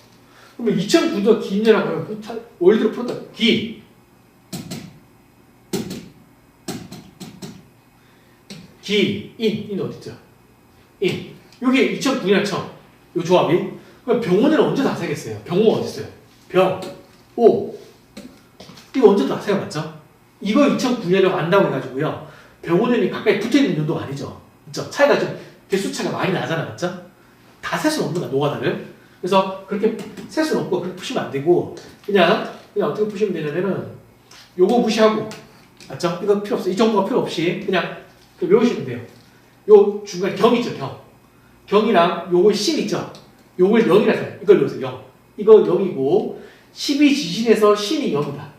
그러면 2009년도가 기인년이라고 하면 원리대로 풀었다. 인 어딨죠? 여기 2009년 처음 요 조합이. 그럼 병원에는 언제 다 세겠어요? 병호 어디 있어요? 이거 언제 다 세요, 맞죠? 이거 2009년에 안다고 해가지고요. 병원이 가까이 붙어있는 연도가 아니죠. 그렇죠? 차이가 좀 개수 차이가 많이 나잖아, 맞죠? 다 셀 수는 없는 거야, 노가다를. 그래서 그렇게 셀 수는 없고 그렇게 푸시면 안 되고 그냥 어떻게 푸시면 되냐면은 요거 무시하고, 맞죠? 이거 필요 없어. 이 정보가 필요 없이 그냥 외우시면 돼요. 요 중간에 경 있죠, 경이랑 요거 신 있죠? 요걸 0이라 해요. 이걸 넣으세요, 0. 이거 0이고 12지신에서 신이 0이다.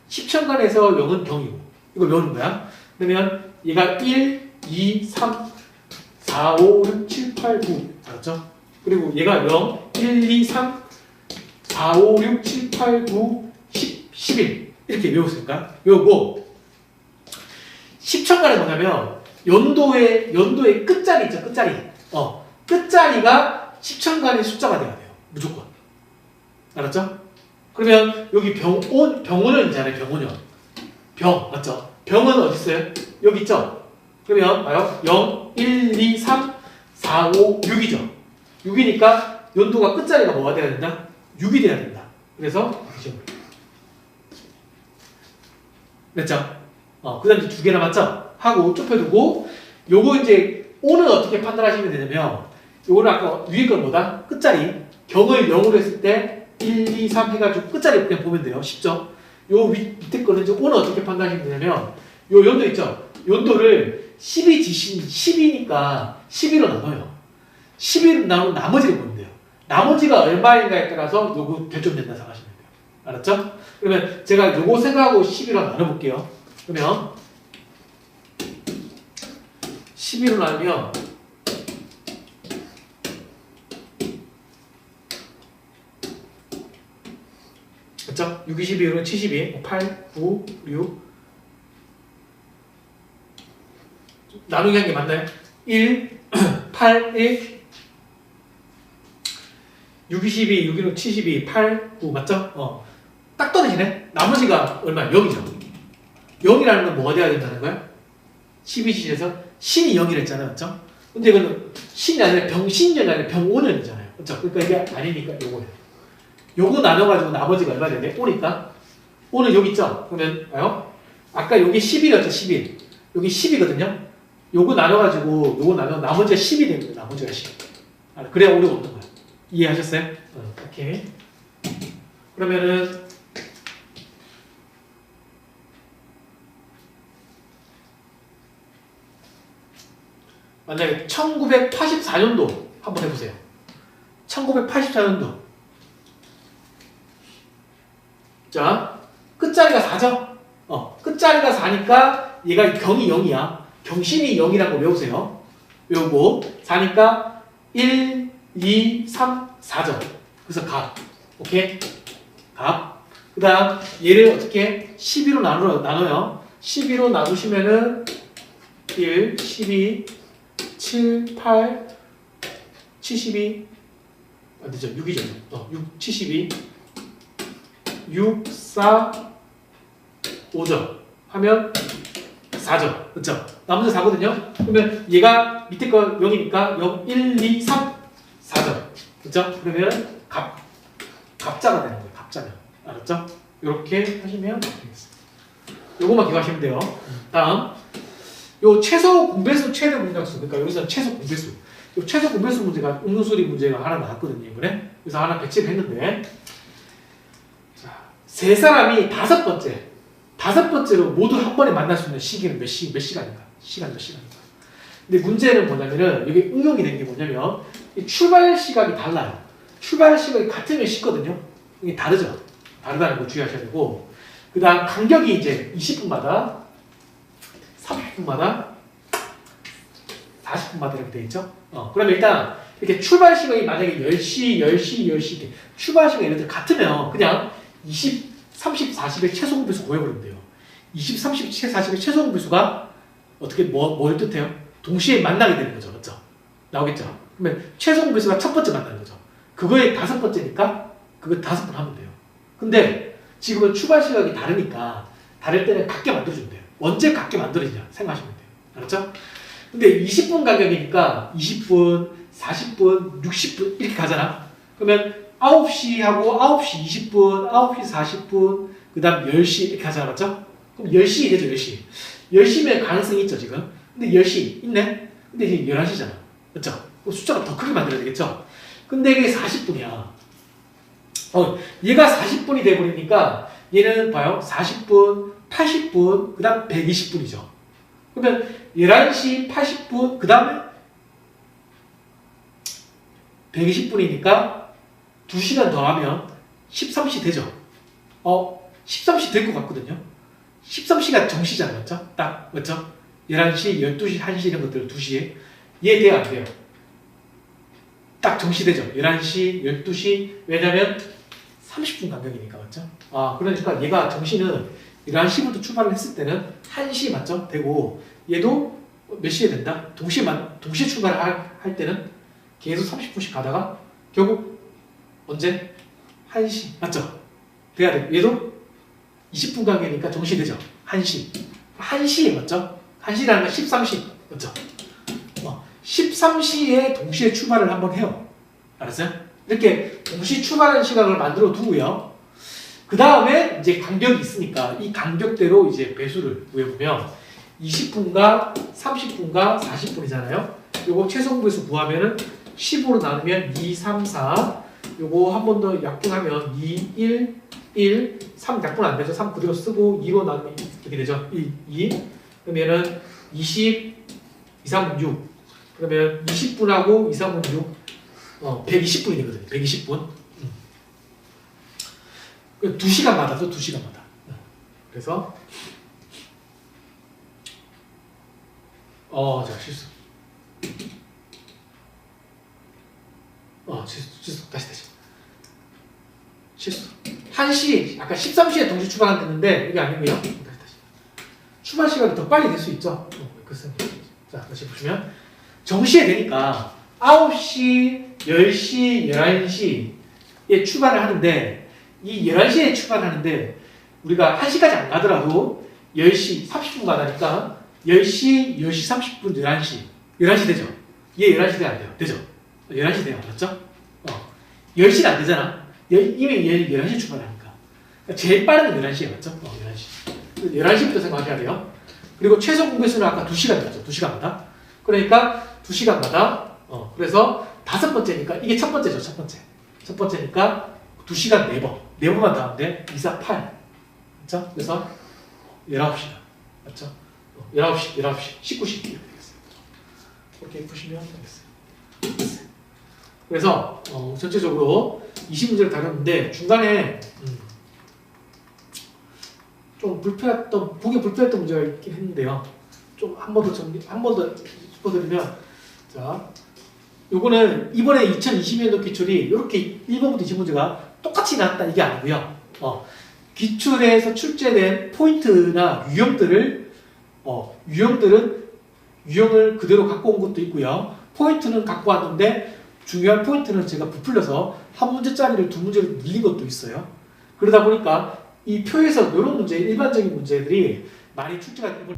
10천간에서 0은 경이고 이걸 외우는 거야. 그러면 얘가 1, 2, 3, 4, 5, 6, 7, 8, 9 알았죠? 그리고 얘가 0, 1, 2, 3, 4, 5, 6, 7, 8, 9, 10, 11 이렇게 외웠으니까 외우고 10천간은 뭐냐면 연도의 끝자리 있죠, 끝자리. 끝자리가 10천간의 숫자가 돼야 돼요. 무조건. 알았죠? 그러면 여기 병원은 있잖아요. 병 맞죠? 병은 어디 있어요? 여기 있죠? 그러면 봐요. 0, 1, 2, 3, 4, 5, 6이죠. 6이니까 연도가 끝자리가 뭐가 돼야 된다? 6이 돼야 된다. 그래서 됐죠? 그 다음에 두 개 남았죠? 하고 좁혀두고 요거 이제 O는 어떻게 판단하시면 되냐면 요거는 아까 위에 건 뭐다? 끝자리. 경을 0으로 했을 때 1, 2, 3 해가지고 끝자리 그냥 보면 돼요. 쉽죠? 요 밑에 거는 이제 O는 어떻게 판단하시면 되냐면 요 연도 있죠? 연도를 12지신 10이니까 11로 나눠요. 11로 나누면 나머지를 보면 돼요. 나머지가 얼마인가에 따라서 요거 결정된다 생각하시면 돼요. 알았죠? 그러면 제가 요거 생각하고 11로 나눠볼게요. 그러면 11로 나누면 그쵸? 6, 22는 72, 8, 9, 6 나누기 한 게 맞나요? 1, 8, 1 6, 22, 6, 1, 72, 8, 9 맞죠? 딱 떨어지네? 나머지가 얼마야? 0이죠 0이라는 건 뭐가 돼야 된다는 거야? 12지에서 신이 0이라 했잖아요. 맞죠? 근데 이거는 신이 아니라 병신년이 아니라 병오년이잖아요. 그렇죠? 그러니까 이게 아니니까 요거예요. 요거 나눠가지고 나머지가 얼마 되네? 5니까. 5는 여기 있죠? 그러면 봐요. 아까 여기 11이었죠? 11. 여기 10이거든요? 요거 나눠가지고 요거 나눠 나머지가 10이 됩니다. 나머지가 10. 그래야 오류가 없는 거예요. 이해하셨어요? 오케이. 그러면은 만약에 1984년도 한번 해보세요. 1984년도. 자, 끝자리가 4죠? 끝자리가 4니까 얘가 경이 0이야. 경신이 0이라는 거 외우세요. 외우고 4니까 1, 2, 3, 4죠. 그래서 값. 오케이? 값. 그 다음 얘를 어떻게 12로 나눠요. 12로 나누시면은 1, 12, 7, 8, 72 안 되죠. 6이죠. 6, 72 6, 4, 5점 하면 4점. 그렇죠? 나머지 4거든요. 그러면 얘가 밑에 거 0이니까 0, 1, 2, 3, 4점. 그렇죠? 그러면 갑자가 되는 거예요. 갑자면. 알았죠? 이렇게 하시면 되겠습니다. 요것만 기억하시면 돼요. 다음 요 최소 공배수 최대 공약수. 그러니까 여기서 최소 공배수. 요 최소 공배수 문제가 음수리 문제가 하나 나왔거든요. 이번에. 그래서 하나 배치를 했는데 자, 세 사람이 다섯 번째로 모두 한 번에 만날 수 있는 시기는 몇 시간인가? 시간 몇 시간인가? 근데 문제는 뭐냐면은 여기 응용이 된 게 뭐냐면 이 출발 시각이 달라요. 출발 시각이 같으면 쉽거든요. 이게 다르죠. 다르다는 거 주의하셔야 되고 그 다음 간격이 이제 20분마다 30분마다 40분마다 이렇게 돼 있죠. 그러면 일단 이렇게 출발 시간이 만약에 10시 출발 시간이 예를 들어 같으면 그냥 20, 30, 40의 최소 공배수 구해버리면 돼요. 20, 30, 40의 최소 공배수가 어떻게 뭘 뜻해요? 동시에 만나게 되는 거죠. 맞죠? 나오겠죠? 그러면 최소 공배수가 첫 번째 만나는 거죠. 그거의 다섯 번째니까 그거 5번 하면 돼요. 근데 지금은 출발 시각이 다르니까 다를 때는 같게 만들어주면 돼요. 언제 같게 만들어지냐 생각하시면 돼요. 알았죠? 근데 20분 간격이니까 20분, 40분, 60분 이렇게 가잖아. 그러면 9시하고 9시 20분, 9시 40분, 그 다음 10시 이렇게 하잖아. 맞죠? 그럼 10시 되죠, 10시. 10시면 가능성이 있죠, 지금. 근데 10시 있네? 근데 이제 11시잖아. 맞죠? 숫자가 더 크게 만들어야 되겠죠? 근데 이게 40분이야. 얘가 40분이 돼버리니까 얘는 봐요. 40분, 80분, 그 다음 120분이죠. 그러면 11시 80분, 그 다음에 120분이니까 2시간 더 하면 13시 되죠? 13시 될 것 같거든요? 13시가 정시잖아요. 맞죠? 딱, 맞죠? 11시, 12시, 1시 이런 것들 2시에. 얘 돼요, 안 돼요? 딱 정시되죠? 11시, 12시. 왜냐면 30분 간격이니까, 맞죠? 그러니까 얘가 정시는 11시부터 출발을 했을 때는 1시 맞죠? 되고, 얘도 몇 시에 된다? 동시에 출발할 때는 계속 30분씩 가다가 결국 언제? 1시. 맞죠? 돼야 돼. 얘도 20분 간격이니까 정시되죠? 1시. 1시에 맞죠? 1시라는 건 13시. 맞죠? 13시에 동시에 출발을 한번 해요. 알았어요? 이렇게 동시 출발하는 시각을 만들어 두고요. 그 다음에 이제 간격이 있으니까 이 간격대로 이제 배수를 구해보면 20분과 30분과 40분이잖아요. 요거 최소 배수 구하면은 15로 나누면 2, 3, 4. 요거 한 번 더 약분하면 2, 1, 3 약분 안 되죠. 3 그대로 쓰고 2로 나누면 이렇게 되죠. 2. 그러면은 20, 2, 3, 6. 그러면 20분하고 2, 3은 6. 120분이 되거든요. 120분. 2시간마다죠. 2시간마다. 그래서 자, 실수. 실수. 다시. 실수. 1시, 아까 13시에 동시 출발한댔는데 이게 아니고요. 다시. 출발 시간이 더 빨리 될 수 있죠. 자, 다시 보시면 정시에 되니까 9시, 10시, 11시에 출발을 하는데 이 11시에 출발하는데 우리가 1시까지 안 가더라도 10시 30분 가다니까 10시, 10시 30분, 11시. 11시 되죠? 얘 11시 돼야 안 돼요? 되죠? 11시 돼요. 맞죠? 10시는 안 되잖아. 이미 얘 11시 출발하니까. 그러니까 제일 빠른 건 11시에 맞죠? 11시. 11시부터 생각하셔야 돼요. 그리고 최소 공배수는 아까 2시간 맞죠? 2시간마다. 그러니까 2시간마다 그래서 5번째니까 이게 첫 번째죠. 첫 번째니까 2시간 4번. 4번만 더 하면 돼. 2, 4, 8. 그렇죠? 그래서 19시다. 맞죠? 19시, 19, 10 이렇게 되겠어요. 그렇게 푸시면 되겠어요. 그래서 전체적으로 20문제를 다뤘는데 중간에 좀 불편했던, 보기 불편했던 문제가 있긴 했는데요. 좀 한 번 더 짚어드리면, 자, 요거는 이번에 2020년도 기출이 이렇게 1번부터 20문제가 똑같이 나왔다 이게 아니고요. 기출에서 출제된 포인트나 유형들을 유형을 그대로 갖고 온 것도 있고요. 포인트는 갖고 왔는데 중요한 포인트는 제가 부풀려서 한 문제짜리를 두 문제로 늘린 것도 있어요. 그러다 보니까 이 표에서 이런 문제, 일반적인 문제들이 많이 출제가 되고